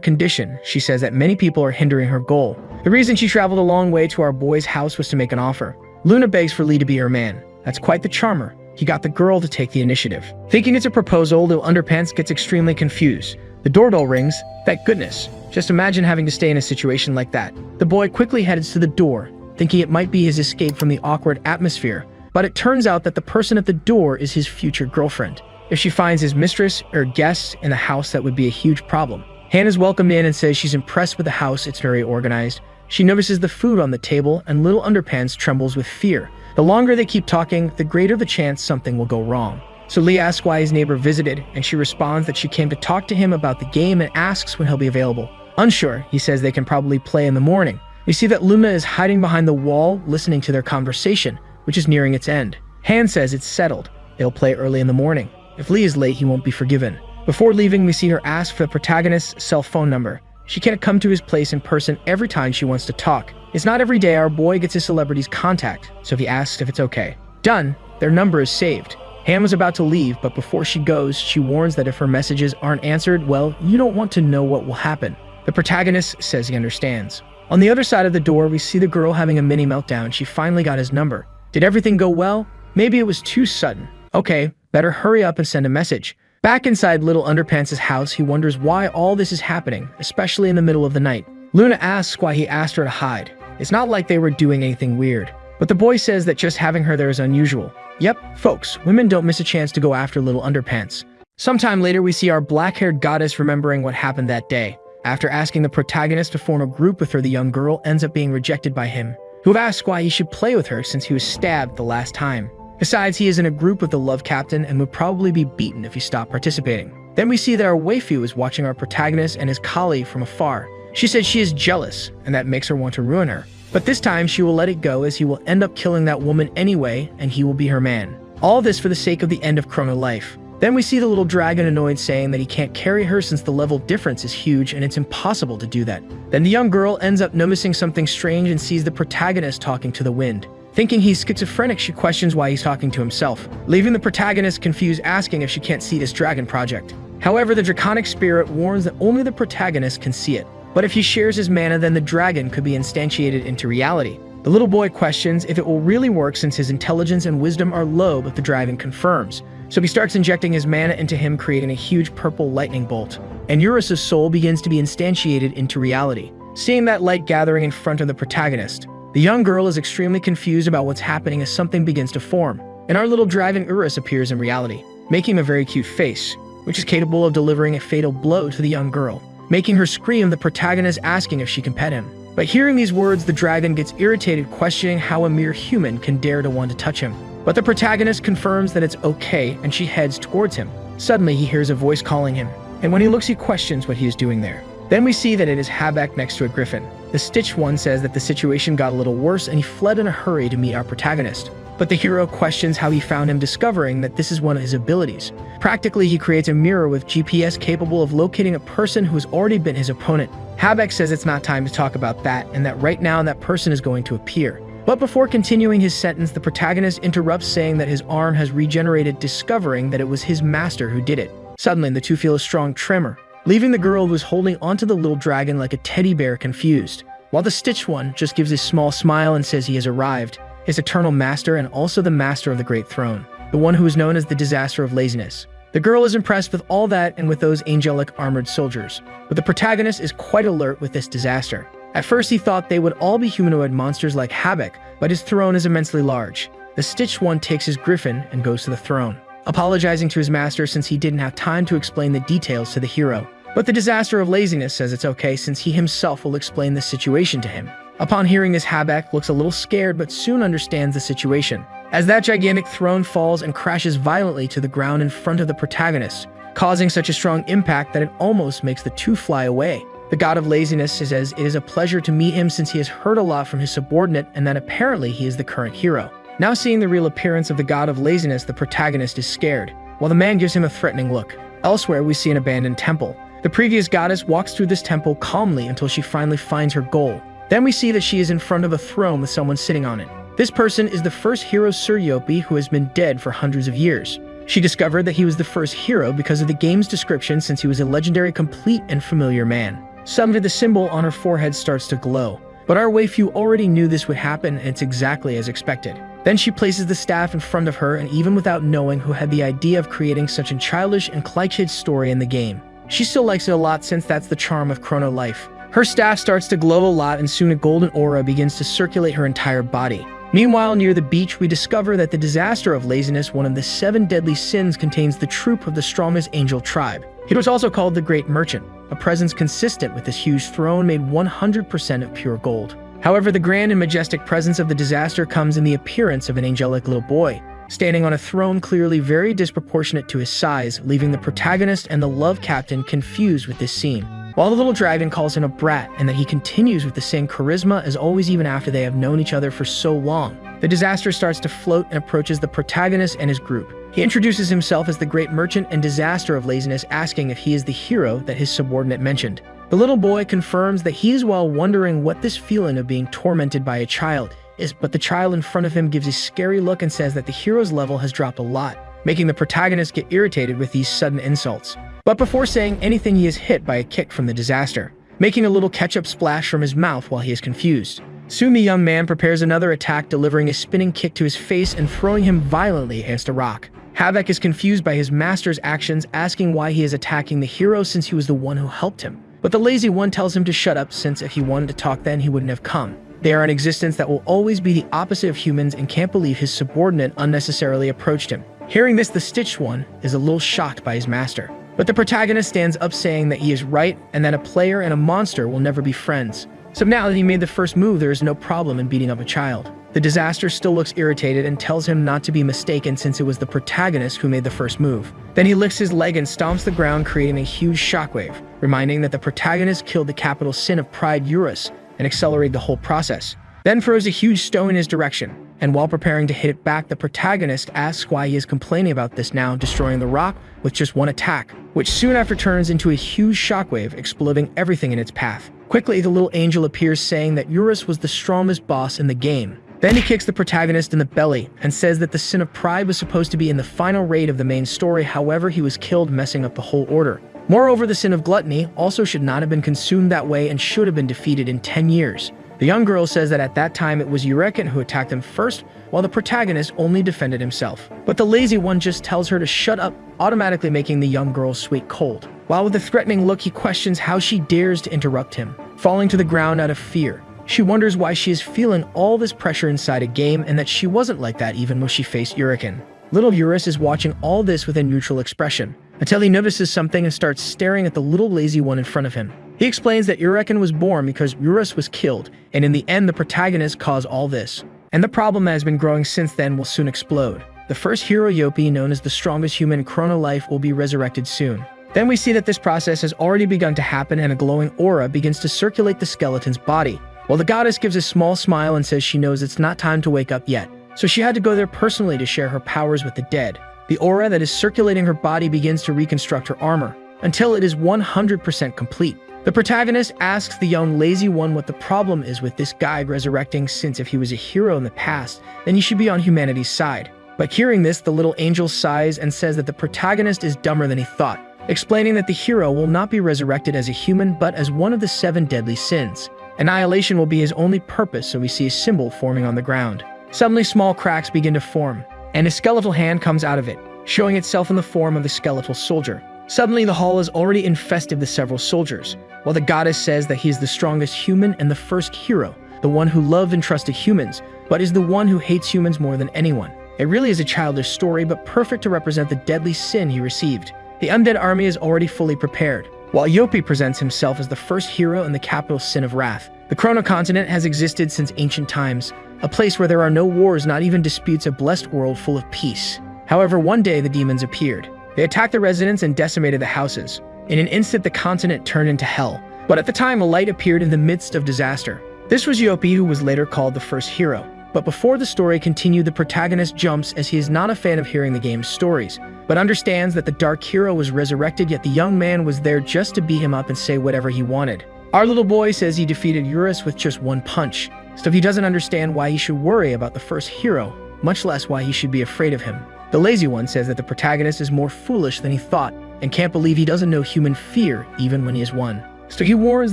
condition, she says that many people are hindering her goal. The reason she traveled a long way to our boy's house was to make an offer. Luna begs for Lee to be her man. That's quite the charmer. He got the girl to take the initiative. Thinking it's a proposal, Little Underpants gets extremely confused. The doorbell rings. Thank goodness. Just imagine having to stay in a situation like that. The boy quickly heads to the door, thinking it might be his escape from the awkward atmosphere. But it turns out that the person at the door is his future girlfriend. If she finds his mistress or guests in the house, that would be a huge problem. Hannah's welcomed in and says she's impressed with the house, it's very organized. She notices the food on the table, and Little Underpants trembles with fear. The longer they keep talking, the greater the chance something will go wrong. So Lee asks why his neighbor visited, and she responds that she came to talk to him about the game and asks when he'll be available. Unsure, he says they can probably play in the morning. We see that Luna is hiding behind the wall, listening to their conversation, which is nearing its end. Han says it's settled. They'll play early in the morning. If Lee is late, he won't be forgiven. Before leaving, we see her ask for the protagonist's cell phone number. She can't come to his place in person every time she wants to talk. It's not every day our boy gets his celebrity's contact, so he asks if it's okay. Done. Their number is saved. Han was about to leave, but before she goes, she warns that if her messages aren't answered, well, you don't want to know what will happen. The protagonist says he understands. On the other side of the door, we see the girl having a mini meltdown. She finally got his number. Did everything go well? Maybe it was too sudden. Okay, better hurry up and send a message. Back inside Little Underpants' house, he wonders why all this is happening, especially in the middle of the night. Luna asks why he asked her to hide. It's not like they were doing anything weird. But the boy says that just having her there is unusual. Yep, folks, women don't miss a chance to go after Little Underpants. Sometime later, we see our black-haired goddess remembering what happened that day. After asking the protagonist to form a group with her, the young girl ends up being rejected by him, who asks why he should play with her since he was stabbed the last time. Besides, he is in a group with the love captain and would probably be beaten if he stopped participating. Then we see that our waifu is watching our protagonist and his colleague from afar. She says she is jealous, and that makes her want to ruin her. But this time, she will let it go as he will end up killing that woman anyway, and he will be her man. All this for the sake of the end of Chrono Life. Then we see the little dragon annoyed saying that he can't carry her since the level difference is huge and it's impossible to do that. Then the young girl ends up noticing something strange and sees the protagonist talking to the wind. Thinking he's schizophrenic, she questions why he's talking to himself, leaving the protagonist confused, asking if she can't see this dragon project. However, the draconic spirit warns that only the protagonist can see it. But if he shares his mana, then the dragon could be instantiated into reality. The little boy questions if it will really work since his intelligence and wisdom are low, but the dragon confirms. So he starts injecting his mana into him, creating a huge purple lightning bolt. And Eurus's soul begins to be instantiated into reality. Seeing that light gathering in front of the protagonist, the young girl is extremely confused about what's happening as something begins to form. And our little dragon Urus appears in reality, making a very cute face, which is capable of delivering a fatal blow to the young girl, making her scream, the protagonist asking if she can pet him. But hearing these words, the dragon gets irritated, questioning how a mere human can dare to want to touch him. But the protagonist confirms that it's okay, and she heads towards him. Suddenly, he hears a voice calling him, and when he looks, he questions what he is doing there. Then we see that it is Habak next to a griffin. The Stitched One says that the situation got a little worse, and he fled in a hurry to meet our protagonist. But the hero questions how he found him, discovering that this is one of his abilities. Practically, he creates a mirror with GPS capable of locating a person who has already been his opponent. Habak says it's not time to talk about that, and that right now that person is going to appear. But before continuing his sentence, the protagonist interrupts, saying that his arm has regenerated, discovering that it was his master who did it. Suddenly, the two feel a strong tremor, leaving the girl who is holding onto the little dragon like a teddy bear confused. While the Stitched One just gives a small smile and says he has arrived, his eternal master and also the master of the Great Throne, the one who is known as the Disaster of Laziness. The girl is impressed with all that and with those angelic armored soldiers, but the protagonist is quite alert with this disaster. At first, he thought they would all be humanoid monsters like Habak, but his throne is immensely large. The Stitched One takes his griffin and goes to the throne, apologizing to his master since he didn't have time to explain the details to the hero. But the Disaster of Laziness says it's okay since he himself will explain the situation to him. Upon hearing this, Habak looks a little scared but soon understands the situation, as that gigantic throne falls and crashes violently to the ground in front of the protagonist, causing such a strong impact that it almost makes the two fly away. The God of Laziness says it is a pleasure to meet him since he has heard a lot from his subordinate and that apparently he is the current hero. Now seeing the real appearance of the God of Laziness, the protagonist is scared, while the man gives him a threatening look. Elsewhere, we see an abandoned temple. The previous goddess walks through this temple calmly until she finally finds her goal. Then we see that she is in front of a throne with someone sitting on it. This person is the first hero Suryopi, who has been dead for hundreds of years. She discovered that he was the first hero because of the game's description, since he was a legendary, complete, and familiar man. Suddenly, the symbol on her forehead starts to glow. But our waifu already knew this would happen, and it's exactly as expected. Then she places the staff in front of her, and even without knowing who had the idea of creating such a childish and cliché story in the game, she still likes it a lot since that's the charm of Chrono Life. Her staff starts to glow a lot, and soon a golden aura begins to circulate her entire body. Meanwhile, near the beach, we discover that the Disaster of Laziness, one of the 7 deadly sins, contains the troop of the strongest angel tribe. It was also called the Great Merchant, a presence consistent with this huge throne made 100% of pure gold. However, the grand and majestic presence of the disaster comes in the appearance of an angelic little boy, standing on a throne clearly very disproportionate to his size, leaving the protagonist and the love captain confused with this scene. While the little dragon calls him a brat and that he continues with the same charisma as always even after they have known each other for so long, the disaster starts to float and approaches the protagonist and his group. He introduces himself as the Great Merchant and Disaster of Laziness, asking if he is the hero that his subordinate mentioned. The little boy confirms that he is, while wondering what this feeling of being tormented by a child is, but the child in front of him gives a scary look and says that the hero's level has dropped a lot, making the protagonist get irritated with these sudden insults. But before saying anything, he is hit by a kick from the disaster. making a little ketchup splash from his mouth while he is confused. Soon the young man prepares another attack, delivering a spinning kick to his face and throwing him violently against a rock. Havoc is confused by his master's actions, asking why he is attacking the hero since he was the one who helped him. But the lazy one tells him to shut up, since if he wanted to talk then he wouldn't have come. They are an existence that will always be the opposite of humans and can't believe his subordinate unnecessarily approached him. Hearing this, the Stitched One is a little shocked by his master. But the protagonist stands up, saying that he is right and that a player and a monster will never be friends. So now that he made the first move, there is no problem in beating up a child. The disaster still looks irritated and tells him not to be mistaken, since it was the protagonist who made the first move. Then he licks his leg and stomps the ground, creating a huge shockwave, reminding that the protagonist killed the capital sin of pride, Eurus, and accelerated the whole process. Then throws a huge stone in his direction, and while preparing to hit it back, the protagonist asks why he is complaining about this now, destroying the rock with just one attack, which soon after turns into a huge shockwave, exploding everything in its path. Quickly, the little angel appears, saying that Eurus was the strongest boss in the game. Then he kicks the protagonist in the belly and says that the sin of pride was supposed to be in the final raid of the main story, however he was killed, messing up the whole order. Moreover, the sin of gluttony also should not have been consumed that way and should have been defeated in 10 years. The young girl says that at that time it was Weakling who attacked him first, while the protagonist only defended himself. But the lazy one just tells her to shut up, automatically making the young girl's sweat cold. While with a threatening look, he questions how she dares to interrupt him, falling to the ground out of fear. She wonders why she is feeling all this pressure inside a game, and that she wasn't like that even when she faced Weakling. Little Eurus is watching all this with a neutral expression, until he notices something and starts staring at the little lazy one in front of him. He explains that Weakling was born because Eurus was killed, and in the end the protagonist caused all this. And the problem that has been growing since then will soon explode. The first hero, Yopi, known as the strongest human in Chrono Life, will be resurrected soon. Then we see that this process has already begun to happen, and a glowing aura begins to circulate the skeleton's body. While the goddess gives a small smile and says she knows it's not time to wake up yet, so she had to go there personally to share her powers with the dead. The aura that is circulating her body begins to reconstruct her armor, until it is 100% complete. The protagonist asks the young lazy one what the problem is with this guy resurrecting, since if he was a hero in the past, then he should be on humanity's side. But hearing this, the little angel sighs and says that the protagonist is dumber than he thought, explaining that the hero will not be resurrected as a human but as one of the 7 deadly sins. Annihilation will be his only purpose, so we see a symbol forming on the ground. Suddenly, small cracks begin to form, and a skeletal hand comes out of it, showing itself in the form of the skeletal soldier. Suddenly, the hall is already infested with several soldiers, while the goddess says that he is the strongest human and the first hero, the one who loved and trusted humans, but is the one who hates humans more than anyone. It really is a childish story, but perfect to represent the deadly sin he received. The undead army is already fully prepared, while Yopi presents himself as the first hero in the capital sin of wrath. The Chrono continent has existed since ancient times, a place where there are no wars, not even disputes, a blessed world full of peace. However, one day the demons appeared. They attacked the residents and decimated the houses. In an instant, the continent turned into hell. But at the time, a light appeared in the midst of disaster. This was Yopi, who was later called the first hero. But before the story continued, the protagonist jumps, as he is not a fan of hearing the game's stories, but understands that the dark hero was resurrected, yet the young man was there just to beat him up and say whatever he wanted. Our little boy says he defeated Eurus with just one punch, so he doesn't understand why he should worry about the first hero, much less why he should be afraid of him. The lazy one says that the protagonist is more foolish than he thought, and can't believe he doesn't know human fear even when he has won. So he warns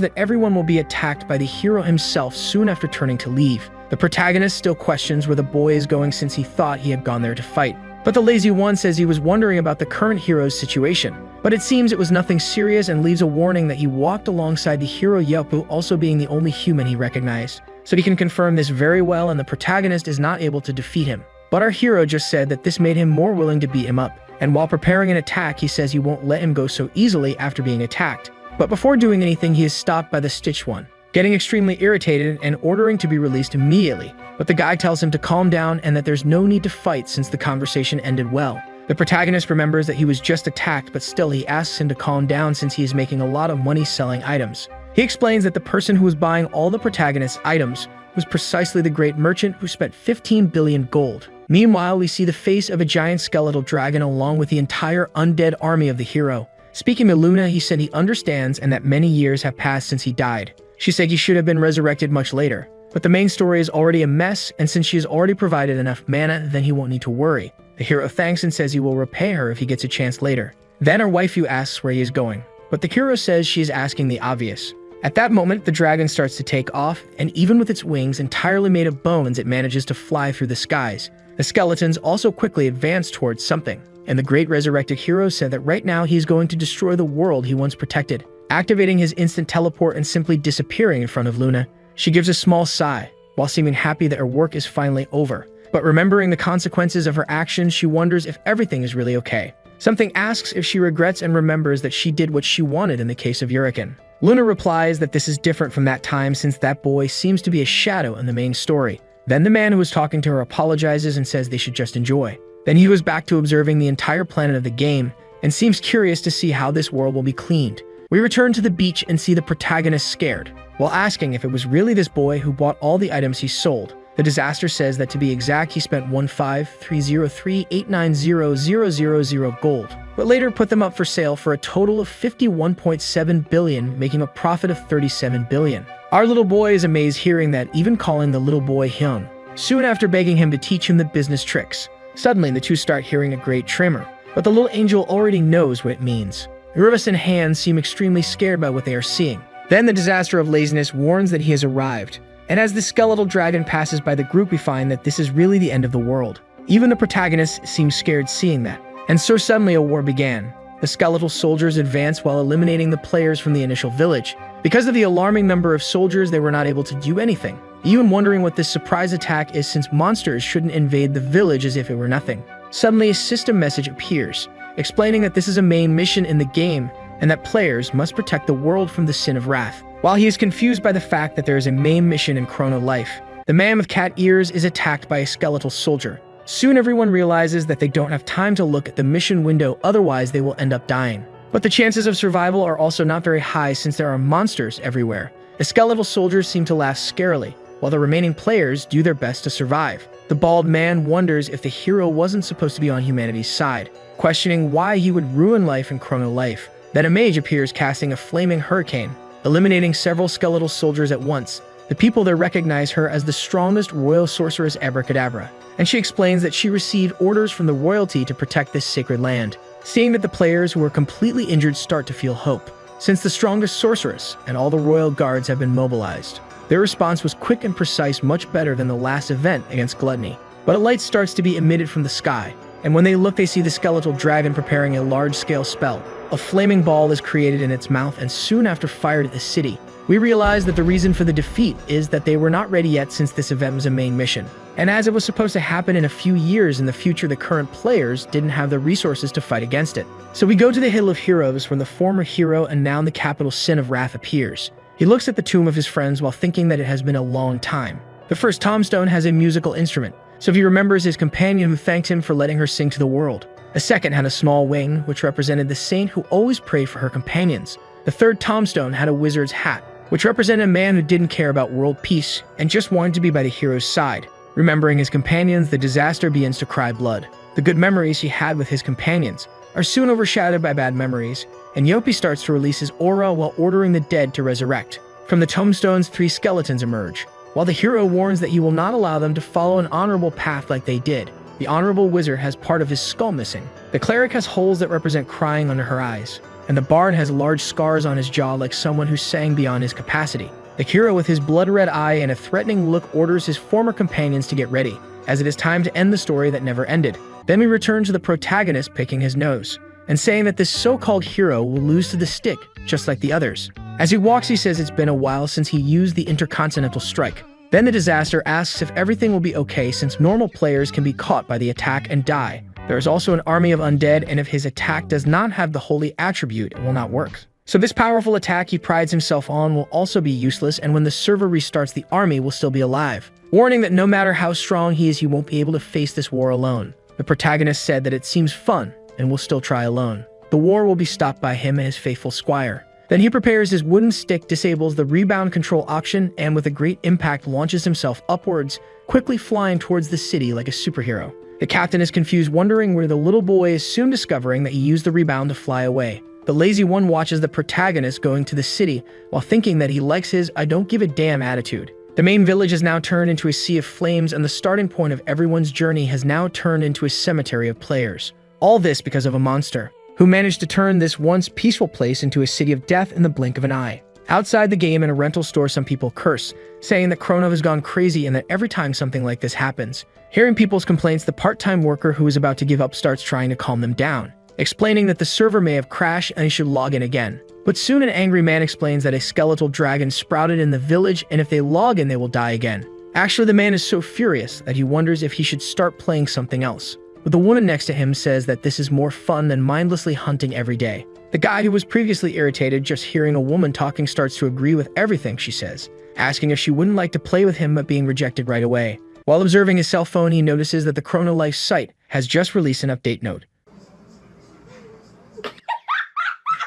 that everyone will be attacked by the hero himself soon after turning to leave. The protagonist still questions where the boy is going, since he thought he had gone there to fight. But the lazy one says he was wondering about the current hero's situation. But it seems it was nothing serious, and leaves a warning that he walked alongside the hero Yopu, also being the only human he recognized. So he can confirm this very well, and the protagonist is not able to defeat him. But our hero just said that this made him more willing to beat him up. And while preparing an attack, he says he won't let him go so easily after being attacked. But before doing anything, he is stopped by the Stitched One, getting extremely irritated and ordering to be released immediately. But the guy tells him to calm down and that there's no need to fight since the conversation ended well. The protagonist remembers that he was just attacked, but still he asks him to calm down since he is making a lot of money selling items. He explains that the person who was buying all the protagonist's items was precisely the great merchant who spent 15 billion gold. Meanwhile, we see the face of a giant skeletal dragon along with the entire undead army of the hero. Speaking to Luna, he said he understands and that many years have passed since he died. She said he should have been resurrected much later. But the main story is already a mess, and since she has already provided enough mana, then he won't need to worry. The hero thanks and says he will repay her if he gets a chance later. Then our waifu asks where he is going, but the hero says she is asking the obvious. At that moment, the dragon starts to take off, and even with its wings entirely made of bones, it manages to fly through the skies. The skeletons also quickly advance towards something, and the great resurrected hero said that right now he's going to destroy the world he once protected, activating his instant teleport and simply disappearing in front of Luna. She gives a small sigh, while seeming happy that her work is finally over. But remembering the consequences of her actions, she wonders if everything is really okay. Something asks if she regrets and remembers that she did what she wanted in the case of Uriken. Luna replies that this is different from that time since that boy seems to be a shadow in the main story. Then the man who was talking to her apologizes and says they should just enjoy. Then he goes back to observing the entire planet of the game and seems curious to see how this world will be cleaned. We return to the beach and see the protagonist scared, while asking if it was really this boy who bought all the items he sold. The disaster says that to be exact, he spent 15303890000 gold, but later put them up for sale for a total of 51.7 billion, making a profit of 37 billion. Our little boy is amazed hearing that, even calling the little boy Hyun, soon after begging him to teach him the business tricks. Suddenly, the two start hearing a great tremor, but the little angel already knows what it means. Rivas and Han seem extremely scared by what they are seeing. Then the disaster of laziness warns that he has arrived, and as the skeletal dragon passes by the group, we find that this is really the end of the world. Even the protagonist seems scared seeing that. And so suddenly a war began. The skeletal soldiers advanced while eliminating the players from the initial village. Because of the alarming number of soldiers, they were not able to do anything, even wondering what this surprise attack is since monsters shouldn't invade the village as if it were nothing. Suddenly a system message appears, explaining that this is a main mission in the game and that players must protect the world from the sin of wrath. While he is confused by the fact that there is a main mission in Chrono Life, the man with cat ears is attacked by a skeletal soldier. Soon everyone realizes that they don't have time to look at the mission window, otherwise they will end up dying. But the chances of survival are also not very high since there are monsters everywhere. The skeletal soldiers seem to laugh scarily, while the remaining players do their best to survive. The bald man wonders if the hero wasn't supposed to be on humanity's side, questioning why he would ruin life in Chrono Life. Then a mage appears casting a flaming hurricane, eliminating several skeletal soldiers at once. The people there recognize her as the strongest royal sorceress Abracadabra, and she explains that she received orders from the royalty to protect this sacred land. Seeing that the players who are completely injured start to feel hope, since the strongest sorceress and all the royal guards have been mobilized. Their response was quick and precise, much better than the last event against Gluttony. But a light starts to be emitted from the sky, and when they look, they see the skeletal dragon preparing a large-scale spell. A flaming ball is created in its mouth and soon after fired at the city. We realize that the reason for the defeat is that they were not ready yet since this event was a main mission. And as it was supposed to happen in a few years in the future, the current players didn't have the resources to fight against it. So we go to the Hill of Heroes, where the former hero and now the capital sin of wrath appears. He looks at the tomb of his friends while thinking that it has been a long time. The first tombstone has a musical instrument, so he remembers his companion who thanked him for letting her sing to the world. The second had a small wing, which represented the saint who always prayed for her companions. The third tombstone had a wizard's hat, which represented a man who didn't care about world peace and just wanted to be by the hero's side. Remembering his companions, the disaster begins to cry blood. The good memories he had with his companions are soon overshadowed by bad memories, and Yopi starts to release his aura while ordering the dead to resurrect. From the tombstones, 3 skeletons emerge, while the hero warns that he will not allow them to follow an honorable path like they did. The honorable wizard has part of his skull missing. The cleric has holes that represent crying under her eyes, and the bard has large scars on his jaw like someone who sang beyond his capacity. The hero with his blood-red eye and a threatening look orders his former companions to get ready, as it is time to end the story that never ended. Then we return to the protagonist picking his nose, and saying that this so-called hero will lose to the stick, just like the others. As he walks, he says it's been a while since he used the Intercontinental Strike. Then the disaster asks if everything will be okay since normal players can be caught by the attack and die. There is also an army of undead, and if his attack does not have the holy attribute, it will not work. So this powerful attack he prides himself on will also be useless, and when the server restarts, the army will still be alive. Warning that no matter how strong he is, he won't be able to face this war alone. The protagonist said that it seems fun, and will still try alone. The war will be stopped by him and his faithful squire. Then he prepares his wooden stick, disables the rebound control option, and with a great impact launches himself upwards, quickly flying towards the city like a superhero. The captain is confused, wondering where the little boy is, soon discovering that he used the rebound to fly away. The lazy one watches the protagonist going to the city while thinking that he likes his "I don't give a damn" attitude. The main village is now turned into a sea of flames, and the starting point of everyone's journey has now turned into a cemetery of players. All this because of a monster, who managed to turn this once peaceful place into a city of death in the blink of an eye. Outside the game in a rental store, some people curse, saying that Chrono has gone crazy and that every time something like this happens. Hearing people's complaints, the part-time worker who is about to give up starts trying to calm them down, explaining that the server may have crashed and he should log in again. But soon an angry man explains that a skeletal dragon sprouted in the village and if they log in they will die again. Actually, the man is so furious that he wonders if he should start playing something else. But the woman next to him says that this is more fun than mindlessly hunting every day. The guy who was previously irritated just hearing a woman talking starts to agree with everything she says, asking if she wouldn't like to play with him but being rejected right away. While observing his cell phone, he notices that the Chrono Life site has just released an update note.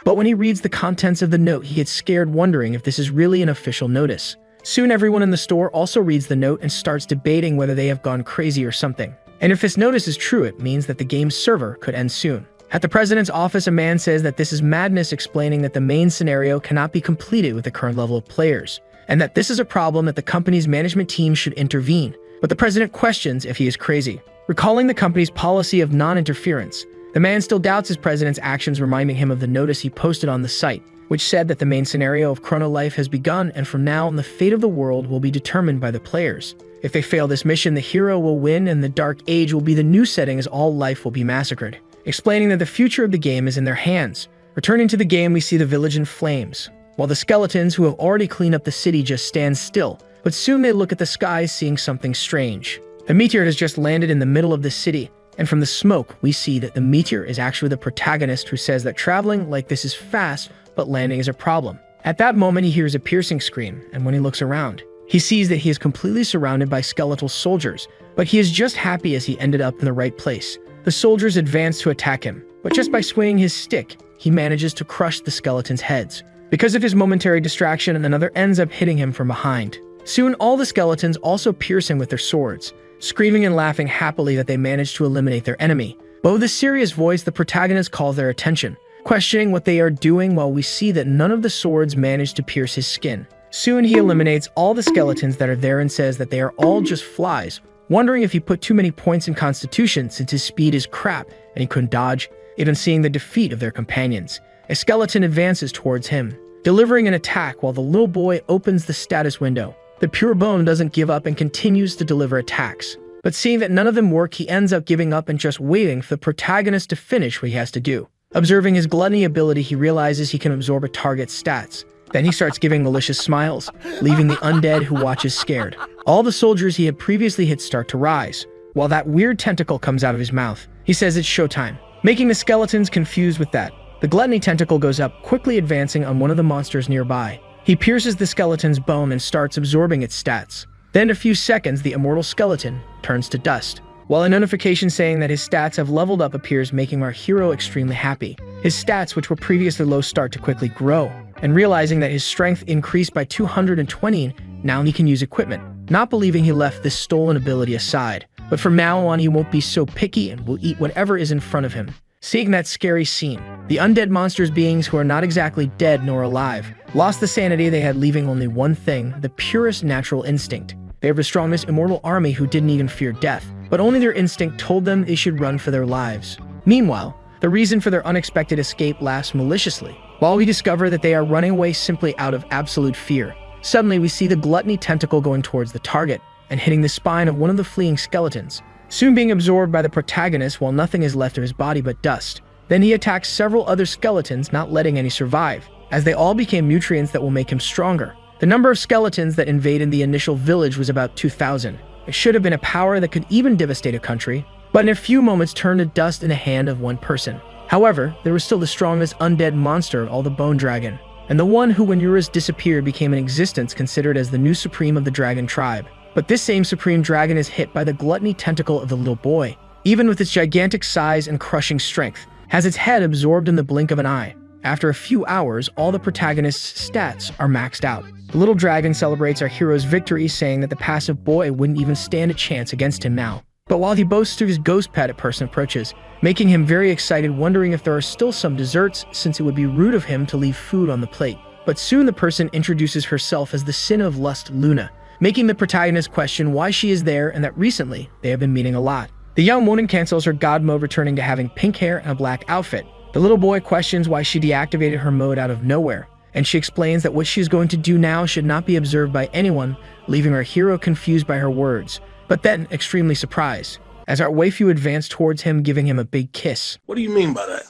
But when he reads the contents of the note, he gets scared, wondering if this is really an official notice. Soon everyone in the store also reads the note and starts debating whether they have gone crazy or something. And if this notice is true, it means that the game's server could end soon. At the president's office, a man says that this is madness, explaining that the main scenario cannot be completed with the current level of players, and that this is a problem that the company's management team should intervene. But the president questions if he is crazy. Recalling the company's policy of non-interference, the man still doubts his president's actions, reminding him of the notice he posted on the site, which said that the main scenario of Chrono Life has begun, and from now on the fate of the world will be determined by the players. If they fail this mission, the hero will win, and the Dark Age will be the new setting as all life will be massacred, explaining that the future of the game is in their hands. Returning to the game, we see the village in flames, while the skeletons who have already cleaned up the city just stand still, but soon they look at the sky, seeing something strange. The meteor has just landed in the middle of the city, and from the smoke, we see that the meteor is actually the protagonist, who says that traveling like this is fast, but landing is a problem. At that moment, he hears a piercing scream, and when he looks around, he sees that he is completely surrounded by skeletal soldiers, but he is just happy as he ended up in the right place. The soldiers advance to attack him, but just by swinging his stick, he manages to crush the skeletons' heads. Because of his momentary distraction, another ends up hitting him from behind. Soon, all the skeletons also pierce him with their swords, screaming and laughing happily that they managed to eliminate their enemy. But with a serious voice, the protagonist calls their attention, questioning what they are doing, while we see that none of the swords manage to pierce his skin. Soon he eliminates all the skeletons that are there and says that they are all just flies, wondering if he put too many points in Constitution since his speed is crap and he couldn't dodge. Even seeing the defeat of their companions, a skeleton advances towards him, delivering an attack while the little boy opens the status window. The pure bone doesn't give up and continues to deliver attacks. But seeing that none of them work, he ends up giving up and just waiting for the protagonist to finish what he has to do. Observing his gluttony ability, he realizes he can absorb a target's stats. Then he starts giving malicious smiles, leaving the undead who watches scared. All the soldiers he had previously hit start to rise, while that weird tentacle comes out of his mouth. He says it's showtime, making the skeletons confused with that. The gluttony tentacle goes up, quickly advancing on one of the monsters nearby. He pierces the skeleton's bone and starts absorbing its stats. Then in a few seconds, the immortal skeleton turns to dust, while a notification saying that his stats have leveled up appears, making our hero extremely happy. His stats, which were previously low, start to quickly grow, and realizing that his strength increased by 220, now he can use equipment. Not believing, he left this stolen ability aside, but from now on he won't be so picky and will eat whatever is in front of him. Seeing that scary scene, the undead monsters, beings who are not exactly dead nor alive, lost the sanity they had, leaving only one thing, the purest natural instinct. They have the strongest immortal army who didn't even fear death, but only their instinct told them they should run for their lives. Meanwhile, the reason for their unexpected escape laughs maliciously, while we discover that they are running away simply out of absolute fear. Suddenly, we see the gluttony tentacle going towards the target and hitting the spine of one of the fleeing skeletons, soon being absorbed by the protagonist while nothing is left of his body but dust. Then he attacks several other skeletons, not letting any survive, as they all became nutrients that will make him stronger. The number of skeletons that invaded the initial village was about 2,000. It should have been a power that could even devastate a country, but in a few moments turned to dust in the hand of one person. However, there was still the strongest undead monster of all, the Bone Dragon, and the one who, when Urus disappeared, became in existence, considered as the new supreme of the dragon tribe. But this same supreme dragon is hit by the gluttony tentacle of the little boy. Even with its gigantic size and crushing strength, has its head absorbed in the blink of an eye. After a few hours, all the protagonist's stats are maxed out. The little dragon celebrates our hero's victory, saying that the passive boy wouldn't even stand a chance against him now. But while he boasts to his ghost pet, a person approaches, making him very excited, wondering if there are still some desserts, since it would be rude of him to leave food on the plate. But soon the person introduces herself as the Sin of Lust, Luna, making the protagonist question why she is there and that recently they have been meeting a lot. The young woman cancels her god mode, returning to having pink hair and a black outfit. The little boy questions why she deactivated her mode out of nowhere, and she explains that what she is going to do now should not be observed by anyone, leaving our hero confused by her words, but then extremely surprised, as our waifu advanced towards him, giving him a big kiss. What do you mean by that?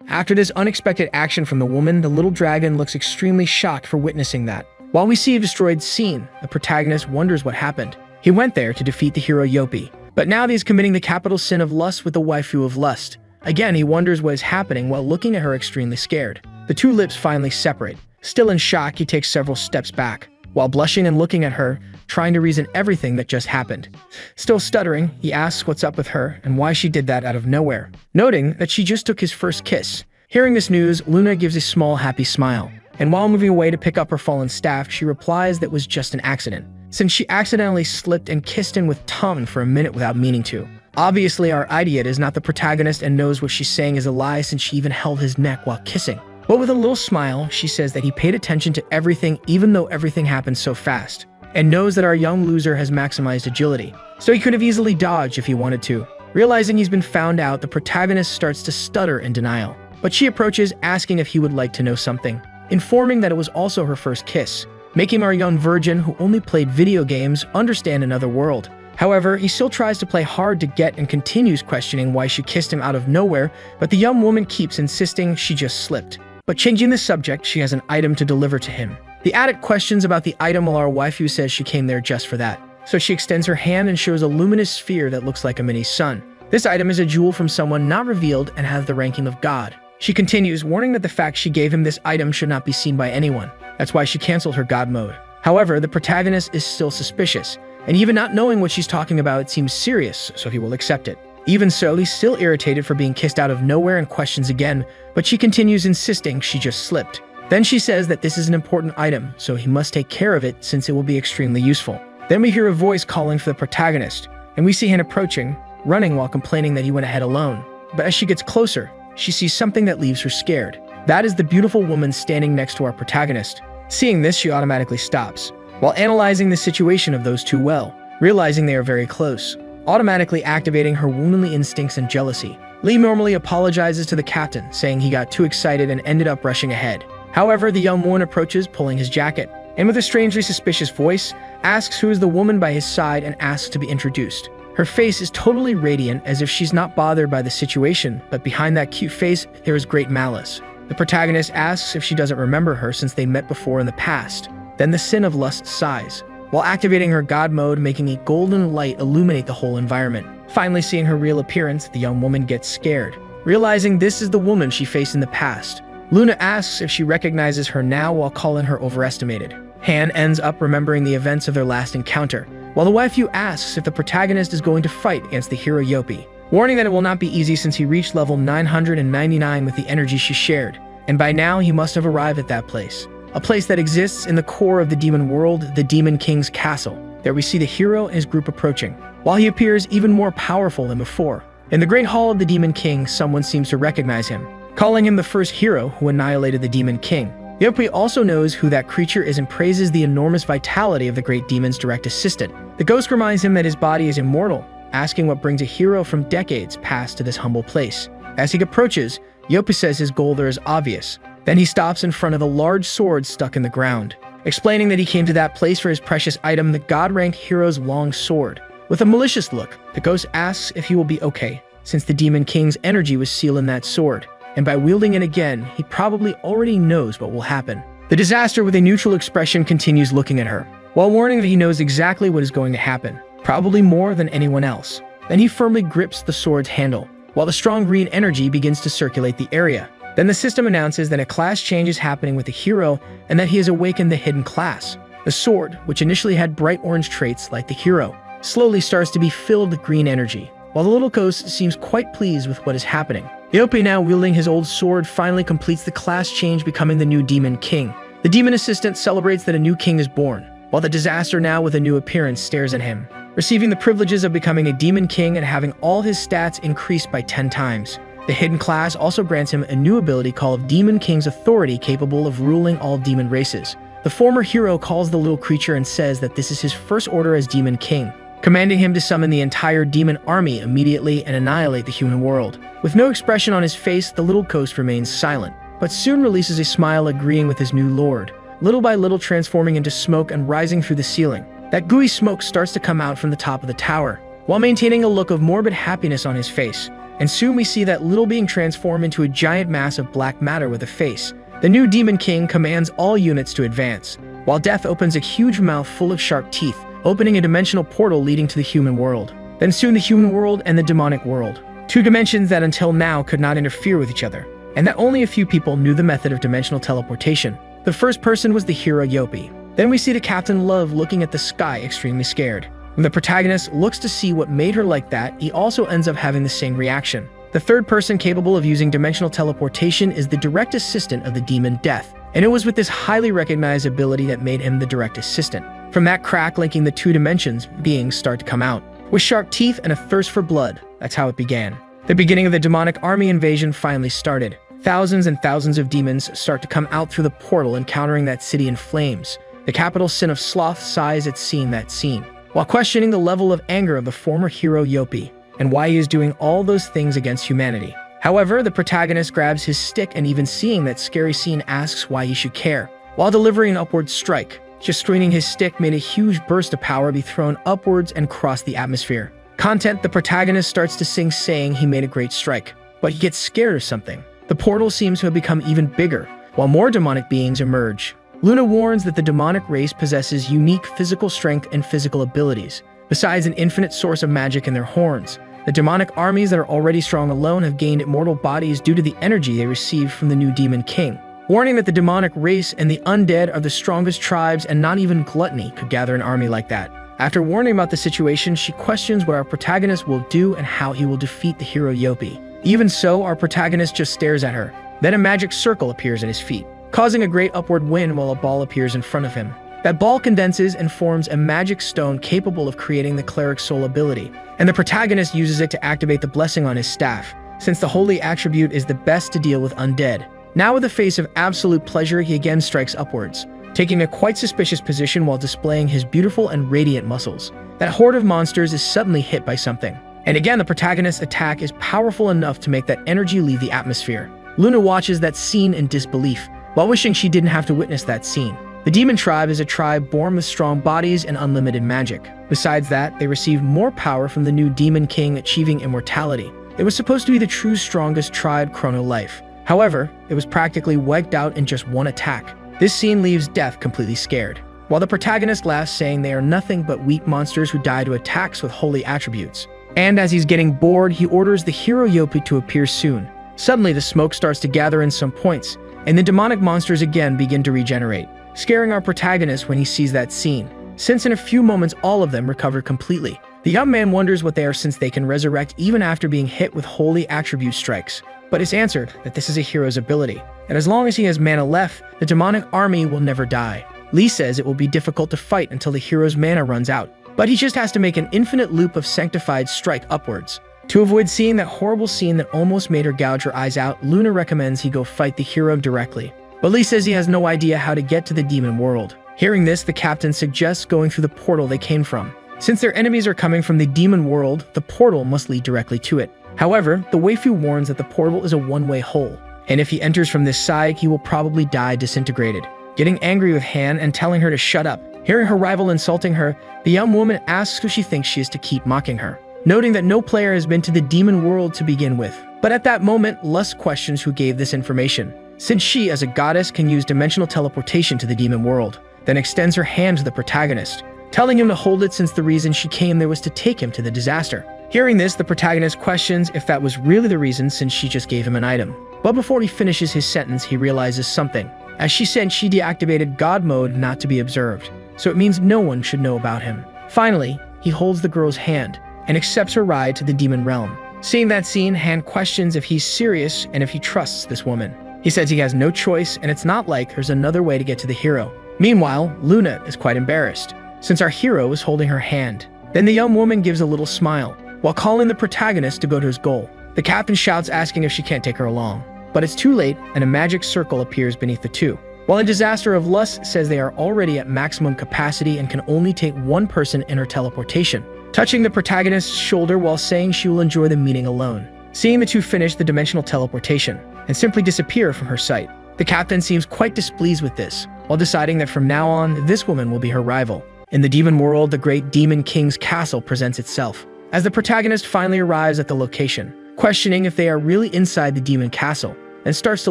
After this unexpected action from the woman, the little dragon looks extremely shocked for witnessing that. While we see a destroyed scene, the protagonist wonders what happened. He went there to defeat the hero Yopi, but now he is committing the capital sin of lust with the waifu of lust. Again, he wonders what is happening while looking at her extremely scared. The two lips finally separate. Still in shock, he takes several steps back, while blushing and looking at her, trying to reason everything that just happened. Still stuttering, he asks what's up with her and why she did that out of nowhere, noting that she just took his first kiss. Hearing this news, Luna gives a small happy smile, and while moving away to pick up her fallen staff, she replies that it was just an accident, since she accidentally slipped and kissed him with tongue for a minute without meaning to. Obviously, our idiot is not the protagonist and knows what she's saying is a lie, since she even held his neck while kissing. But with a little smile, she says that he paid attention to everything even though everything happened so fast, and knows that our young loser has maximized agility, so he could have easily dodged if he wanted to. Realizing he's been found out, the protagonist starts to stutter in denial, but she approaches, asking if he would like to know something, informing that it was also her first kiss, making our young virgin who only played video games understand another world. However, he still tries to play hard to get and continues questioning why she kissed him out of nowhere, but the young woman keeps insisting she just slipped. But changing the subject, she has an item to deliver to him. The addict questions about the item while our waifu says she came there just for that. So she extends her hand and shows a luminous sphere that looks like a mini sun. This item is a jewel from someone not revealed and has the ranking of God. She continues, warning that the fact she gave him this item should not be seen by anyone. That's why she canceled her God mode. However, the protagonist is still suspicious, and even not knowing what she's talking about, it seems serious, so he will accept it. Even so, he's still irritated for being kissed out of nowhere and questions again, but she continues insisting she just slipped. Then she says that this is an important item, so he must take care of it since it will be extremely useful. Then we hear a voice calling for the protagonist, and we see him approaching, running while complaining that he went ahead alone. But as she gets closer, she sees something that leaves her scared. That is the beautiful woman standing next to our protagonist. Seeing this, she automatically stops, while analyzing the situation of those two well, realizing they are very close, automatically activating her womanly instincts and jealousy. Lee normally apologizes to the captain, saying he got too excited and ended up rushing ahead. However, the young woman approaches, pulling his jacket, and with a strangely suspicious voice, asks who is the woman by his side and asks to be introduced. Her face is totally radiant, as if she's not bothered by the situation, but behind that cute face, there is great malice. The protagonist asks if she doesn't remember her since they met before in the past. Then the sin of lust sighs, while activating her God mode, making a golden light illuminate the whole environment. Finally seeing her real appearance, the young woman gets scared, realizing this is the woman she faced in the past. Luna asks if she recognizes her now while calling her overestimated. Han ends up remembering the events of their last encounter, while the waifu asks if the protagonist is going to fight against the hero Yopi, warning that it will not be easy since he reached level 999 with the energy she shared, and by now he must have arrived at that place. A place that exists in the core of the demon world, the Demon King's castle. There we see the hero and his group approaching, while he appears even more powerful than before. In the Great Hall of the Demon King, someone seems to recognize him, calling him the first hero who annihilated the Demon King. Yopi also knows who that creature is and praises the enormous vitality of the Great Demon's direct assistant. The ghost reminds him that his body is immortal, asking what brings a hero from decades past to this humble place. As he approaches, Yopi says his goal there is obvious. Then he stops in front of a large sword stuck in the ground, explaining that he came to that place for his precious item, the God-ranked hero's long sword. With a malicious look, the ghost asks if he will be okay, since the Demon King's energy was sealed in that sword, and by wielding it again, he probably already knows what will happen. The disaster with a neutral expression continues looking at her, while warning that he knows exactly what is going to happen, probably more than anyone else. Then he firmly grips the sword's handle, while the strong green energy begins to circulate the area. Then the system announces that a class change is happening with the hero and that he has awakened the hidden class. The sword, which initially had bright orange traits like the hero, slowly starts to be filled with green energy, while the little ghost seems quite pleased with what is happening. Yopi, now wielding his old sword, finally completes the class change, becoming the new Demon King. The demon assistant celebrates that a new king is born, while the disaster now with a new appearance stares at him, receiving the privileges of becoming a Demon King and having all his stats increased by 10 times. The hidden class also grants him a new ability called Demon King's Authority, capable of ruling all demon races. The former hero calls the little creature and says that this is his first order as Demon King, commanding him to summon the entire demon army immediately and annihilate the human world. With no expression on his face, the little ghost remains silent. but soon releases a smile agreeing with his new lord, little by little transforming into smoke and rising through the ceiling. That gooey smoke starts to come out from the top of the tower, while maintaining a look of morbid happiness on his face. And soon we see that little being transform into a giant mass of black matter with a face. The new Demon King commands all units to advance, while Death opens a huge mouth full of sharp teeth, opening a dimensional portal leading to the human world. Then soon the human world and the demonic world. Two dimensions that until now could not interfere with each other, and that only a few people knew the method of dimensional teleportation. The first person was the hero Yopi. Then we see the Captain Love looking at the sky extremely scared. When the protagonist looks to see what made her like that, he also ends up having the same reaction. The third person capable of using dimensional teleportation is the direct assistant of the demon Death, and it was with this highly recognized ability that made him the direct assistant. From that crack linking the two dimensions, beings start to come out. With sharp teeth and a thirst for blood, that's how it began. The beginning of the demonic army invasion finally started. Thousands and thousands of demons start to come out through the portal, encountering that city in flames. The capital sin of sloth sighs at seeing that scene, while questioning the level of anger of the former hero Yopi, and why he is doing all those things against humanity. However, the protagonist grabs his stick and even seeing that scary scene asks why he should care, while delivering an upward strike. Just swinging his stick made a huge burst of power be thrown upwards and cross the atmosphere. Content, the protagonist starts to sing saying he made a great strike, but he gets scared of something. The portal seems to have become even bigger, while more demonic beings emerge. Luna warns that the demonic race possesses unique physical strength and physical abilities, besides an infinite source of magic in their horns. The demonic armies that are already strong alone have gained immortal bodies due to the energy they received from the new Demon King, warning that the demonic race and the undead are the strongest tribes and not even gluttony could gather an army like that. After warning about the situation, she questions what our protagonist will do and how he will defeat the hero Yopi. Even so, our protagonist just stares at her. Then a magic circle appears at his feet, causing a great upward wind while a ball appears in front of him. That ball condenses and forms a magic stone capable of creating the cleric's soul ability, and the protagonist uses it to activate the blessing on his staff, since the holy attribute is the best to deal with undead. Now with a face of absolute pleasure, he again strikes upwards, taking a quite suspicious position while displaying his beautiful and radiant muscles. That horde of monsters is suddenly hit by something, and again the protagonist's attack is powerful enough to make that energy leave the atmosphere. Luna watches that scene in disbelief, while wishing she didn't have to witness that scene. The Demon Tribe is a tribe born with strong bodies and unlimited magic. Besides that, they received more power from the new Demon King achieving immortality. It was supposed to be the true strongest tribe Chrono Life. However, it was practically wiped out in just one attack. This scene leaves Death completely scared, while the protagonist laughs saying they are nothing but weak monsters who die to attacks with holy attributes. And as he's getting bored, he orders the hero Yopi to appear soon. Suddenly the smoke starts to gather in some points, and the demonic monsters again begin to regenerate, scaring our protagonist when he sees that scene, since in a few moments all of them recover completely. The young man wonders what they are since they can resurrect even after being hit with holy attribute strikes, but it's answered that this is a hero's ability, and as long as he has mana left, the demonic army will never die. Lee says it will be difficult to fight until the hero's mana runs out, but he just has to make an infinite loop of sanctified strike upwards. To avoid seeing that horrible scene that almost made her gouge her eyes out, Luna recommends he go fight the hero directly, but Lee says he has no idea how to get to the demon world. Hearing this, the captain suggests going through the portal they came from. Since their enemies are coming from the demon world, the portal must lead directly to it. However, the waifu warns that the portal is a one-way hole, and if he enters from this side, he will probably die disintegrated. Getting angry with Han and telling her to shut up, hearing her rival insulting her, the young woman asks who she thinks she is to keep mocking her, noting that no player has been to the demon world to begin with. But at that moment, Lust questions who gave this information, since she, as a goddess, can use dimensional teleportation to the demon world, then extends her hand to the protagonist, telling him to hold it since the reason she came there was to take him to the disaster. Hearing this, the protagonist questions if that was really the reason since she just gave him an item. But before he finishes his sentence, he realizes something. As she said, she deactivated God mode not to be observed, so it means no one should know about him. Finally, he holds the girl's hand and accepts her ride to the demon realm. Seeing that scene, Han questions if he's serious and if he trusts this woman. He says he has no choice and it's not like there's another way to get to the hero. Meanwhile, Luna is quite embarrassed, since our hero is holding her hand. Then the young woman gives a little smile, while calling the protagonist to go to his goal. The captain shouts asking if she can't take her along, but it's too late and a magic circle appears beneath the two. While a disaster of lust says they are already at maximum capacity and can only take one person in her teleportation, touching the protagonist's shoulder while saying she will enjoy the meeting alone. Seeing the two finish the dimensional teleportation, and simply disappear from her sight. The captain seems quite displeased with this, while deciding that from now on, this woman will be her rival. In the demon world, the great demon king's castle presents itself, as the protagonist finally arrives at the location, questioning if they are really inside the demon castle, and starts to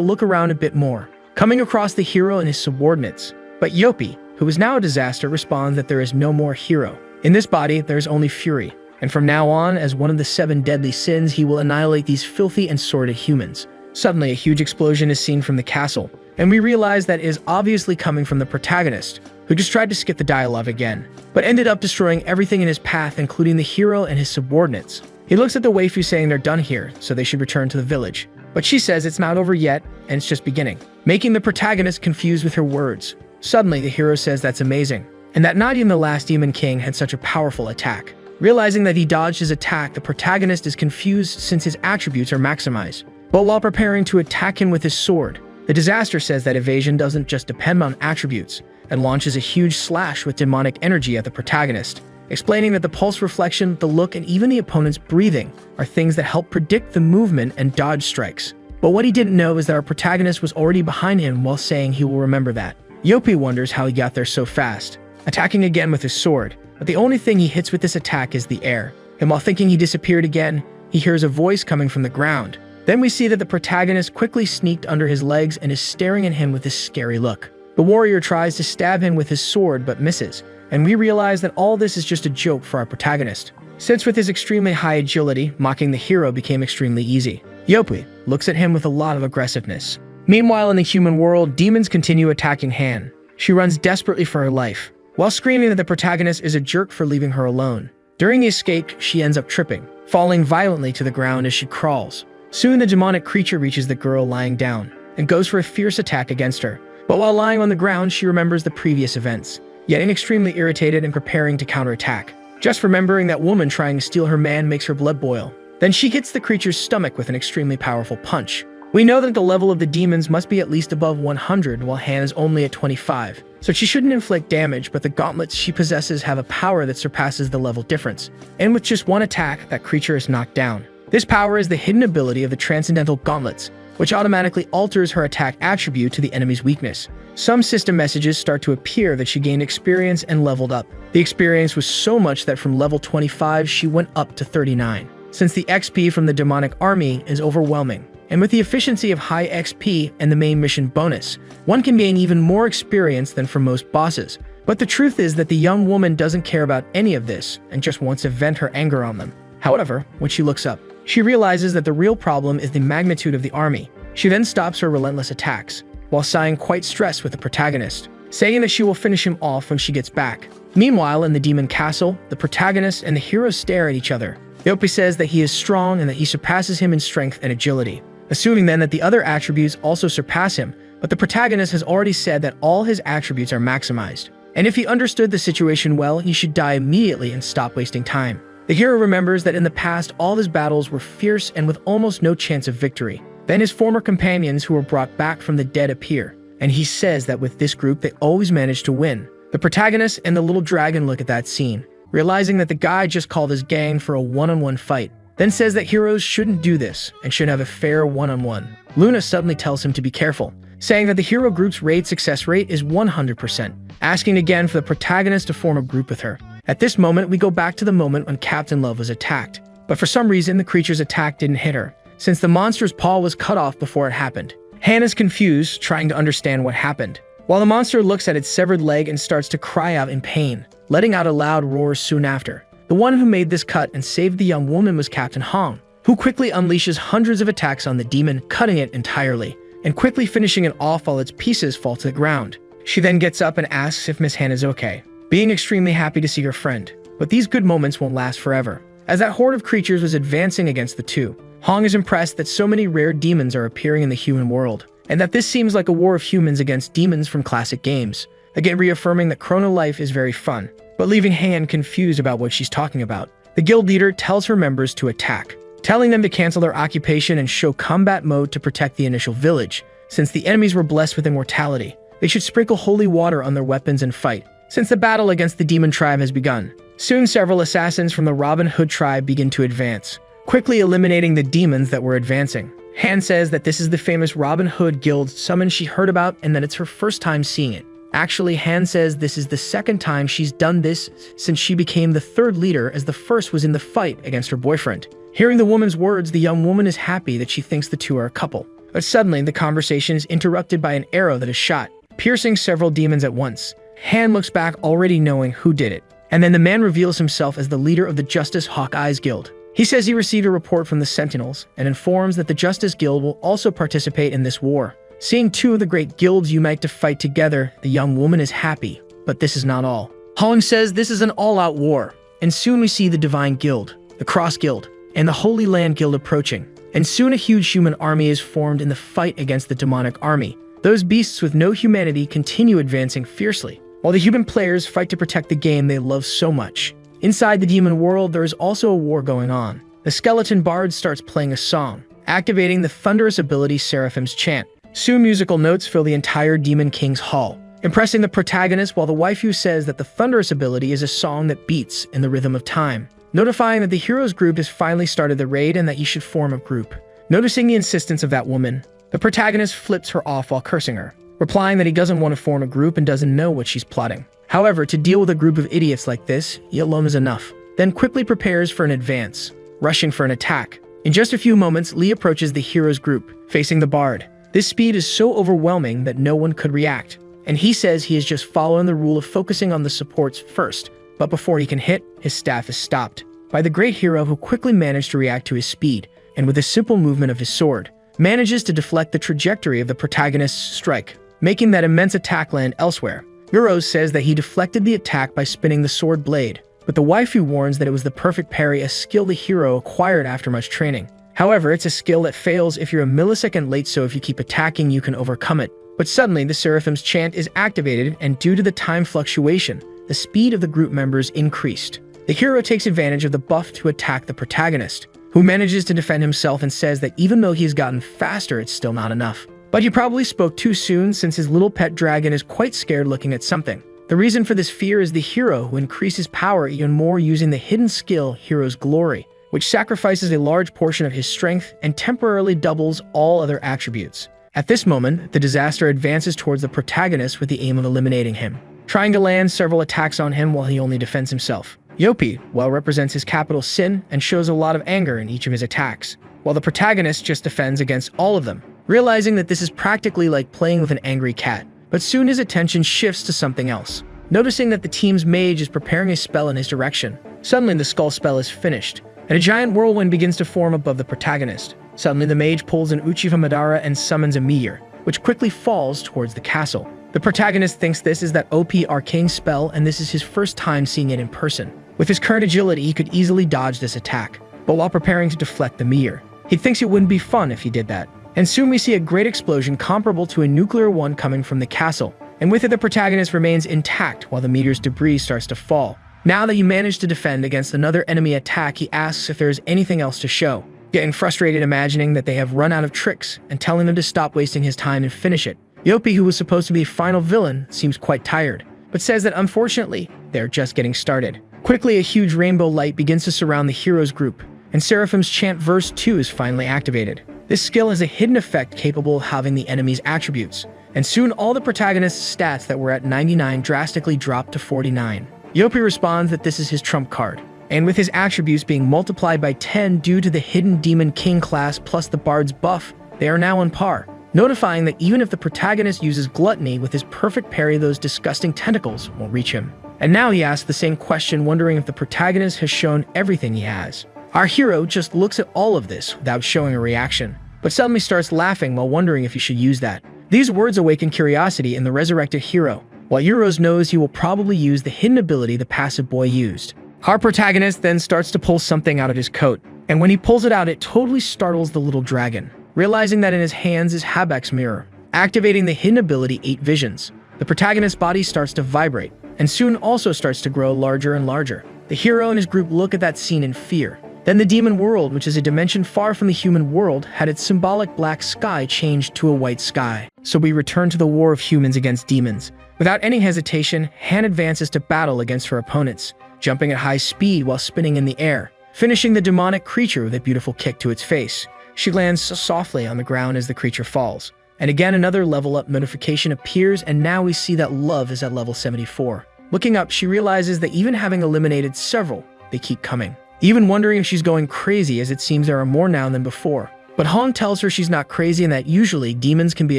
look around a bit more, coming across the hero and his subordinates. But Yopi, who is now a disaster, responds that there is no more hero. In this body, there is only fury, and from now on, as one of the 7 deadly sins, he will annihilate these filthy and sordid humans. Suddenly, a huge explosion is seen from the castle, and we realize that it is obviously coming from the protagonist, who just tried to skip the dialogue again, but ended up destroying everything in his path, including the hero and his subordinates. He looks at the waifu saying they're done here, so they should return to the village. But she says it's not over yet, and it's just beginning, making the protagonist confused with her words. Suddenly, the hero says that's amazing, and that not even the last demon king had such a powerful attack. Realizing that he dodged his attack, the protagonist is confused since his attributes are maximized. But while preparing to attack him with his sword, the disaster says that evasion doesn't just depend on attributes, and launches a huge slash with demonic energy at the protagonist, explaining that the pulse reflection, the look, and even the opponent's breathing are things that help predict the movement and dodge strikes. But what he didn't know is that our protagonist was already behind him while saying he will remember that. Yopi wonders how he got there so fast, attacking again with his sword, but the only thing he hits with this attack is the air. And while thinking he disappeared again, he hears a voice coming from the ground. Then we see that the protagonist quickly sneaked under his legs and is staring at him with this scary look. The warrior tries to stab him with his sword but misses, and we realize that all this is just a joke for our protagonist, since with his extremely high agility, mocking the hero became extremely easy. Yopi looks at him with a lot of aggressiveness. Meanwhile, in the human world, demons continue attacking Han. She runs desperately for her life, while screaming that the protagonist is a jerk for leaving her alone. During the escape, she ends up tripping, falling violently to the ground as she crawls. Soon the demonic creature reaches the girl lying down, and goes for a fierce attack against her. But while lying on the ground, she remembers the previous events, getting extremely irritated and preparing to counterattack. Just remembering that woman trying to steal her man makes her blood boil. Then she hits the creature's stomach with an extremely powerful punch. We know that the level of the demons must be at least above 100, while Han is only at 25, so she shouldn't inflict damage, but the gauntlets she possesses have a power that surpasses the level difference, and with just one attack, that creature is knocked down. This power is the hidden ability of the Transcendental Gauntlets, which automatically alters her attack attribute to the enemy's weakness. Some system messages start to appear that she gained experience and leveled up. The experience was so much that from level 25 she went up to 39, since the XP from the demonic army is overwhelming. And with the efficiency of high XP and the main mission bonus, one can gain even more experience than for most bosses. But the truth is that the young woman doesn't care about any of this and just wants to vent her anger on them. However, when she looks up, she realizes that the real problem is the magnitude of the army. She then stops her relentless attacks, while sighing quite stressed with the protagonist, saying that she will finish him off when she gets back. Meanwhile, in the demon castle, the protagonist and the hero stare at each other. Yopi says that he is strong and that he surpasses him in strength and agility, assuming then that the other attributes also surpass him, but the protagonist has already said that all his attributes are maximized, and if he understood the situation well, he should die immediately and stop wasting time. The hero remembers that in the past, all his battles were fierce and with almost no chance of victory. Then his former companions who were brought back from the dead appear, and he says that with this group, they always manage to win. The protagonist and the little dragon look at that scene, realizing that the guy just called his gang for a one-on-one fight, then says that heroes shouldn't do this and should have a fair one-on-one. Luna suddenly tells him to be careful, saying that the hero group's raid success rate is 100%, asking again for the protagonist to form a group with her. At this moment, we go back to the moment when Captain Love was attacked, but for some reason, the creature's attack didn't hit her, since the monster's paw was cut off before it happened. Hannah's confused, trying to understand what happened, while the monster looks at its severed leg and starts to cry out in pain, letting out a loud roar soon after. The one who made this cut and saved the young woman was Captain Hong, who quickly unleashes hundreds of attacks on the demon, cutting it entirely, and quickly finishing it off while its pieces fall to the ground. She then gets up and asks if Miss Han is okay, being extremely happy to see her friend. But these good moments won't last forever, as that horde of creatures was advancing against the two. Hong is impressed that so many rare demons are appearing in the human world, and that this seems like a war of humans against demons from classic games, again reaffirming that Chrono Life is very fun, but leaving Han confused about what she's talking about. The guild leader tells her members to attack, telling them to cancel their occupation and show combat mode to protect the initial village. Since the enemies were blessed with immortality, they should sprinkle holy water on their weapons and fight, since the battle against the demon tribe has begun. Soon several assassins from the Robin Hood tribe begin to advance, quickly eliminating the demons that were advancing. Han says that this is the famous Robin Hood Guild summon she heard about and that it's her first time seeing it. Actually, Han says this is the second time she's done this since she became the third leader, as the first was in the fight against her boyfriend. Hearing the woman's words, the young woman is happy that she thinks the two are a couple. But suddenly, the conversation is interrupted by an arrow that is shot, piercing several demons at once. Han looks back already knowing who did it. And then the man reveals himself as the leader of the Justice Hawkeye's Guild. He says he received a report from the Sentinels and informs that the Justice Guild will also participate in this war. Seeing two of the great guilds unite to fight together, the young woman is happy. But this is not all. Hong says this is an all-out war, and soon we see the Divine Guild, the Cross Guild, and the Holy Land Guild approaching. And soon a huge human army is formed in the fight against the demonic army. Those beasts with no humanity continue advancing fiercely, while the human players fight to protect the game they love so much. Inside the demon world, there is also a war going on. The skeleton bard starts playing a song, activating the thunderous ability Seraphim's Chant. Soon musical notes fill the entire Demon King's hall, impressing the protagonist, while the waifu says that the thunderous ability is a song that beats in the rhythm of time, notifying that the heroes group has finally started the raid and that you should form a group. Noticing the insistence of that woman, the protagonist flips her off while cursing her, replying that he doesn't want to form a group and doesn't know what she's plotting. However, to deal with a group of idiots like this, he alone is enough. Then quickly prepares for an advance, rushing for an attack. In just a few moments, Lee approaches the heroes group, facing the bard. This speed is so overwhelming that no one could react, and he says he is just following the rule of focusing on the supports first, but before he can hit, his staff is stopped by the great hero, who quickly managed to react to his speed, and with a simple movement of his sword, manages to deflect the trajectory of the protagonist's strike, making that immense attack land elsewhere. Euros says that he deflected the attack by spinning the sword blade, but the waifu warns that it was the perfect parry, a skill the hero acquired after much training. However, it's a skill that fails if you're a millisecond late, so if you keep attacking, you can overcome it. But suddenly, the Seraphim's Chant is activated, and due to the time fluctuation, the speed of the group members increased. The hero takes advantage of the buff to attack the protagonist, who manages to defend himself and says that even though he's gotten faster, it's still not enough. But he probably spoke too soon, since his little pet dragon is quite scared looking at something. The reason for this fear is the hero, who increases power even more using the hidden skill Hero's Glory, which sacrifices a large portion of his strength and temporarily doubles all other attributes. At this moment, the disaster advances towards the protagonist with the aim of eliminating him, trying to land several attacks on him while he only defends himself. Yopi well represents his capital sin and shows a lot of anger in each of his attacks, while the protagonist just defends against all of them, realizing that this is practically like playing with an angry cat. But soon his attention shifts to something else, noticing that the team's mage is preparing a spell in his direction. Suddenly the skull spell is finished, and a giant whirlwind begins to form above the protagonist. Suddenly the mage pulls an Uchiha Madara and summons a meteor, which quickly falls towards the castle. The protagonist thinks this is that OP arcane spell, and this is his first time seeing it in person. With his current agility, he could easily dodge this attack, but while preparing to deflect the meteor, he thinks it wouldn't be fun if he did that. And soon we see a great explosion comparable to a nuclear one coming from the castle, and with it the protagonist remains intact while the meteor's debris starts to fall. Now that he managed to defend against another enemy attack, he asks if there is anything else to show, getting frustrated imagining that they have run out of tricks and telling them to stop wasting his time and finish it. Yopi, who was supposed to be a final villain, seems quite tired, but says that unfortunately, they're just getting started. Quickly, a huge rainbow light begins to surround the heroes group, and Seraphim's Chant verse 2 is finally activated. This skill has a hidden effect capable of having the enemy's attributes, and soon all the protagonist's stats that were at 99 drastically drop to 49. Yopi responds that this is his trump card, and with his attributes being multiplied by 10 due to the hidden Demon King class plus the Bard's buff, they are now on par, notifying that even if the protagonist uses Gluttony with his perfect parry, those disgusting tentacles won't reach him. And now he asks the same question, wondering if the protagonist has shown everything he has. Our hero just looks at all of this without showing a reaction, but suddenly starts laughing while wondering if he should use that. These words awaken curiosity in the resurrected hero, while Euros knows he will probably use the hidden ability the passive boy used. Our protagonist then starts to pull something out of his coat, and when he pulls it out, it totally startles the little dragon, realizing that in his hands is Habak's mirror. Activating the hidden ability 8 Visions, the protagonist's body starts to vibrate, and soon also starts to grow larger and larger. The hero and his group look at that scene in fear. Then the demon world, which is a dimension far from the human world, had its symbolic black sky changed to a white sky. So we return to the war of humans against demons. Without any hesitation, Han advances to battle against her opponents, jumping at high speed while spinning in the air, finishing the demonic creature with a beautiful kick to its face. She lands softly on the ground as the creature falls. And again, another level up notification appears, and now we see that Love is at level 74. Looking up, she realizes that even having eliminated several, they keep coming. Even wondering if she's going crazy, as it seems there are more now than before. But Hong tells her she's not crazy and that usually demons can be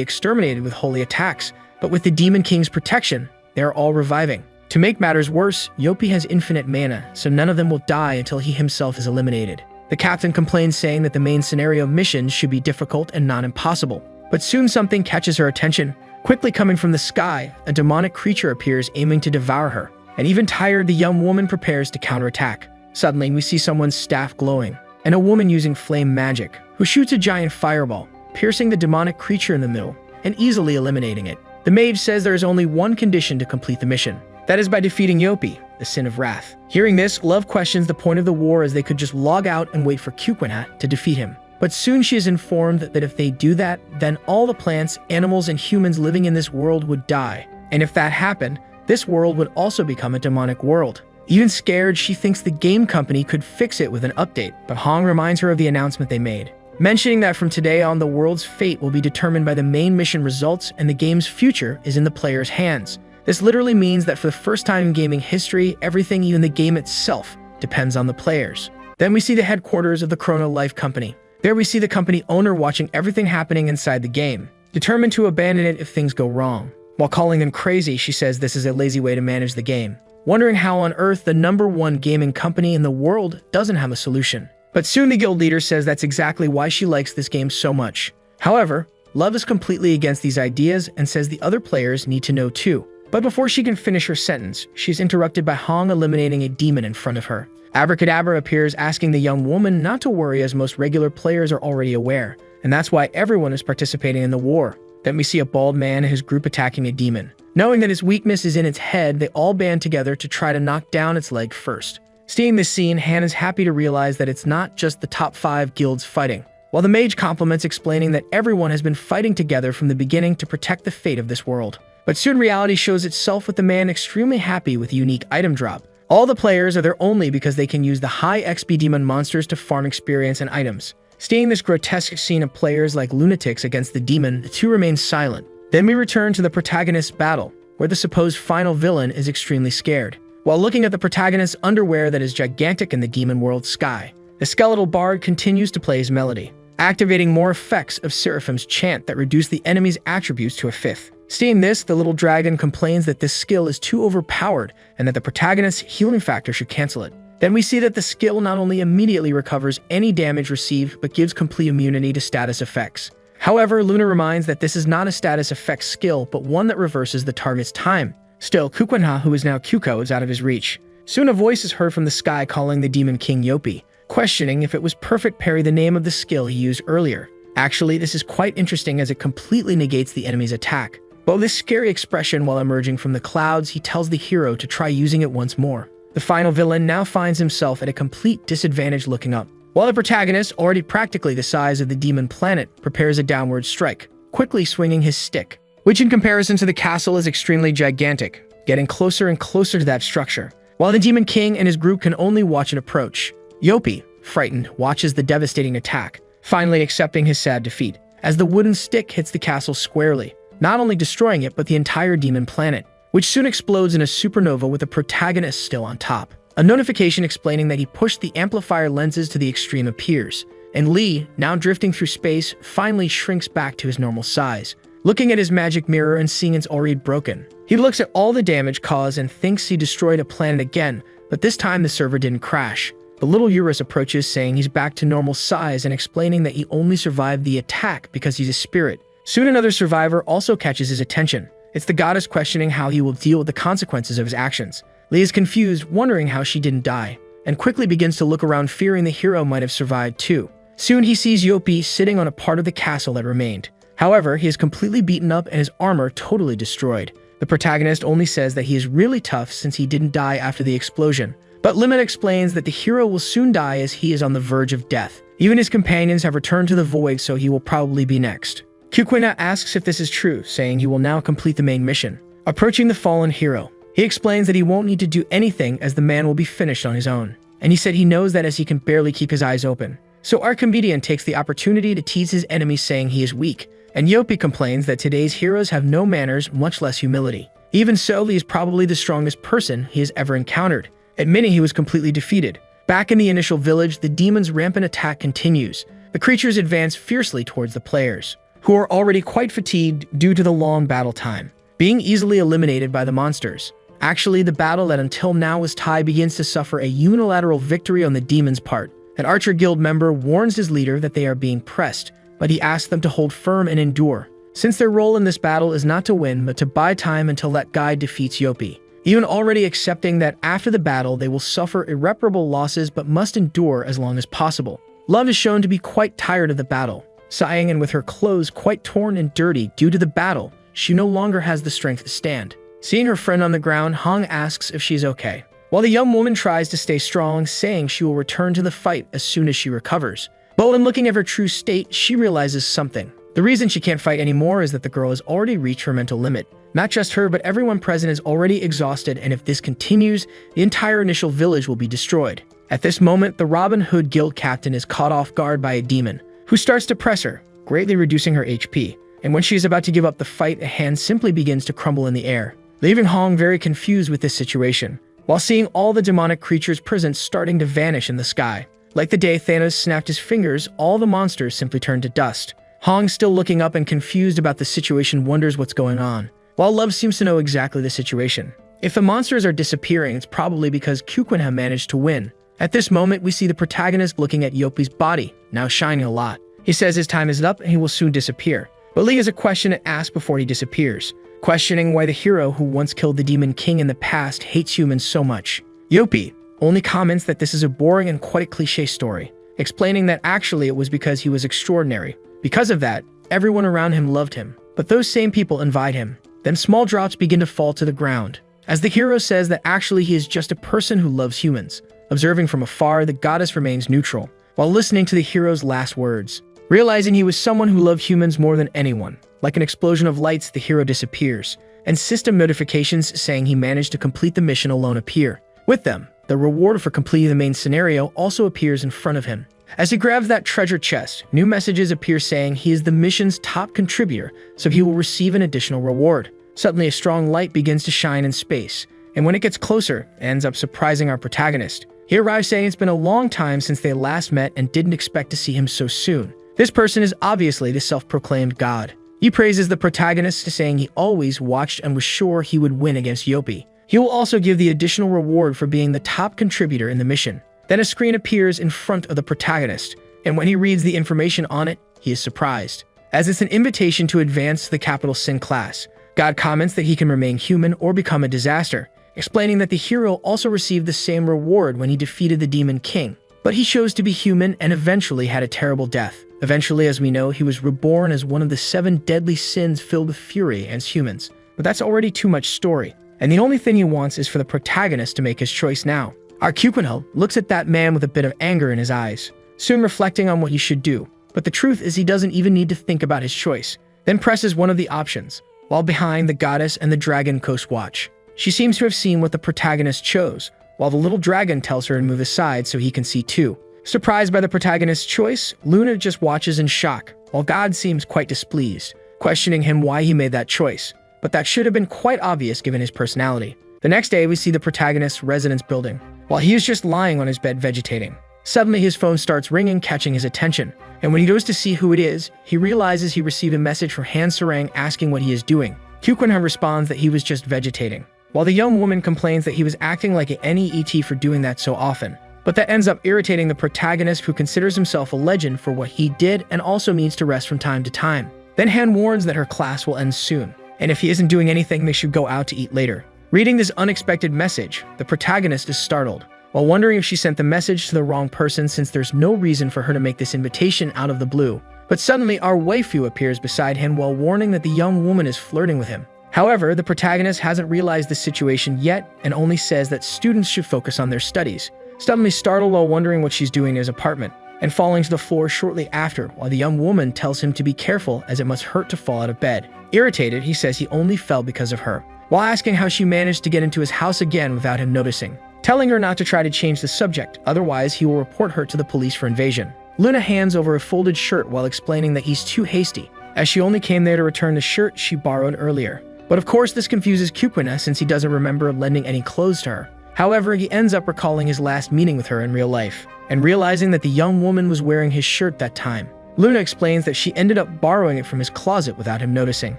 exterminated with holy attacks, but with the Demon King's protection, they are all reviving. To make matters worse, Yopi has infinite mana, so none of them will die until he himself is eliminated. The captain complains, saying that the main scenario missions should be difficult and not impossible. But soon something catches her attention. Quickly coming from the sky, a demonic creature appears, aiming to devour her. And even tired, the young woman prepares to counterattack. Suddenly, we see someone's staff glowing, and a woman using flame magic, who shoots a giant fireball, piercing the demonic creature in the middle, and easily eliminating it. The mage says there is only one condition to complete the mission. That is by defeating Yopi, the Sin of Wrath. Hearing this, Love questions the point of the war, as they could just log out and wait for Kukwinha to defeat him. But soon she is informed that if they do that, then all the plants, animals, and humans living in this world would die. And if that happened, this world would also become a demonic world. Even scared, she thinks the game company could fix it with an update, but Hong reminds her of the announcement they made, mentioning that from today on, the world's fate will be determined by the main mission results, and the game's future is in the player's hands. This literally means that for the first time in gaming history, everything, even the game itself, depends on the players. Then we see the headquarters of the Chrono Life Company. There we see the company owner watching everything happening inside the game, determined to abandon it if things go wrong. While calling them crazy, she says this is a lazy way to manage the game, wondering how on earth the #1 gaming company in the world doesn't have a solution. But soon the guild leader says that's exactly why she likes this game so much. However, Love is completely against these ideas and says the other players need to know too. But before she can finish her sentence, she's interrupted by Hong eliminating a demon in front of her. Abracadabra appears, asking the young woman not to worry, as most regular players are already aware, and that's why everyone is participating in the war. Then we see a bald man and his group attacking a demon. Knowing that its weakness is in its head, they all band together to try to knock down its leg first. Seeing this scene, Han is happy to realize that it's not just the top 5 guilds fighting, while the mage compliments, explaining that everyone has been fighting together from the beginning to protect the fate of this world. But soon reality shows itself, with the man extremely happy with the unique item drop. All the players are there only because they can use the high XP demon monsters to farm experience and items. Seeing this grotesque scene of players like lunatics against the demon, the two remain silent. Then we return to the protagonist's battle, where the supposed final villain is extremely scared. While looking at the protagonist's underwear that is gigantic in the demon world sky, the skeletal bard continues to play his melody, activating more effects of Seraphim's chant that reduce the enemy's attributes to a 5th. Seeing this, the little dragon complains that this skill is too overpowered and that the protagonist's healing factor should cancel it. Then we see that the skill not only immediately recovers any damage received, but gives complete immunity to status effects. However, Luna reminds that this is not a status effect skill, but one that reverses the target's time. Still, Kukwinha, who is now Kuko, is out of his reach. Soon a voice is heard from the sky calling the Demon King Yopi, questioning if it was Perfect Parry, the name of the skill he used earlier. Actually, this is quite interesting, as it completely negates the enemy's attack. But with this scary expression while emerging from the clouds, he tells the hero to try using it once more. The final villain now finds himself at a complete disadvantage looking up, while the protagonist, already practically the size of the demon planet, prepares a downward strike, quickly swinging his stick, which in comparison to the castle is extremely gigantic, getting closer and closer to that structure. While the Demon King and his group can only watch it approach, Yopi, frightened, watches the devastating attack, finally accepting his sad defeat, as the wooden stick hits the castle squarely, not only destroying it but the entire demon planet, which soon explodes in a supernova with the protagonist still on top. A notification explaining that he pushed the amplifier lenses to the extreme appears, and Lee, now drifting through space, finally shrinks back to his normal size. Looking at his magic mirror and seeing it's already broken, he looks at all the damage caused and thinks he destroyed a planet again, but this time the server didn't crash. The little Eurus approaches, saying he's back to normal size and explaining that he only survived the attack because he's a spirit. Soon another survivor also catches his attention. It's the goddess, questioning how he will deal with the consequences of his actions. Lee is confused, wondering how she didn't die, and quickly begins to look around, fearing the hero might have survived too. Soon he sees Yopi sitting on a part of the castle that remained. However, he is completely beaten up and his armor totally destroyed. The protagonist only says that he is really tough since he didn't die after the explosion. But Limit explains that the hero will soon die, as he is on the verge of death. Even his companions have returned to the void, so he will probably be next. Kukwinha asks if this is true, saying he will now complete the main mission. Approaching the fallen hero, he explains that he won't need to do anything, as the man will be finished on his own. And he said he knows that, as he can barely keep his eyes open. So our comedian takes the opportunity to tease his enemies, saying he is weak, and Yopi complains that today's heroes have no manners, much less humility. Even so, he is probably the strongest person he has ever encountered, admitting he was completely defeated. Back in the initial village, the demon's rampant attack continues. The creatures advance fiercely towards the players, who are already quite fatigued due to the long battle time, being easily eliminated by the monsters. Actually, the battle that until now was tied begins to suffer a unilateral victory on the demon's part. An Archer Guild member warns his leader that they are being pressed, but he asks them to hold firm and endure, since their role in this battle is not to win but to buy time until that guy defeats Yopi. Even already accepting that after the battle they will suffer irreparable losses but must endure as long as possible. Love is shown to be quite tired of the battle, sighing, and with her clothes quite torn and dirty due to the battle, she no longer has the strength to stand. Seeing her friend on the ground, Hong asks if she's okay, while the young woman tries to stay strong, saying she will return to the fight as soon as she recovers. But when looking at her true state, she realizes something. The reason she can't fight anymore is that the girl has already reached her mental limit. Not just her, but everyone present is already exhausted, and if this continues, the entire initial village will be destroyed. At this moment, the Robin Hood Guild captain is caught off guard by a demon, who starts to press her, greatly reducing her HP. And when she is about to give up the fight, a hand simply begins to crumble in the air, leaving Hong very confused with this situation, while seeing all the demonic creatures present starting to vanish in the sky. Like the day Thanos snapped his fingers, all the monsters simply turned to dust. Hong, still looking up and confused about the situation, wonders what's going on, while Love seems to know exactly the situation. If the monsters are disappearing, it's probably because Kukwinha managed to win. At this moment, we see the protagonist looking at Yopi's body, now shining a lot. He says his time is up and he will soon disappear. But Lee has a question to ask before he disappears, questioning why the hero who once killed the Demon King in the past hates humans so much. Yopi only comments that this is a boring and quite a cliche story, explaining that actually it was because he was extraordinary. Because of that, everyone around him loved him, but those same people envied him. Then small drops begin to fall to the ground, as the hero says that actually he is just a person who loves humans. Observing from afar, the goddess remains neutral, while listening to the hero's last words. Realizing he was someone who loved humans more than anyone. Like an explosion of lights, the hero disappears, and system notifications saying he managed to complete the mission alone appear. With them, the reward for completing the main scenario also appears in front of him. As he grabs that treasure chest, new messages appear saying he is the mission's top contributor, so he will receive an additional reward. Suddenly, a strong light begins to shine in space, and when it gets closer, it ends up surprising our protagonist. He arrives saying it's been a long time since they last met and didn't expect to see him so soon. This person is obviously the self-proclaimed god. He praises the protagonist, saying he always watched and was sure he would win against Yopi. He will also give the additional reward for being the top contributor in the mission. Then a screen appears in front of the protagonist, and when he reads the information on it, he is surprised, as it's an invitation to advance to the Capital Sin class. God comments that he can remain human or become a disaster, explaining that the hero also received the same reward when he defeated the Demon King, but he chose to be human and eventually had a terrible death. Eventually, as we know, he was reborn as one of the 7 deadly sins filled with fury as humans. But that's already too much story, and the only thing he wants is for the protagonist to make his choice now. Our Kukwinha looks at that man with a bit of anger in his eyes, soon reflecting on what he should do. But the truth is he doesn't even need to think about his choice, then presses one of the options, while behind the goddess and the dragon coast watch. She seems to have seen what the protagonist chose, while the little dragon tells her to move aside so he can see too. Surprised by the protagonist's choice, Luna just watches in shock, while God seems quite displeased, questioning him why he made that choice. But that should have been quite obvious given his personality. The next day, we see the protagonist's residence building, while he is just lying on his bed vegetating. Suddenly, his phone starts ringing, catching his attention, and when he goes to see who it is, he realizes he received a message from Han Sarang asking what he is doing. Kukwinha responds that he was just vegetating, while the young woman complains that he was acting like any ET for doing that so often. But that ends up irritating the protagonist, who considers himself a legend for what he did and also needs to rest from time to time. Then Han warns that her class will end soon, and if he isn't doing anything, they should go out to eat later. Reading this unexpected message, the protagonist is startled, while wondering if she sent the message to the wrong person, since there's no reason for her to make this invitation out of the blue. But suddenly, our waifu appears beside him while warning that the young woman is flirting with him. However, the protagonist hasn't realized the situation yet and only says that students should focus on their studies. Suddenly startled while wondering what she's doing in his apartment, and falling to the floor shortly after, while the young woman tells him to be careful as it must hurt to fall out of bed. Irritated, he says he only fell because of her, while asking how she managed to get into his house again without him noticing, telling her not to try to change the subject, otherwise he will report her to the police for invasion. Luna hands over a folded shirt while explaining that he's too hasty, as she only came there to return the shirt she borrowed earlier. But of course this confuses Kupuna since he doesn't remember lending any clothes to her. However, he ends up recalling his last meeting with her in real life, and realizing that the young woman was wearing his shirt that time. Luna explains that she ended up borrowing it from his closet without him noticing,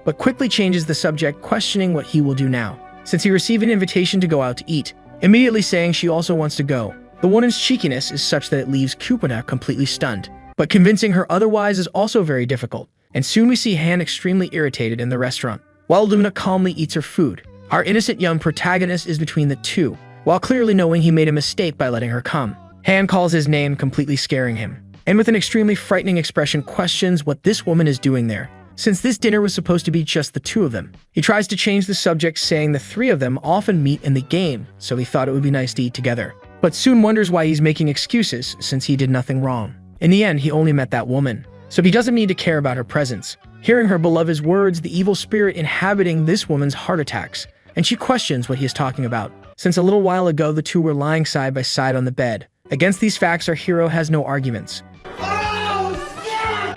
but quickly changes the subject, questioning what he will do now, since he received an invitation to go out to eat, immediately saying she also wants to go. The woman's cheekiness is such that it leaves Kupuna completely stunned, but convincing her otherwise is also very difficult, and soon we see Han extremely irritated in the restaurant, while Luna calmly eats her food. Our innocent young protagonist is between the two, while clearly knowing he made a mistake by letting her come. Han calls his name, completely scaring him, and with an extremely frightening expression questions what this woman is doing there, since this dinner was supposed to be just the two of them. He tries to change the subject, saying the three of them often meet in the game, so he thought it would be nice to eat together, but soon wonders why he's making excuses since he did nothing wrong. In the end, he only met that woman, so he doesn't need to care about her presence. Hearing her beloved's words, the evil spirit inhabiting this woman's heart attacks, and she questions what he is talking about, since a little while ago the two were lying side by side on the bed. Against these facts, our hero has no arguments,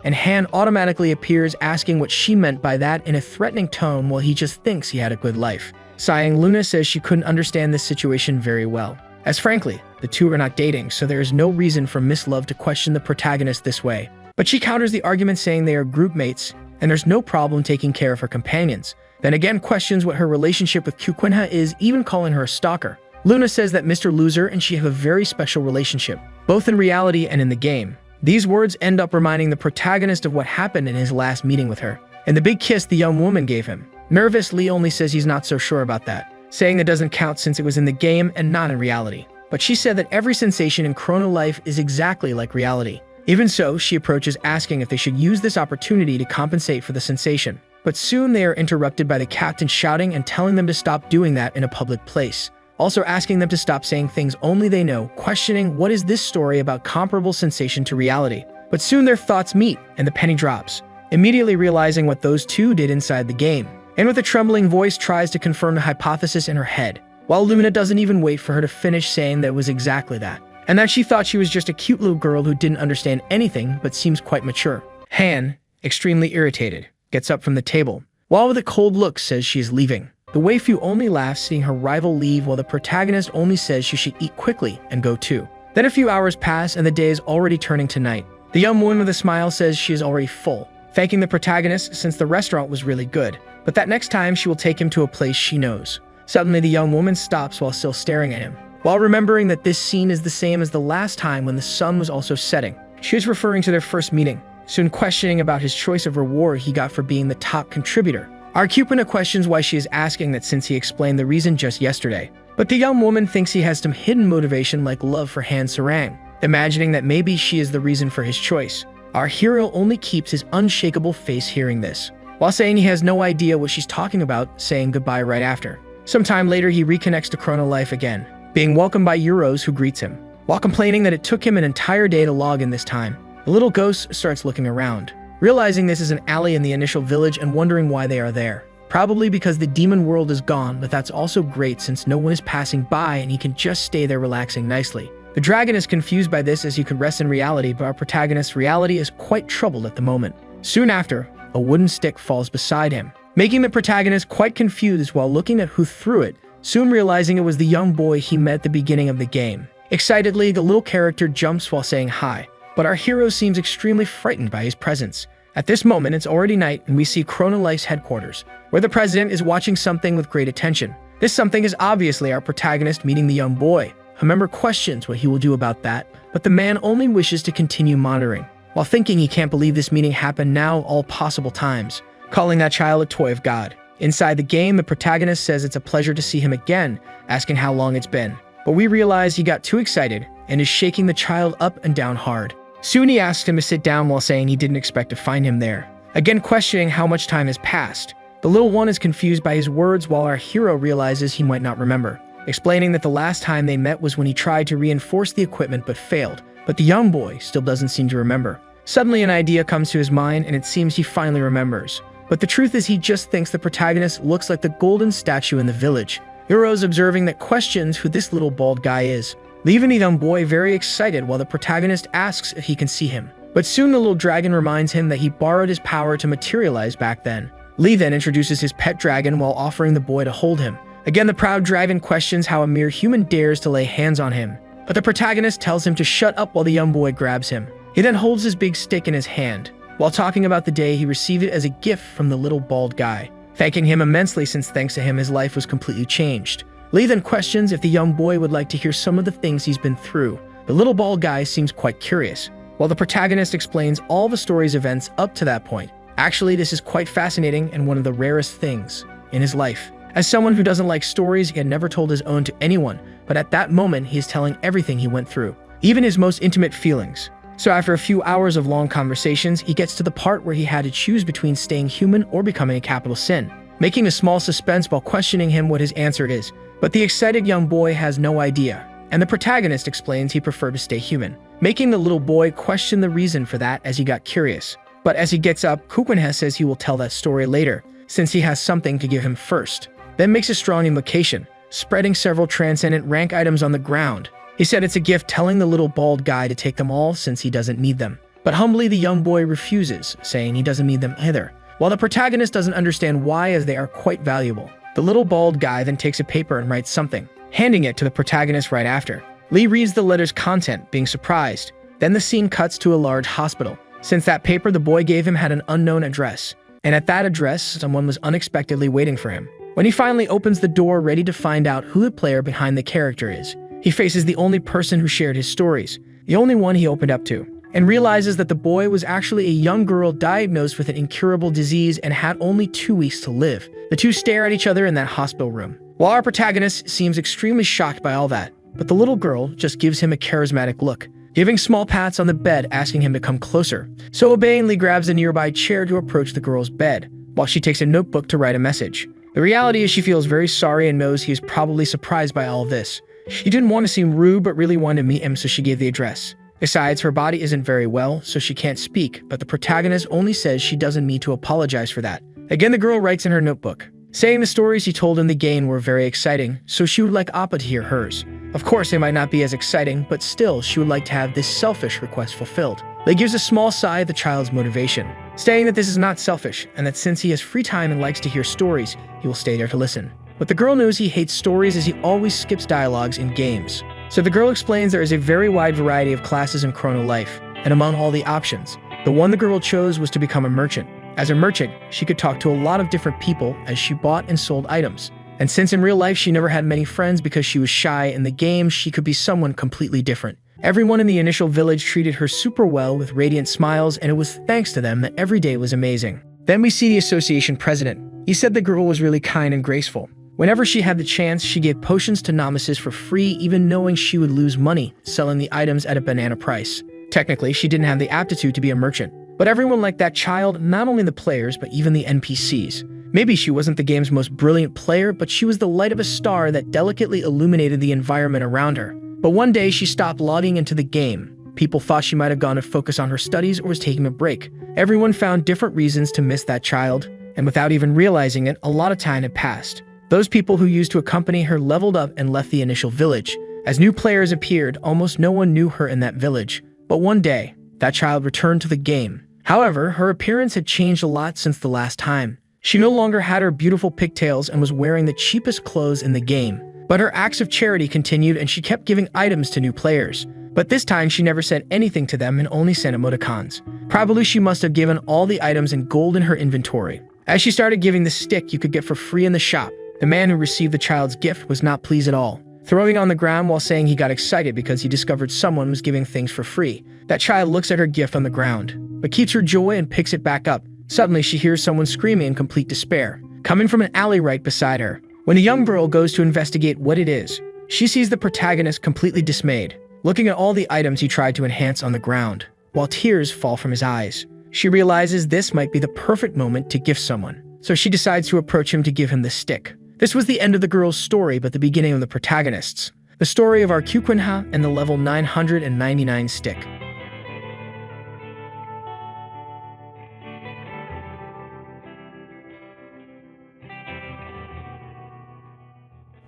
and Han automatically appears, asking what she meant by that in a threatening tone while he just thinks he had a good life. Sighing, Luna says she couldn't understand this situation very well, as frankly, the two are not dating, so there is no reason for Miss Love to question the protagonist this way. But she counters the argument saying they are group mates, and there's no problem taking care of her companions. Then again questions what her relationship with Kupuna is, even calling her a stalker. Luna says that Mr. Loser and she have a very special relationship, both in reality and in the game. These words end up reminding the protagonist of what happened in his last meeting with her, and the big kiss the young woman gave him. Nervous, Lee only says he's not so sure about that, saying that doesn't count since it was in the game and not in reality. But she said that every sensation in Chrono Life is exactly like reality. Even so, she approaches asking if they should use this opportunity to compensate for the sensation. But soon they are interrupted by the captain shouting and telling them to stop doing that in a public place, also asking them to stop saying things only they know, questioning what is this story about comparable sensation to reality. But soon their thoughts meet and the penny drops, immediately realizing what those two did inside the game, and with a trembling voice tries to confirm the hypothesis in her head, while Luna doesn't even wait for her to finish, saying that it was exactly that, and that she thought she was just a cute little girl who didn't understand anything but seems quite mature. Han, extremely irritated, gets up from the table, while with a cold look says she is leaving. The waifu only laughs seeing her rival leave, while the protagonist only says she should eat quickly and go too. Then a few hours pass and the day is already turning to night. The young woman with a smile says she is already full, thanking the protagonist since the restaurant was really good, but that next time she will take him to a place she knows. Suddenly the young woman stops while still staring at him, while remembering that this scene is the same as the last time when the sun was also setting. She is referring to their first meeting, soon questioning about his choice of reward he got for being the top contributor. Our Kupuna questions why she is asking that since he explained the reason just yesterday, but the young woman thinks he has some hidden motivation like love for Han Sarang, imagining that maybe she is the reason for his choice. Our hero only keeps his unshakable face hearing this, while saying he has no idea what she's talking about, saying goodbye right after. Sometime later he reconnects to Chrono Life again, being welcomed by Euros who greets him, while complaining that it took him an entire day to log in this time. The little ghost starts looking around, realizing this is an alley in the initial village and wondering why they are there. Probably because the demon world is gone, but that's also great since no one is passing by and he can just stay there relaxing nicely. The dragon is confused by this as he could rest in reality, but our protagonist's reality is quite troubled at the moment. Soon after, a wooden stick falls beside him, making the protagonist quite confused while looking at who threw it, soon realizing it was the young boy he met at the beginning of the game. Excitedly, the little character jumps while saying hi, but our hero seems extremely frightened by his presence. At this moment, it's already night and we see Chrono Life's headquarters, where the president is watching something with great attention. This something is obviously our protagonist meeting the young boy. A member questions what he will do about that, but the man only wishes to continue monitoring, while thinking he can't believe this meeting happened now all possible times, calling that child a toy of God. Inside the game, the protagonist says it's a pleasure to see him again, asking how long it's been. But we realize he got too excited and is shaking the child up and down hard. Soon he asks him to sit down while saying he didn't expect to find him there, again questioning how much time has passed. The little one is confused by his words while our hero realizes he might not remember, explaining that the last time they met was when he tried to reinforce the equipment but failed, but the young boy still doesn't seem to remember. Suddenly an idea comes to his mind and it seems he finally remembers. But the truth is he just thinks the protagonist looks like the golden statue in the village. Euros observing that questions who this little bald guy is, leaving the young boy very excited while the protagonist asks if he can see him. But soon the little dragon reminds him that he borrowed his power to materialize back then. Lee then introduces his pet dragon while offering the boy to hold him. Again, the proud dragon questions how a mere human dares to lay hands on him, but the protagonist tells him to shut up while the young boy grabs him. He then holds his big stick in his hand, while talking about the day he received it as a gift from the little bald guy, thanking him immensely since thanks to him his life was completely changed. Lee then questions if the young boy would like to hear some of the things he's been through. The little bald guy seems quite curious, while the protagonist explains all the story's events up to that point. Actually, this is quite fascinating and one of the rarest things in his life. As someone who doesn't like stories, he had never told his own to anyone, but at that moment, he is telling everything he went through, even his most intimate feelings. So after a few hours of long conversations, he gets to the part where he had to choose between staying human or becoming a capital sin, making a small suspense while questioning him what his answer is. But the excited young boy has no idea, and the protagonist explains he preferred to stay human, making the little boy question the reason for that as he got curious. But as he gets up, Weakling says he will tell that story later, since he has something to give him first. Then makes a strong invocation, spreading several transcendent rank items on the ground. He said it's a gift, telling the little bald guy to take them all since he doesn't need them. But humbly, the young boy refuses, saying he doesn't need them either, while the protagonist doesn't understand why, as they are quite valuable. The little bald guy then takes a paper and writes something, handing it to the protagonist right after. Lee reads the letter's content, being surprised. Then the scene cuts to a large hospital, since that paper the boy gave him had an unknown address, and at that address, someone was unexpectedly waiting for him. When he finally opens the door ready to find out who the player behind the character is, he faces the only person who shared his stories, the only one he opened up to, and realizes that the boy was actually a young girl diagnosed with an incurable disease and had only 2 weeks to live. The two stare at each other in that hospital room, while our protagonist seems extremely shocked by all that, but the little girl just gives him a charismatic look, giving small pats on the bed, asking him to come closer. So obeying, Lee grabs a nearby chair to approach the girl's bed, while she takes a notebook to write a message. The reality is she feels very sorry and knows he is probably surprised by all of this. She didn't want to seem rude but really wanted to meet him, so she gave the address. Besides, her body isn't very well, so she can't speak, but the protagonist only says she doesn't need to apologize for that. Again, the girl writes in her notebook, saying the stories he told in the game were very exciting, so she would like Appa to hear hers. Of course, they might not be as exciting, but still, she would like to have this selfish request fulfilled. Lee gives a small sigh at the child's motivation, saying that this is not selfish, and that since he has free time and likes to hear stories, he will stay there to listen. But the girl knows he hates stories as he always skips dialogues in games. So the girl explains there is a very wide variety of classes in Chrono Life, and among all the options, the one the girl chose was to become a merchant. As a merchant, she could talk to a lot of different people as she bought and sold items. And since in real life she never had many friends because she was shy, in the game she could be someone completely different. Everyone in the initial village treated her super well with radiant smiles, and it was thanks to them that every day was amazing. Then we see the association president. He said the girl was really kind and graceful. Whenever she had the chance, she gave potions to novices for free, even knowing she would lose money selling the items at a banana price. Technically, she didn't have the aptitude to be a merchant, but everyone liked that child, not only the players, but even the NPCs. Maybe she wasn't the game's most brilliant player, but she was the light of a star that delicately illuminated the environment around her. But one day, she stopped logging into the game. People thought she might have gone to focus on her studies or was taking a break. Everyone found different reasons to miss that child, and without even realizing it, a lot of time had passed. Those people who used to accompany her leveled up and left the initial village. As new players appeared, almost no one knew her in that village. But one day, that child returned to the game. However, her appearance had changed a lot since the last time. She no longer had her beautiful pigtails and was wearing the cheapest clothes in the game. But her acts of charity continued, and she kept giving items to new players. But this time, she never said anything to them and only sent emoticons. Probably she must have given all the items in gold in her inventory. As she started giving the stick you could get for free in the shop, the man who received the child's gift was not pleased at all, throwing it on the ground while saying he got excited because he discovered someone was giving things for free. That child looks at her gift on the ground, but keeps her joy and picks it back up. Suddenly, she hears someone screaming in complete despair, coming from an alley right beside her. When a young girl goes to investigate what it is, she sees the protagonist completely dismayed, looking at all the items he tried to enhance on the ground, while tears fall from his eyes. She realizes this might be the perfect moment to gift someone, so she decides to approach him to give him the stick. This was the end of the girl's story, but the beginning of the protagonist's. The story of our Weakling and the level 999 stick.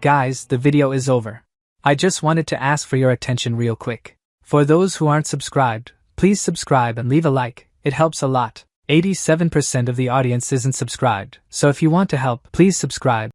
Guys, the video is over. I just wanted to ask for your attention real quick. For those who aren't subscribed, please subscribe and leave a like, it helps a lot. 87% of the audience isn't subscribed, so if you want to help, please subscribe.